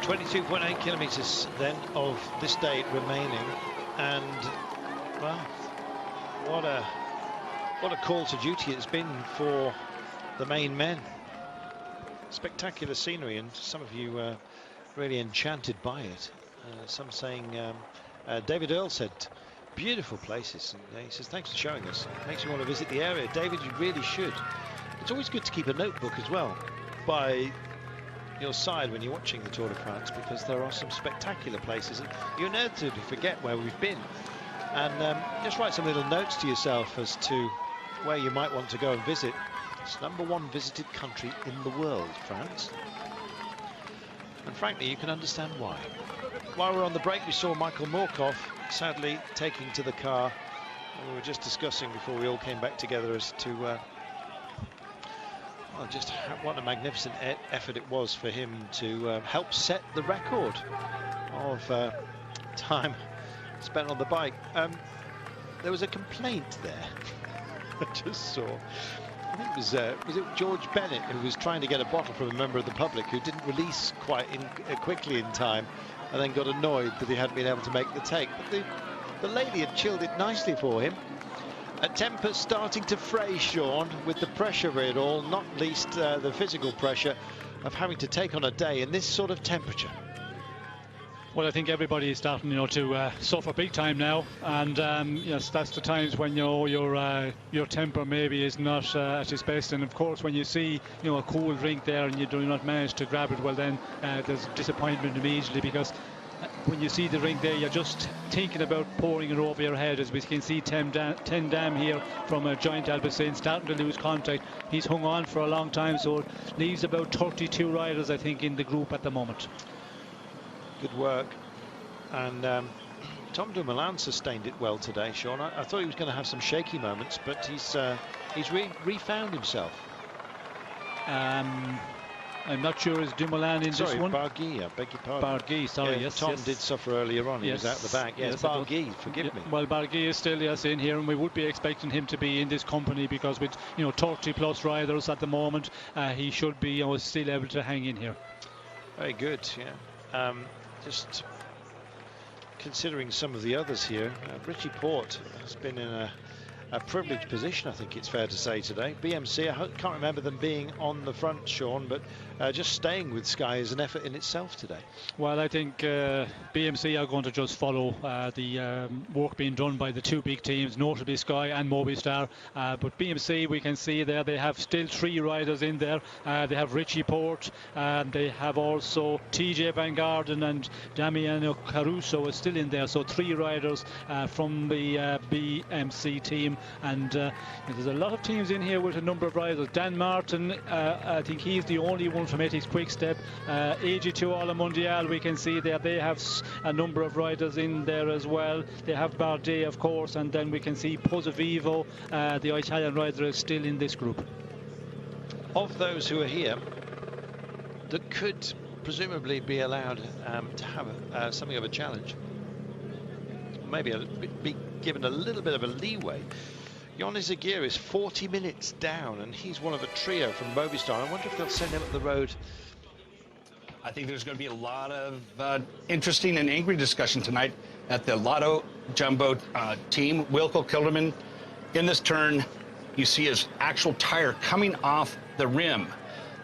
.8 kilometers then of this day remaining, and well, what a call to duty it's been for the main men. Spectacular scenery, and some of you really enchanted by it. Some saying, David Earl said, beautiful places, and he says thanks for showing us. It makes me want to visit the area. David, you really should. It's always good to keep a notebook as well by your side when you're watching the Tour de France, because there are some spectacular places and you inevitably forget where we've been, and just write some little notes to yourself as to where you might want to go and visit. It's #1 visited country in the world, France, and frankly you can understand why. While we're on the break, we saw Michael Morkov sadly taking to the car, and we were just discussing before we all came back together as to well, just what a magnificent effort it was for him to help set the record of time spent on the bike. There was a complaint there. I just saw. I think it was it George Bennett who was trying to get a bottle from a member of the public who didn't release quite quickly in time, and then got annoyed that he hadn't been able to make the take. But the lady had chilled it nicely for him. A temper starting to fray, Sean, with the pressure of it all, not least the physical pressure of having to take on a day in this sort of temperature. Well, I think everybody is starting, to suffer big time now, and yes, that's the times when your temper maybe is not at its best. And of course, when you see a cool drink there and you do not manage to grab it, well then there's disappointment immediately, because when you see the ring there, you're just thinking about pouring it over your head. As we can see, Ten Dam here from Giant Alpecin starting to lose contact. He's hung on for a long time, so it leaves about 32 riders, I think, in the group at the moment. Good work. And Tom Dumoulin sustained it well today, Sean. I thought he was going to have some shaky moments, but he's refound himself. I'm not sure is Dumoulin in this one. Barguil, I beg your pardon. Barguil, sorry, yes. Tom did suffer earlier on. He was out the back. Yes, Barguil, forgive me. Well, Barguil is still in here, and we would be expecting him to be in this company, because with 30+ riders at the moment, he should be still able to hang in here. Very good. Yeah. Just considering some of the others here, Richie Porte has been in a privileged position, I think it's fair to say, today. BMC, I can't remember them being on the front, Sean, but just staying with Sky is an effort in itself today. Well, I think BMC are going to just follow the work being done by the two big teams, notably Sky and Movistar. But BMC, we can see there, they have still 3 riders in there. They have Richie Porte, they have also TJ Van Garden, and Damiano Caruso is still in there. So 3 riders from the BMC team And there's a lot of teams in here with a number of riders. Dan Martin, I think he's the only one from Ethics Quick Step. AG2 Ala Mondial, we can see there they have a number of riders in there as well. They have Bardet, of course, and then we can see Pozzovivo, the Italian rider, is still in this group. Of those who are here that could presumably be allowed to have something of a challenge, maybe be given a little bit of a leeway, Jonas Aguirre is 40 minutes down, and he's one of a trio from Movistar. I wonder if they'll send him up the road. I think there's going to be a lot of interesting and angry discussion tonight at the Lotto Jumbo team. Wilco Kilderman, in this turn, you see his actual tire coming off the rim.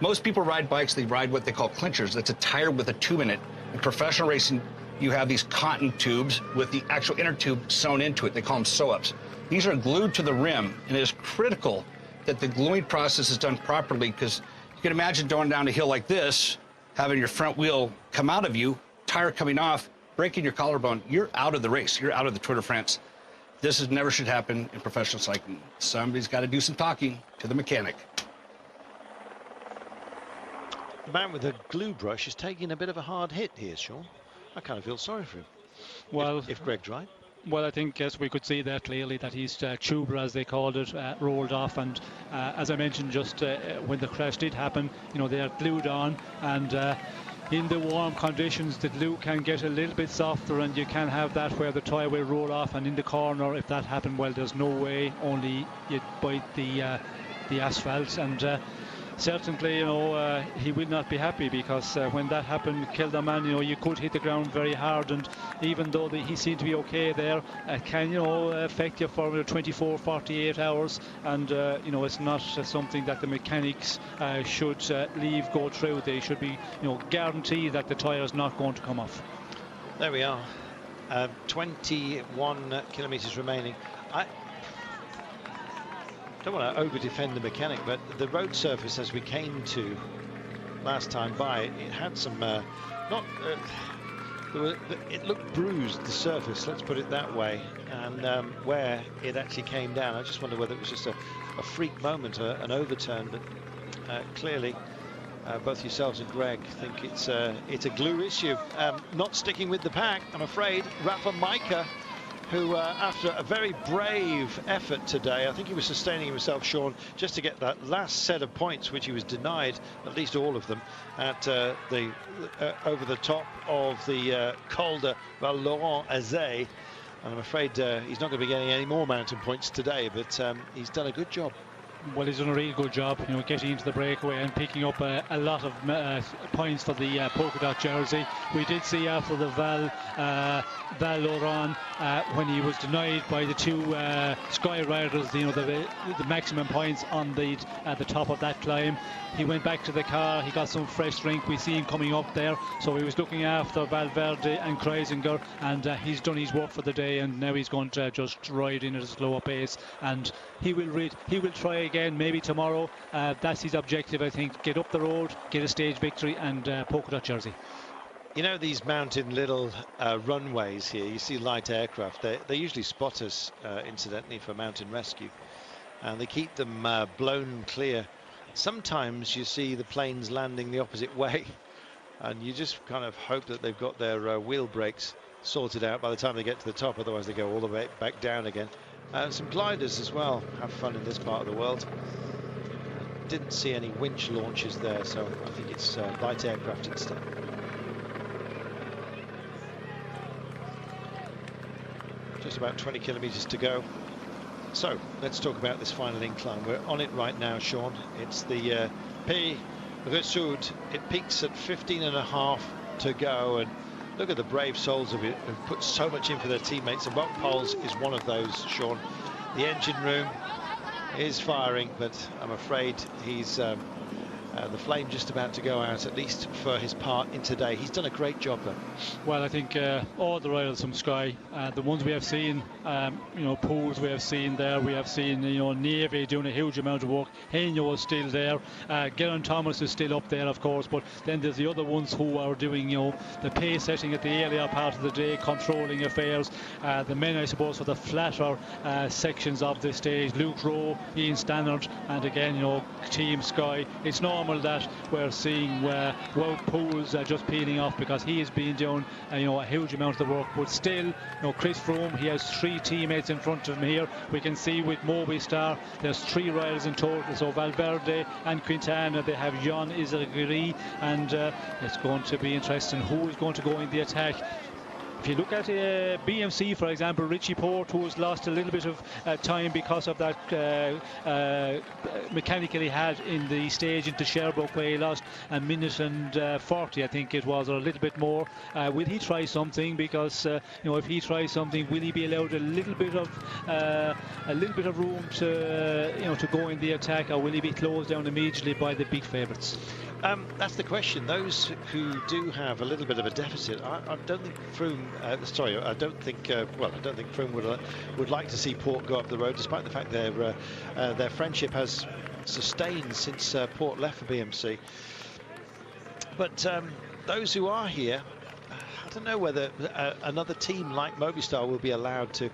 Most people ride bikes, they ride what they call clinchers. That's a tire with a tube in it. In professional racing, you have these cotton tubes with the actual inner tube sewn into it. They call them sew-ups. These are glued to the rim, and it is critical that the gluing process is done properly, because you can imagine going down a hill like this, having your front wheel come out of you, tire coming off, breaking your collarbone. You're out of the race. You're out of the Tour de France. This never should happen in professional cycling. Somebody's got to do some talking to the mechanic. The man with the glue brush is taking a bit of a hard hit here, Sean. I kind of feel sorry for him. Well, if Greg's right. Well, I think, yes, we could see there clearly that his tuber, as they called it, rolled off. And as I mentioned, just when the crash did happen, you know, they are glued on. And in the warm conditions, the glue can get a little bit softer, and you can have that where the tire will roll off. And in the corner, if that happened, well, there's no way, only you'd bite the asphalt. And certainly, you know, he will not be happy, because when that happened, Kilderman, you know, you could hit the ground very hard, and even though he seemed to be okay there, it can, you know, affect you for 24, 48 hours, and you know, it's not something that the mechanics should leave go through. They should be, you know, guaranteed that the tire is not going to come off. There we are. 21 kilometers remaining. I don't want to over-defend the mechanic, but the road surface, as we came to last time by, it had some it looked bruised, the surface, let's put it that way, and where it actually came down, I just wonder whether it was just a freak moment, an overturn. But clearly both yourselves and Greg think it's a glue issue. Not sticking with the pack, I'm afraid. Rafa Majka, who after a very brave effort today, I think he was sustaining himself, Sean, just to get that last set of points, which he was denied, at least all of them, at the over the top of the Col de Val-Laurent-Azé. And I'm afraid he's not going to be getting any more mountain points today, but he's done a good job. Well, he's done a really good job, you know, getting into the breakaway and picking up a lot of points for the polka dot jersey. We did see after the Val Laurent, when he was denied by the two Sky riders, you know, the maximum points on the top of that climb. He went back to the car, he got some fresh drink. We see him coming up there, so he was looking after Valverde and Kreisinger, and he's done his work for the day, and now he's going to just ride in at a slower pace, and he will try again maybe tomorrow. That's his objective, I think. Get up the road, get a stage victory, and polka dot jersey. You know, these mountain little runways here, you see light aircraft, they usually spot us incidentally for mountain rescue, and they keep them blown clear. Sometimes you see the planes landing the opposite way, and you just kind of hope that they've got their wheel brakes sorted out by the time they get to the top, otherwise they go all the way back down again. Some gliders as well have fun in this part of the world. Didn't see any winch launches there, so I think it's light aircraft instead. Just about 20 kilometers to go. So let's talk about this final incline. We're on it right now, Sean. It's the Pays Ressoud. It peaks at 15.5 to go, and look at the brave souls of it who've put so much in for their teammates, and Wout Poels is one of those, Sean. The engine room is firing, but I'm afraid he's the flame just about to go out, at least for his part in today. He's done a great job, though. Well, I think all the riders from Sky, the ones we have seen, Pools we have seen there, we have seen, Neve doing a huge amount of work. Henyo is still there. Geraint Thomas is still up there, of course, but then there's the other ones who are doing, the pace setting at the earlier part of the day, controlling affairs. The men, I suppose, for the flatter sections of the stage, Luke Rowe, Ian Stannard, and again, Team Sky. It's normal that we're seeing Wout Poels just peeling off because he has been doing a huge amount of the work, but still, Chris Froome, he has 3 teammates in front of him here. We can see with Movistar there's 3 riders in total, so Valverde and Quintana, they have Jan Izagirre, and it's going to be interesting who is going to go in the attack. If you look at BMC, for example, Richie Porte, who has lost a little bit of time because of that mechanical he had in the stage into Sherbrooke, where he lost a minute and 40, I think it was, or a little bit more. Will he try something? Because if he tries something, will he be allowed a little bit of room to go in the attack, or will he be closed down immediately by the big favourites? That's the question. Those who do have a little bit of a deficit, I don't think Froome. I don't think Froome would like to see Port go up the road, despite the fact their friendship has sustained since Port left for BMC. But those who are here, I don't know whether another team like Movistar will be allowed to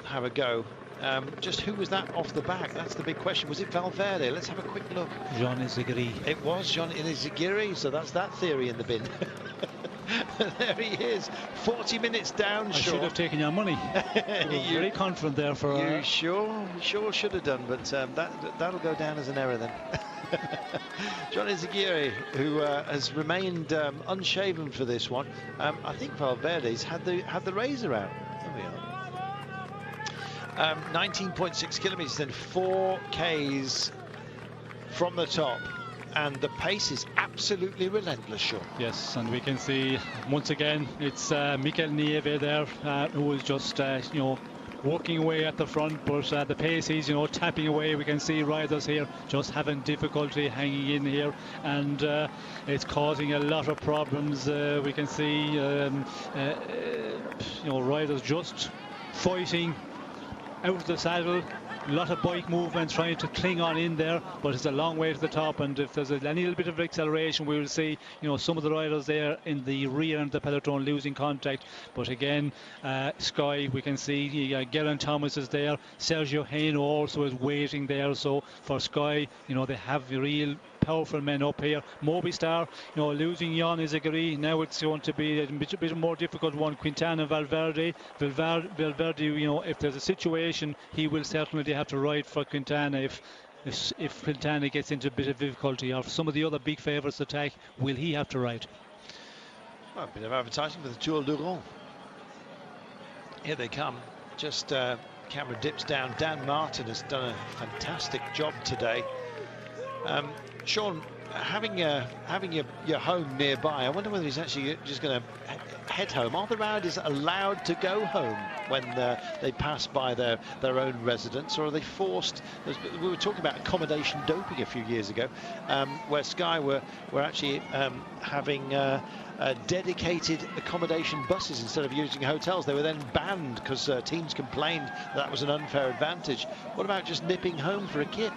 have a go. Just who was that off the back? That's the big question. Was it Valverde? Let's have a quick look. Jan Izagirre. It was Jan Izagirre, so that's that theory in the bin. There he is, 40 minutes down. I should have taken your money. Very confident there for. You sure should have done, but that'll go down as an error then. Jan Izagirre, who has remained unshaven for this one. I think Valverde's had the razor out. There we are. 19.6 kilometers, then 4 Ks from the top, and the pace is absolutely relentless, Sean. Yes, and we can see once again it's Mikel Nieve there, who is just working away at the front, but the pace is tapping away. We can see riders here just having difficulty hanging in here, and it's causing a lot of problems. We can see riders just fighting out of the saddle. A lot of bike movement trying to cling on in there, but it's a long way to the top, and if there's any little bit of acceleration, we will see some of the riders there in the rear end of the peloton losing contact. But again, Sky, we can see Geraint Thomas is there, Sergio Henao also is waiting there. So for Sky, they have real powerful men up here. Movistar, losing Jan Izagirre, now it's going to be a bit more difficult one. Quintana, Valverde, if there's a situation, he will certainly have to ride for Quintana if Quintana gets into a bit of difficulty, or if some of the other big favourites attack, will he have to ride? Well, a bit of advertising for the Tour de Rouen. Here they come. Just camera dips down. Dan Martin has done a fantastic job today. Sean, having your home nearby, I wonder whether he's actually just going to head home. Are the riders allowed to go home when they pass by their own residence, or are they forced? We were talking about accommodation doping a few years ago, where Sky were actually having dedicated accommodation buses instead of using hotels. They were then banned because teams complained that was an unfair advantage. What about just nipping home for a kip?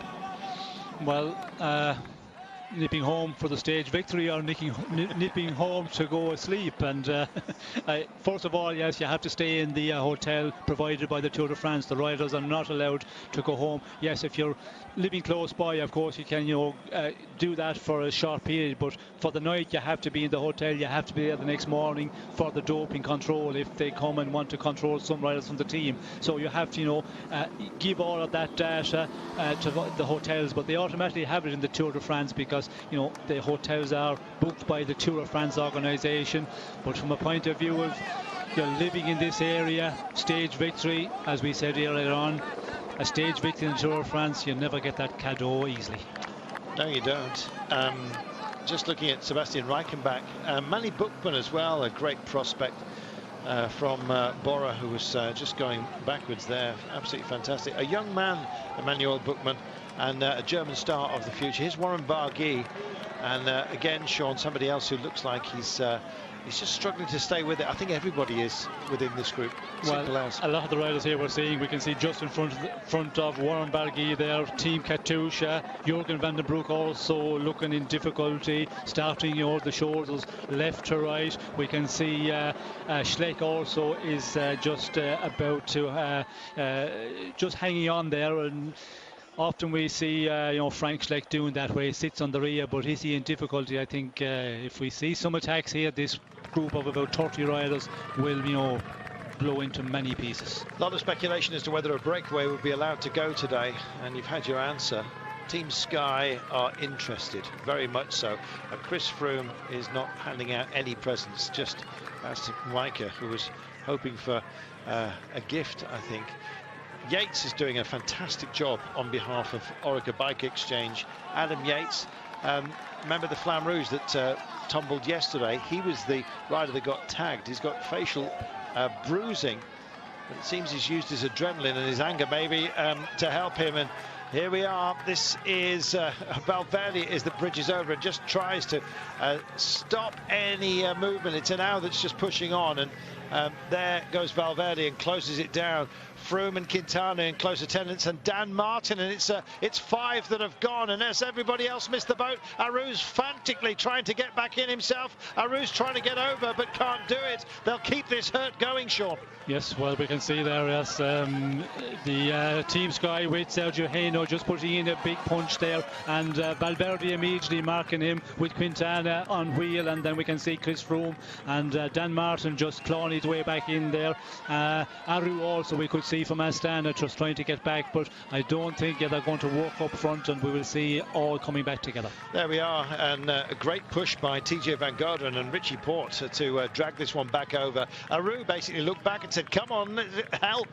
Well, nipping home for the stage victory, or nipping home to go asleep. And first of all, yes, you have to stay in the hotel provided by the Tour de France. The riders are not allowed to go home. Yes, if you're living close by, of course you can do that for a short period, but for the night you have to be in the hotel. You have to be there the next morning for the doping control if they come and want to control some riders from the team. So you have to give all of that data to the hotels, but they automatically have it in the Tour de France because the hotels are booked by the Tour de France organisation. But from a point of view of you're living in this area, stage victory, as we said earlier on, a stage victory in the Tour de France, you never get that cadeau easily. No, you don't. Just looking at Sebastian Reichenbach, Manny Buchmann as well, a great prospect. from Bora, who was just going backwards there. Absolutely fantastic. A young man, Emmanuel Buchmann, and a German star of the future. Here's Warren Barguil, and again, Sean, somebody else who looks like he's just struggling to stay with it. I think everybody is within this group. Well, a lot of the riders here we can see just in front of Warren Barguil there, Team Katusha, Jürgen van den Broek also looking in difficulty, starting the shoulders left to right. We can see Schleck also is just about to just hanging on there, and often we see Frank Schleck doing that, where he sits on the rear, but is he in difficulty? I think if we see some attacks here, this group of about 30 riders will blow into many pieces. A lot of speculation as to whether a breakaway would be allowed to go today, and you've had your answer. Team Sky are interested, very much so. Chris Froome is not handing out any presents, just as Micah, who was hoping for a gift, I think. Yates is doing a fantastic job on behalf of Orica Bike Exchange. Adam Yates, remember the Flamme Rouge that tumbled yesterday? He was the rider that got tagged. He's got facial bruising, but it seems he's used his adrenaline and his anger maybe to help him. And here we are. This is Valverde as the bridge is over and just tries to stop any movement. It's an hour that's just pushing on, and there goes Valverde and closes it down. Froome and Quintana in close attendance, and Dan Martin, and it's 5 that have gone, and as everybody else missed the boat. Aru's frantically trying to get back in himself. Aru's trying to get over but can't do it. They'll keep this hurt going, Sean. Yes, well, we can see there, yes, the Team Sky with Sergio Heno just putting in a big punch there, and Valverde immediately marking him with Quintana on wheel, and then we can see Chris Froome and Dan Martin just clawing his way back in there. Aru also we could see from Astana just trying to get back, but I don't think they're going to walk up front, and we will see all coming back together. There we are, and a great push by TJ Van Garderen and Richie Port to drag this one back over. Aru basically looked back and said, come on, help.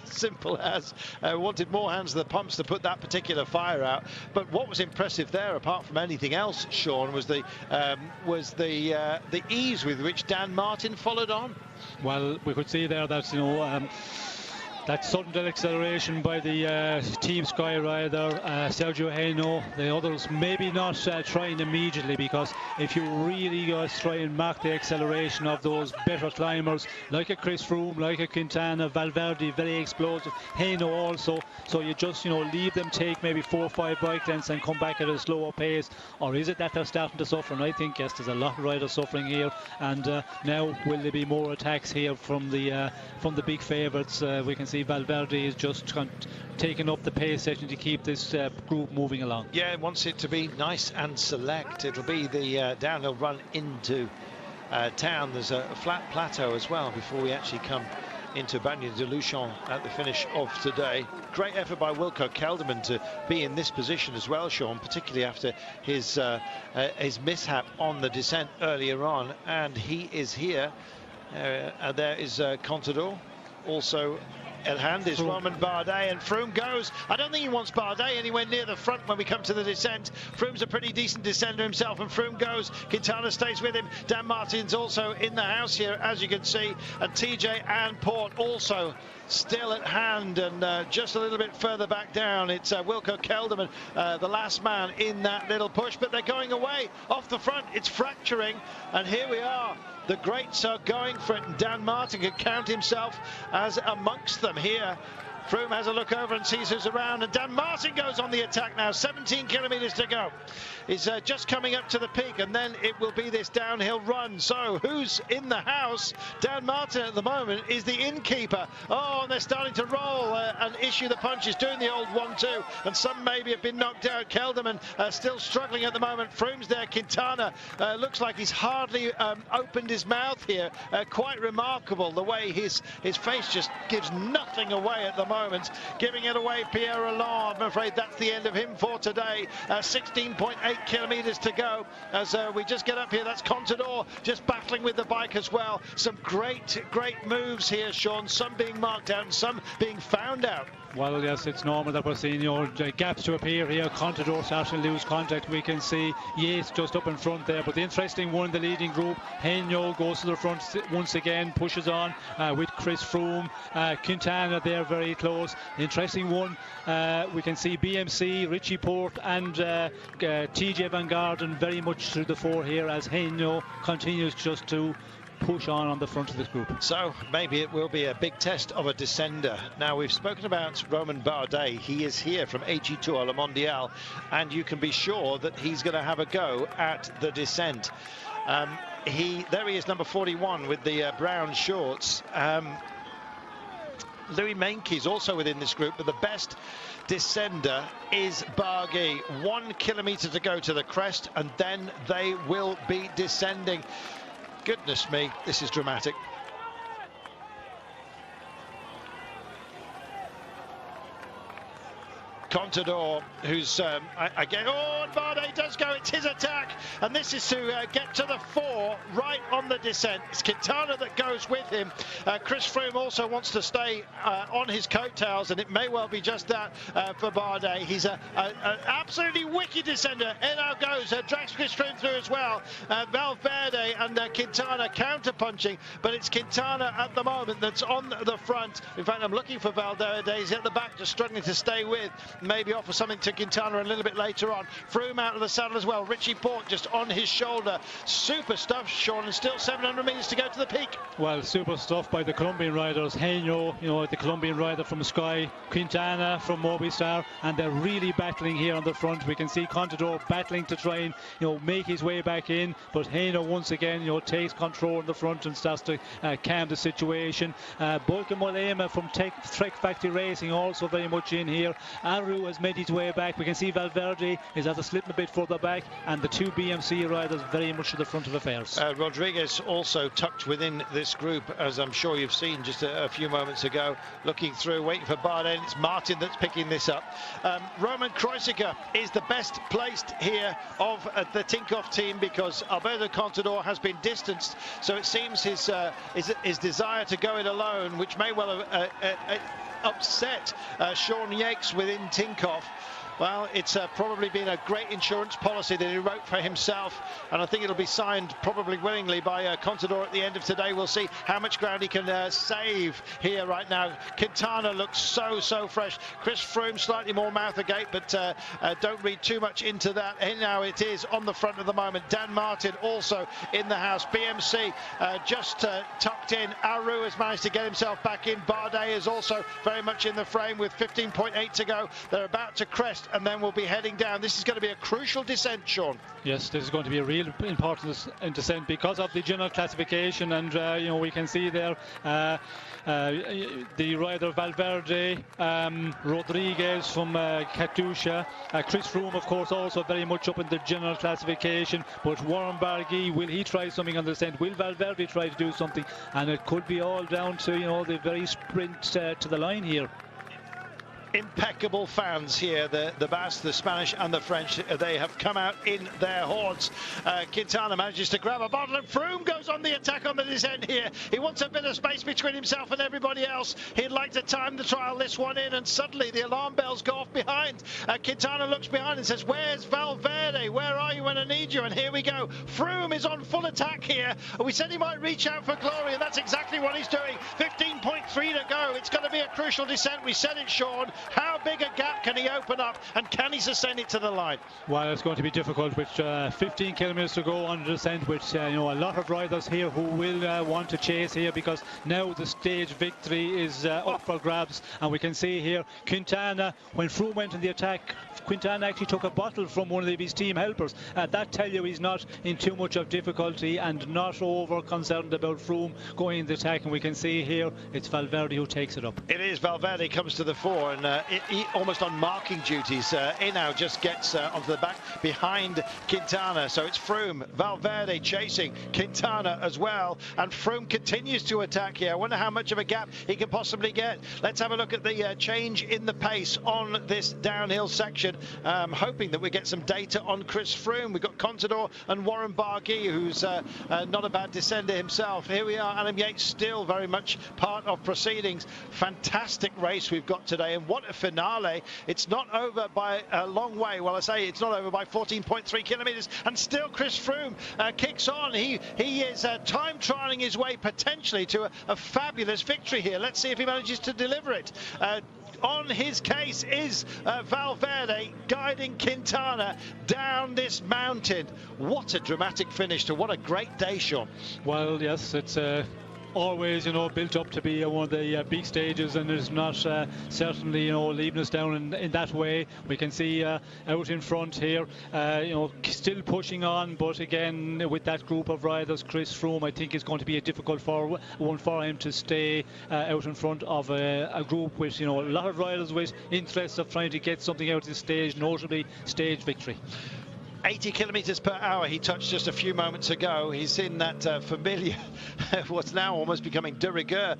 Simple as. Wanted more hands to the pumps to put that particular fire out. But what was impressive there, apart from anything else, Sean, was the ease with which Dan Martin followed on. Well, we could see there that that sudden acceleration by the Team Sky rider, Sergio Heno, the others maybe not trying immediately, because if you really try and mark the acceleration of those better climbers, like a Chris Froome, like a Quintana, Valverde, very explosive, Heno also, so you just leave them take maybe 4 or 5 bike lengths and come back at a slower pace, or is it that they're starting to suffer? And I think yes, there's a lot of riders suffering here, and now will there be more attacks here from the big favourites? We can see Valverde is just taking up the pace section to keep this group moving along. Yeah, it wants it to be nice and select. It'll be the downhill run into town. There's a flat plateau as well before we actually come into Bagnères-de-Luchon at the finish of today. Great effort by Wilco Kelderman to be in this position as well, Sean, particularly after his mishap on the descent earlier on, and he is here. There is Contador also at hand is Roman Bardet, and Froome goes. I don't think he wants Bardet anywhere near the front when we come to the descent. Froome's a pretty decent descender himself, and Froome goes. Quintana stays with him. Dan Martin's also in the house here, as you can see, and TJ and Port also still at hand, and just a little bit further back down it's Wilco Kelderman, the last man in that little push, but they're going away off the front. It's fracturing, and here we are. The greats are going for it, and Dan Martin can count himself as amongst them here. Froome has a look over and sees who's around, and Dan Martin goes on the attack now. 17 kilometres to go. He's just coming up to the peak, and then it will be this downhill run. So who's in the house? Dan Martin at the moment is the innkeeper. Oh, and they're starting to roll and issue the punches, doing the old 1-2, and some maybe have been knocked out. Kelderman still struggling at the moment. Froome's there. Quintana looks like he's hardly opened his mouth here. Quite remarkable the way his face just gives nothing away at the moment. moment, giving it away. Pierre Roland, I'm afraid that's the end of him for today. 16.8 kilometres to go as we just get up here. That's Contador just battling with the bike as well. Some great moves here, Sean, some being marked out and some being found out. Well, yes, it's normal that we're seeing, gaps to appear here. Contador starting to lose contact. We can see Yates just up in front there. But the interesting one, the leading group, Henyo goes to the front once again, pushes on with Chris Froome. Quintana there very close. The interesting one, we can see BMC, Richie Porte and TJ Van Garden very much through the fore here as Henyo continues just to push on the front of this group. So maybe it will be a big test of a descender. Now, we've spoken about Romain Bardet. He is here from AG Tour Le Mondial, and you can be sure that he's going to have a go at the descent. There he is, number 41 with the brown shorts. Louis Meintke is also within this group, but the best descender is Barguil. 1 kilometre to go to the crest, and then they will be descending. Goodness me, this is dramatic. Contador, who's again, and Bardet does go, it's his attack, and this is to get to the fore right on the descent. It's Quintana that goes with him. Chris Froome also wants to stay on his coattails, and it may well be just that for Bardet. He's an absolutely wicked descender. In now goes, drags Chris Froome through as well. Valverde and Quintana counter-punching, but it's Quintana at the moment that's on the front. In fact, I'm looking for Valverde. He's at the back, just struggling to stay with. Maybe offer something to Quintana a little bit later on. Froome out of the saddle as well. Richie Porte just on his shoulder. Super stuff, Sean, and still 700 metres to go to the peak. Well, super stuff by the Colombian riders. Henyo, the Colombian rider from Sky, Quintana from Movistar, and they're really battling here on the front. We can see Contador battling to try and make his way back in, but Henyo once again takes control in the front and starts to calm the situation. Boyka Mollema from Trek Factory Racing also very much in here. Aru has made his way back. We can see Valverde is at a slip a bit further back, and the two BMC riders very much to the front of affairs. Rodriguez also tucked within this group, as I'm sure you've seen just a few moments ago, looking through, waiting for Bardet. It's Martin that's picking this up. Roman Kreuziger is the best placed here of the Tinkoff team because Alberto Contador has been distanced, so it seems his desire to go it alone, which may well have upset Sean Yates within Tinkoff. Well, it's probably been a great insurance policy that he wrote for himself, and I think it'll be signed probably willingly by Contador at the end of today. We'll see how much ground he can save here right now. Quintana looks so fresh. Chris Froome slightly more mouth agape, but don't read too much into that. And now it is on the front at the moment. Dan Martin also in the house. BMC just tucked in. Aru has managed to get himself back in. Bardet is also very much in the frame with 15.8 to go. They're about to crest, and then we'll be heading down. This is going to be a crucial descent, Sean. Yes, this is going to be a real important descent because of the general classification, and we can see there the rider Valverde, Rodriguez from Katusha, Chris Froome of course also very much up in the general classification, but Warren Barguil, will he try something on the descent? Will Valverde try to do something? And it could be all down to the very sprint to the line here. Impeccable fans here, the Basque, the Spanish and the French. They have come out in their hordes. Quintana manages to grab a bottle, and Froome goes on the attack on the descent here. He wants a bit of space between himself and everybody else. He'd like to time the trial this one in, and suddenly the alarm bells go off behind. Quintana looks behind and says, where's Valverde? Where are you when I need you? And here we go. Froome is on full attack here. We said he might reach out for glory, and that's exactly what he's doing. 15.3 to go. It's going to be a crucial descent. We said it, Sean. How big a gap can he open up, and can he sustain it to the line? Well, it's going to be difficult with 15 kilometres to go on the descent, which a lot of riders here who will want to chase here, because now the stage victory is up for grabs. And we can see here Quintana, when Froome went in the attack, Quintana actually took a bottle from one of his team helpers. That tell you he's not in too much of difficulty and not over concerned about Froome going in the attack. And we can see here it's Valverde who takes it up. It is Valverde comes to the fore, and almost on marking duties. Henao just gets onto the back behind Quintana. So it's Froome, Valverde chasing Quintana as well. And Froome continues to attack here. I wonder how much of a gap he can possibly get. Let's have a look at the change in the pace on this downhill section. Hoping that we get some data on Chris Froome. We've got Contador and Warren Barguil, who's not a bad descender himself. Here we are, Adam Yates still very much part of proceedings. Fantastic race we've got today, and what a finale. It's not over by a long way. Well, I say it's not over by 14.3 kilometres, and still Chris Froome kicks on. He is time trialling his way potentially to a fabulous victory here. Let's see if he manages to deliver it. On his case is Valverde guiding Quintana down this mountain. What a dramatic finish to what a great day, Sean. Well, yes, it's always, built up to be one of the big stages, and it's not certainly, leaving us down in that way. We can see out in front here, still pushing on, but again, with that group of riders, Chris Froome, I think it's going to be a difficult one for him to stay out in front of a group with, a lot of riders with interests of trying to get something out of this stage, notably stage victory. 80 kilometres per hour he touched just a few moments ago. He's in that familiar, what's now almost becoming de rigueur,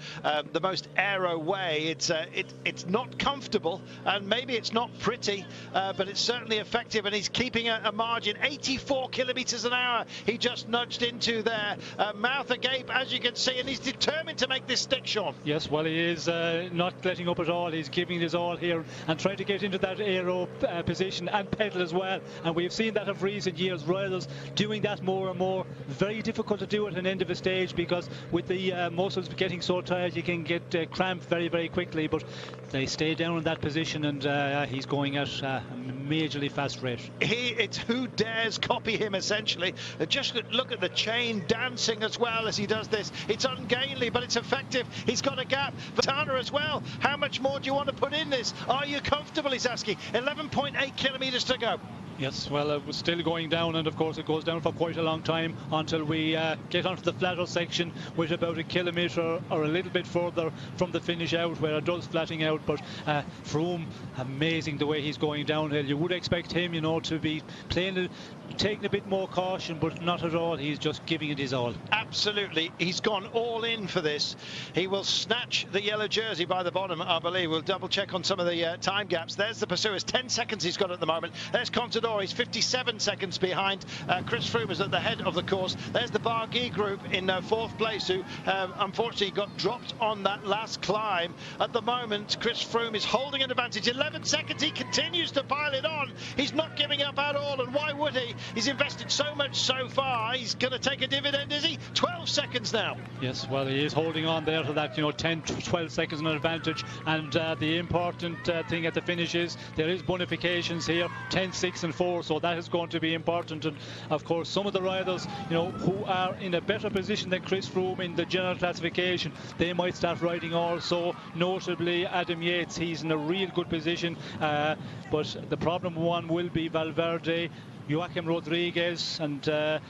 the most aero way. It's not comfortable, and maybe it's not pretty, but it's certainly effective, and he's keeping a margin. 84 kilometres an hour he just nudged into there. Mouth agape, as you can see, and he's determined to make this stick, Sean. Yes, well, he is not letting up at all. He's giving his all here and trying to get into that aero position and pedal as well, and we've seen that of recent years, riders doing that more and more. Very difficult to do at an end of a stage, because with the muscles getting so tired, you can get cramped very, very quickly, but they stay down in that position, and he's going at a majorly fast rate. It's who dares copy him, essentially. Just look at the chain dancing as well as he does this. It's ungainly, but it's effective. He's got a gap. Vatana as well. How much more do you want to put in this? Are you comfortable, he's asking. 11.8 kilometres to go. Yes, well, it was still going down, and of course it goes down for quite a long time until we get onto the flatter section with about a kilometre or a little bit further from the finish out, where it does flatting out. But Froome, amazing the way he's going downhill. You would expect him, to be taking a bit more caution, but not at all. He's just giving it his all. Absolutely, he's gone all in for this. He will snatch the yellow jersey by the bottom, I believe. We'll double check on some of the time gaps. There's the pursuers, 10 seconds he's got at the moment. There's Contador, he's 57 seconds behind. Chris Froome is at the head of the course. There's the Barguil group in fourth place, who unfortunately got dropped on that last climb. At the moment, Chris Froome is holding an advantage. 11 seconds, he continues to pile it on. He's not giving up at all, and why would he? He's invested so much so far. He's going to take a dividend, is he? 12 seconds now. Yes, well, he is holding on there to that, 10 to 12 seconds on advantage. And the important thing at the finish is there is bonifications here, 10, 6 and 4, so that is going to be important. And of course, some of the riders, who are in a better position than Chris Froome in the general classification, they might start riding also. Notably, Adam Yates, he's in a real good position, but the problem one will be Valverde, Joaquim Rodriguez, and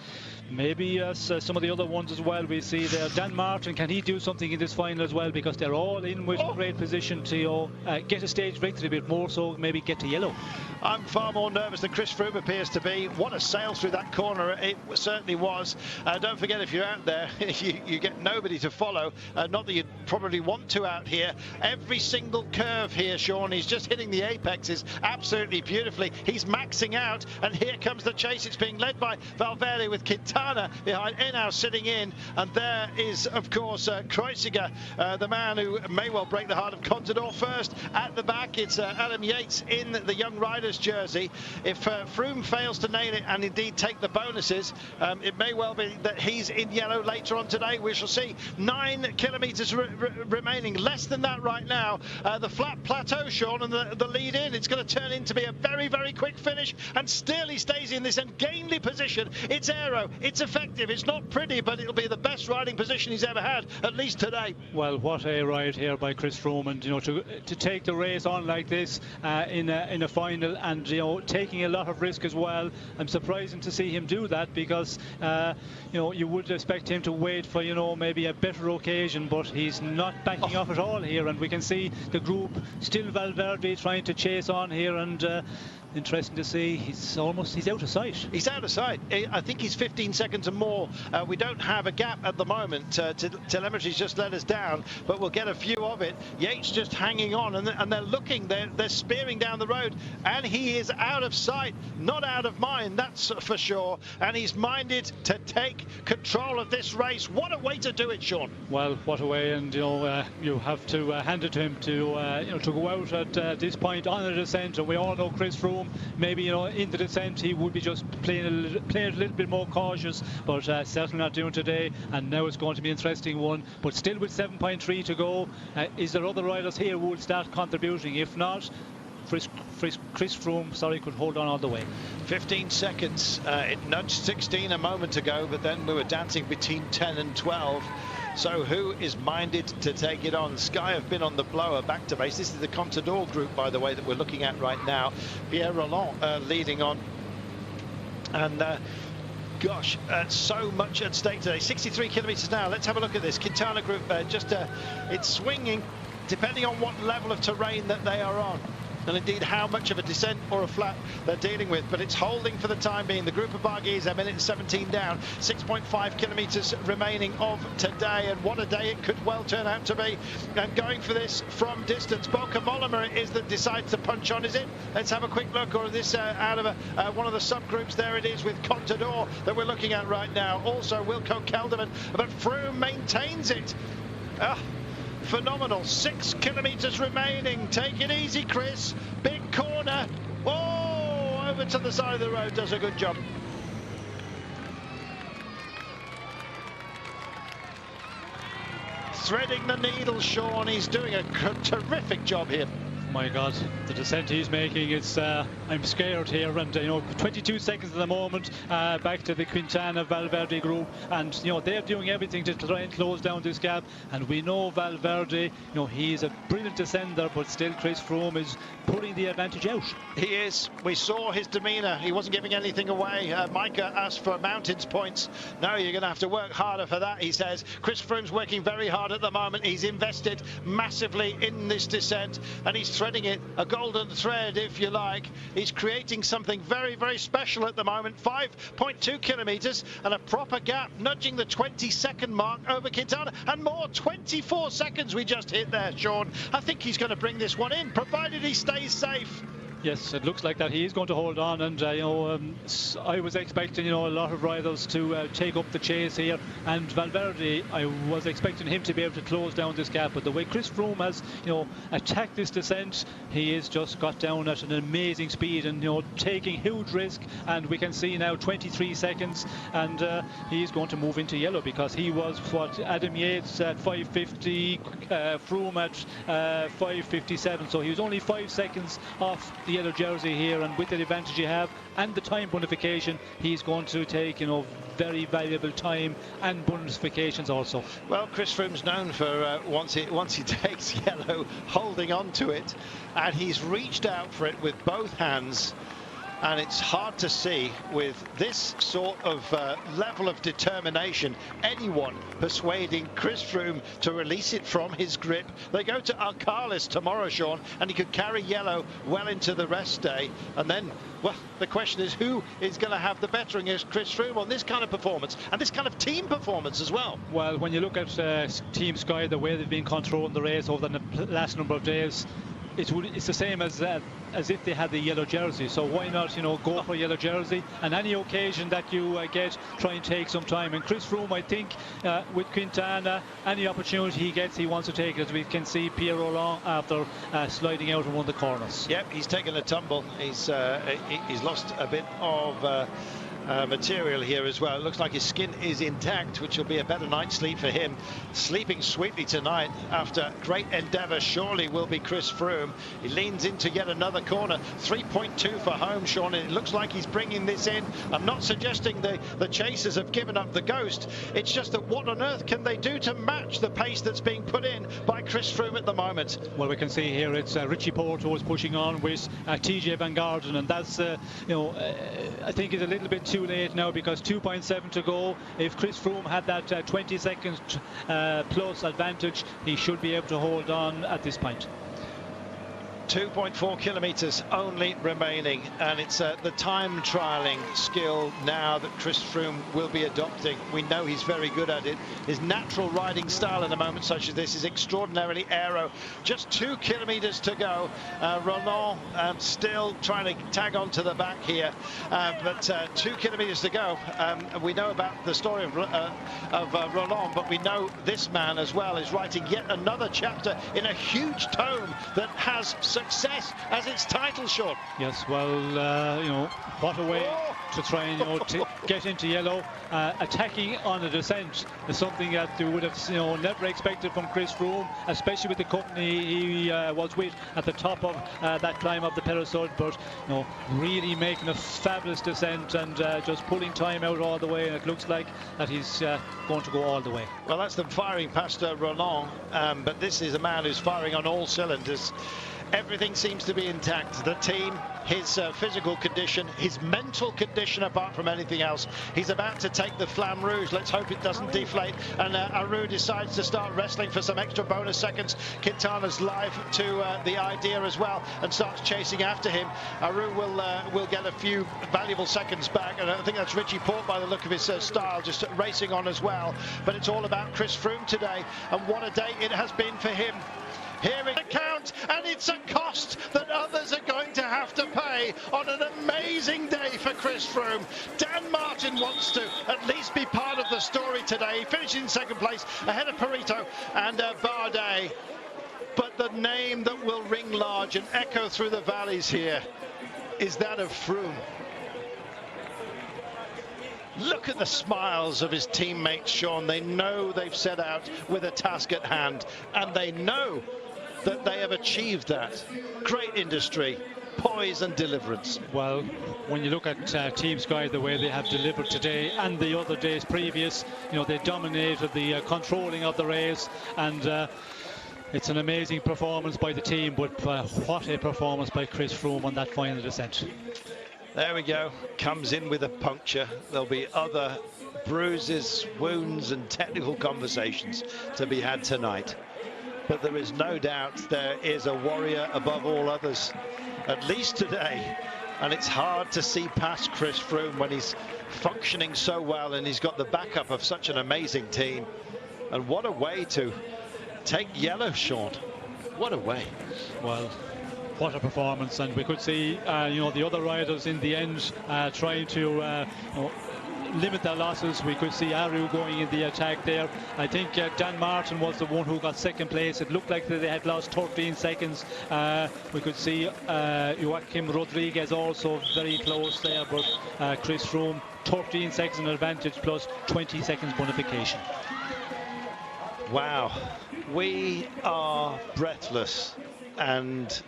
maybe some of the other ones as well. We see there Dan Martin, can he do something in this final as well, because they're all in with great position to get a stage victory, a bit more so maybe get to yellow. I'm far more nervous than Chris Froome appears to be. What a sail through that corner it certainly was. Don't forget, if you're out there, you get nobody to follow. Not that you'd probably want to out here. Every single curve here, Sean, he's just hitting the apexes absolutely beautifully. He's maxing out, and here comes the chase. It's being led by Valverde with Quintana behind, Henao sitting in, and there is, of course, Kreuziger, the man who may well break the heart of Contador first. At the back, it's Adam Yates in the young riders jersey. If Froome fails to nail it and indeed take the bonuses, it may well be that he's in yellow later on today. We shall see. 9 kilometres remaining, less than that right now. The flat plateau, Sean, and the lead in, it's going to turn into be a very, very quick finish, and still he stays in this ungainly position. It's aero, it's effective. It's not pretty, but it'll be the best riding position he's ever had, at least today. Well, what a ride here by Chris Froome, and to take the race on like this in a final, and taking a lot of risk as well. I'm surprised to see him do that, because you would expect him to wait for maybe a better occasion, but he's not backing off at all here, and we can see the group still Valverde trying to chase on here, and interesting to see he's out of sight. He's out of sight. I think he's 15 seconds or more. We don't have a gap at the moment. Telemetry's just let us down, but we'll get a few of it. Yates just hanging on, and they're looking, they're spearing down the road, and he is out of sight, not out of mind, that's for sure. And he's minded to take control of this race. What a way to do it, Sean. Well, what a way, and you have to hand it to him to go out at this point on the descent. And we all know Chris Froome, maybe in the descent he would be just playing a little bit more cautious, but certainly not doing today. And now it's going to be an interesting one, but still with 7.3 to go. Is there other riders here who will start contributing? If not, Chris Froome, could hold on all the way. 15 seconds. It nudged 16 a moment ago, but then we were dancing between 10 and 12. So who is minded to take it on? Sky have been on the blower back to base. This is the Contador group, by the way, that we're looking at right now. Pierre Rolland leading on. And gosh, so much at stake today. 63 kilometers now. Let's have a look at this. Quintana group, it's swinging depending on what level of terrain that they are on, and indeed how much of a descent or a flat they're dealing with, but it's holding for the time being. The group of Bagnères, a minute and 17 down, 6.5 kilometers remaining of today, and what a day it could well turn out to be. And going for this from distance, Bauke Mollema is that decides to punch on, is it? Let's have a quick look, or is this out of one of the subgroups? There it is with Contador that we're looking at right now. Also Wilco Kelderman, but Froome maintains it. Phenomenal. 6 kilometers remaining. Take it easy, Chris. Big corner. Oh, over to the side of the road. Does a good job. Threading the needle, Sean. He's doing a terrific job here. My God, the descent he's making, it's I'm scared here, and 22 seconds at the moment, back to the Quintana Valverde group, and they're doing everything to try and close down this gap. And we know Valverde, he's a brilliant descender, but still Chris Froome is putting the advantage out. He is. We saw his demeanour. He wasn't giving anything away. Micah asked for mountains points. No, you're going to have to work harder for that, he says. Chris Froome's working very hard at the moment. He's invested massively in this descent, and he's threading it, a golden thread, if you like. He's creating something very, very special at the moment. 5.2 kilometres and a proper gap, nudging the 20-second mark over Quintana, and more. 24 seconds we just hit there, Sean. I think he's going to bring this one in, provided he stays safe. Yes, it looks like that he is going to hold on, and I was expecting a lot of riders to take up the chase here, and Valverde, I was expecting him to be able to close down this gap, but the way Chris Froome has attacked this descent, he has just got down at an amazing speed, and taking huge risk. And we can see now 23 seconds, and he is going to move into yellow, because he was Adam Yates at 5:50, Froome at 5:57, so he was only 5 seconds off the yellow jersey here, and with the advantage you have and the time bonification, he's going to take very valuable time and bonifications also. Well, Chris Froome's known for once he takes yellow, holding on to it, and he's reached out for it with both hands. And it's hard to see, with this sort of level of determination, anyone persuading Chris Froome to release it from his grip. They go to Arcalis tomorrow, Sean, and he could carry yellow well into the rest day. And then, well, the question is, who is going to have the bettering as Chris Froome on this kind of performance, and this kind of team performance as well? Well, when you look at Team Sky, the way they've been controlling the race over the last number of days, it's the same as if they had the yellow jersey. So why not, go for a yellow jersey, and any occasion that you get, try and take some time. And Chris Froome, I think, with Quintana, any opportunity he gets, he wants to take it. As we can see Pierre Rolland after sliding out in one of the corners. Yep, he's taken a tumble. He's lost a bit of material here as well. It looks like his skin is intact, which will be a better night's sleep for him. Sleeping sweetly tonight after great endeavour surely will be Chris Froome. He leans into yet another corner. 3.2 for home, Sean, and it looks like he's bringing this in. I'm not suggesting the chasers have given up the ghost. It's just that what on earth can they do to match the pace that's being put in by Chris Froome at the moment? Well, we can see here it's Richie Porto is pushing on with TJ Van Garderen, and that's I think it's a little bit too late now, because 2.7 to go. If Chris Froome had that 20 seconds plus advantage, he should be able to hold on at this point. 2.4 kilometres only remaining, and it's the time trialling skill now that Chris Froome will be adopting. We know he's very good at it. His natural riding style in a moment such as this is extraordinarily aero. Just 2 kilometres to go. Roland still trying to tag on to the back here, but 2 kilometres to go. We know about the story of Roland, but we know this man as well is writing yet another chapter in a huge tome that has success as its title, Sean. Yes, well, what a way to try and get into yellow. Attacking on a descent is something that you would have never expected from Chris Froome, especially with the company he was with at the top of that climb of the Peresod. But really making a fabulous descent and just pulling time out all the way, and it looks like that he's going to go all the way. Well, that's them firing past Roland, but this is a man who's firing on all cylinders. Everything seems to be intact. The team, his physical condition, his mental condition, apart from anything else. He's about to take the Flamme Rouge. Let's hope it doesn't deflate. And Aru decides to start wrestling for some extra bonus seconds. Quintana's live to the idea as well and starts chasing after him. Aru will get a few valuable seconds back. And I think that's Richie Porte by the look of his style, just racing on as well. But it's all about Chris Froome today. And what a day it has been for him. Here is a count, and it's a cost that others are going to have to pay on an amazing day for Chris Froome. Dan Martin wants to at least be part of the story today. He finished in second place ahead of Perito and Bardet. But the name that will ring large and echo through the valleys here is that of Froome. Look at the smiles of his teammates, Sean. They know they've set out with a task at hand, and they know that they have achieved that. Great industry, poise and deliverance. Well, when you look at Team Sky, the way they have delivered today and the other days previous, they dominated the controlling of the race, and it's an amazing performance by the team, but what a performance by Chris Froome on that final descent. There we go, comes in with a puncture. There'll be other bruises, wounds and technical conversations to be had tonight. But there is no doubt there is a warrior above all others, at least today. And it's hard to see past Chris Froome when he's functioning so well and he's got the backup of such an amazing team. And what a way to take yellow, Sean. What a way. Well, what a performance. And we could see, the other riders in the end trying to limit their losses. We could see Aru going in the attack there. I think Dan Martin was the one who got second place. It looked like they had lost 13 seconds. We could see Joaquim Rodriguez also very close there, but Chris Froome 13 seconds advantage plus 20 seconds bonification. Wow, we are breathless and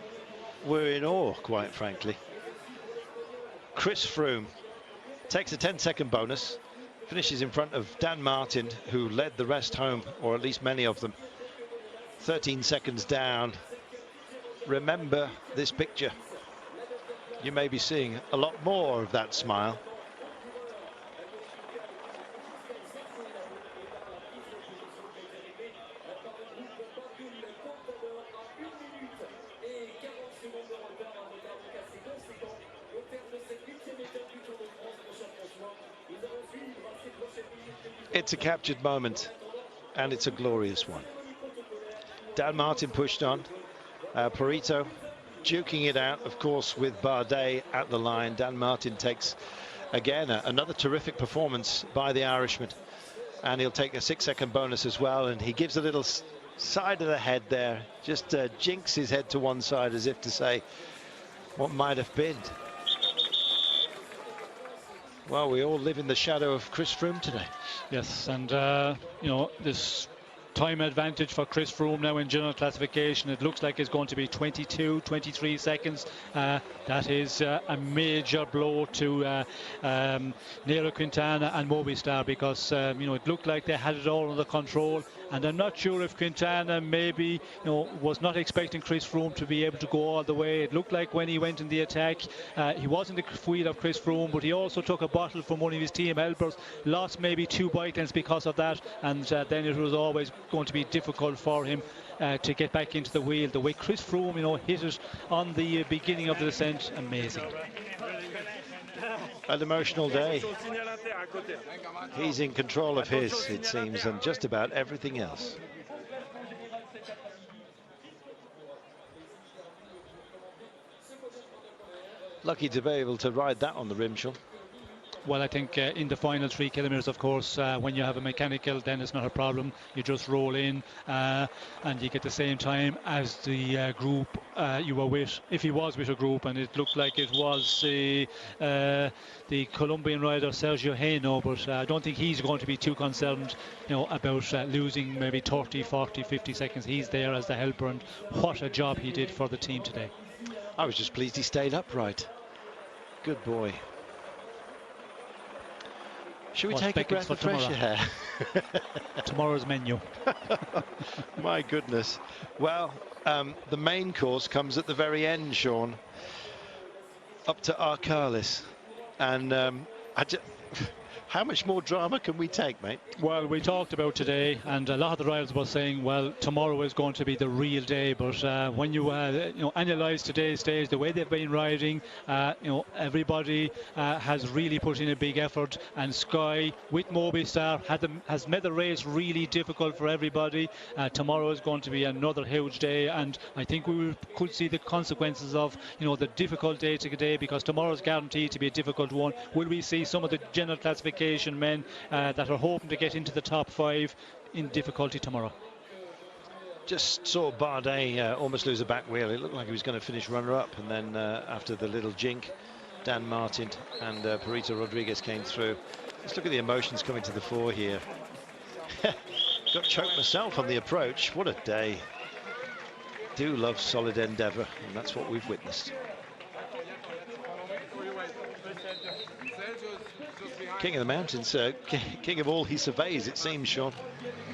we're in awe, quite frankly. Chris Froome takes a 10-second bonus, finishes in front of Dan Martin, who led the rest home, or at least many of them. 13 seconds down. Remember this picture. You may be seeing a lot more of that smile. It's a captured moment, and it's a glorious one. Dan Martin pushed on. Perito duking it out, of course, with Bardet at the line. Dan Martin takes, again, another terrific performance by the Irishman. And he'll take a 6-second bonus as well. And he gives a little side of the head there. Just jinks his head to one side as if to say what might have been. Well, we all live in the shadow of Chris Froome today. Yes, and you know, this time advantage for Chris Froome now in general classification, it looks like it's going to be 22, 23 seconds. That is a major blow to Nairo Quintana and Movistar, because you know, it looked like they had it all under control, and I'm not sure if Quintana maybe, you know, was not expecting Chris Froome to be able to go all the way. It looked like when he went in the attack, he wasn't the wheel of Chris Froome, but he also took a bottle from one of his team helpers, lost maybe 2 bike lengths because of that, and then it was always going to be difficult for him to get back into the wheel. The way Chris Froome, you know, hit it on the beginning of the descent, amazing. An emotional day. He's in control of his, it seems, and just about everything else. Lucky to be able to ride that on the rim, Sean. Well, I think in the final 3 kilometres, of course, when you have a mechanical, then it's not a problem. You just roll in and you get the same time as the group you were with, if he was with a group, and it looked like it was the Colombian rider Sergio Heno, but I don't think he's going to be too concerned, you know, about losing maybe 30, 40, 50 seconds. He's there as the helper, and what a job he did for the team today. I was just pleased he stayed upright. Good boy. Should we take a breath of fresh air? Tomorrow's menu. My goodness. Well, the main course comes at the very end, Sean. Up to Arcalis. And how much more drama can we take, mate? Well, we talked about today, and a lot of the riders were saying, well, tomorrow is going to be the real day. But when you know, analyse today's stage, the way they've been riding, you know, everybody has really put in a big effort, and Sky with Movistar has made the race really difficult for everybody. Tomorrow is going to be another huge day, and I think we could see the consequences of, you know, the difficult day today, because tomorrow is guaranteed to be a difficult one. Will we see some of the general classification men that are hoping to get into the top 5 in difficulty tomorrow? Just saw Bardet almost lose a back wheel. It looked like he was going to finish runner-up, and then after the little jink, Dan Martin and Perito Rodriguez came through. Let's look at the emotions coming to the fore here. Got choked myself on the approach. What a day. Do love solid endeavour, and that's what we've witnessed. King of the mountains, king of all he surveys, it seems, Sean.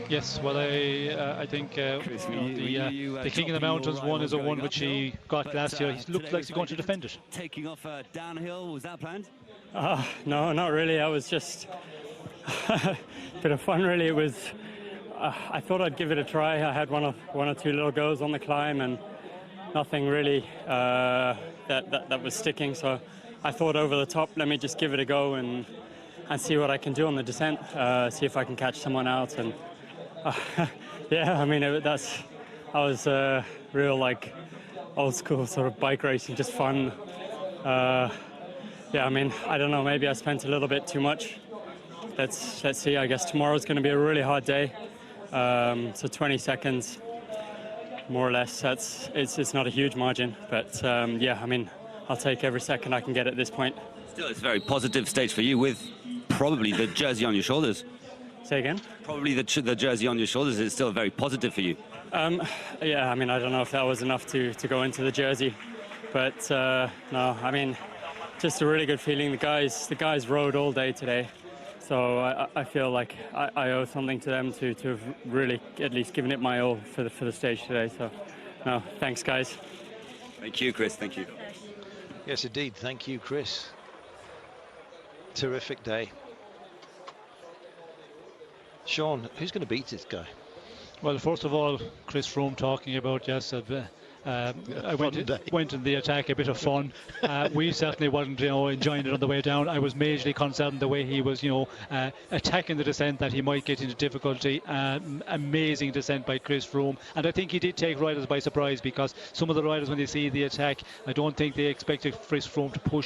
Yes, well, I think Chris, the King of the Mountains one is a one which he got last year. He looks like he's going to defend it. Taking off downhill, was that planned? No, not really. I was just a bit of fun, really. It was. I thought I'd give it a try. I had one or two little goes on the climb, and nothing really that was sticking. So I thought, over the top, let me just give it a go and see what I can do on the descent, see if I can catch someone out. And yeah, I mean, I was real, like, old school sort of bike racing, just fun. Yeah, I mean, I don't know, maybe I spent a little bit too much. Let's see. I guess tomorrow's going to be a really hard day. So 20 seconds, more or less, it's not a huge margin, but yeah, I mean, I'll take every second I can get at this point. Still, it's a very positive stage for you, with probably the jersey on your shoulders. Say again? Probably the jersey on your shoulders is still very positive for you. Yeah, I mean, I don't know if that was enough to go into the jersey, but no, I mean, just a really good feeling. The guys rode all day today, so I feel like I owe something to them to have really at least given it my all for the stage today. So, no, thanks, guys. Thank you, Chris. Thank you. Yes, indeed. Thank you, Chris. Terrific day. Sean, who's going to beat this guy? Well, first of all, Chris Froome talking about, yes, I went in the attack, a bit of fun. We certainly wasn't, enjoying it on the way down. I was majorly concerned the way he was, attacking the descent, that he might get into difficulty. Amazing descent by Chris Froome, and I think he did take riders by surprise, because some of the riders, when they see the attack, I don't think they expected Chris Froome to push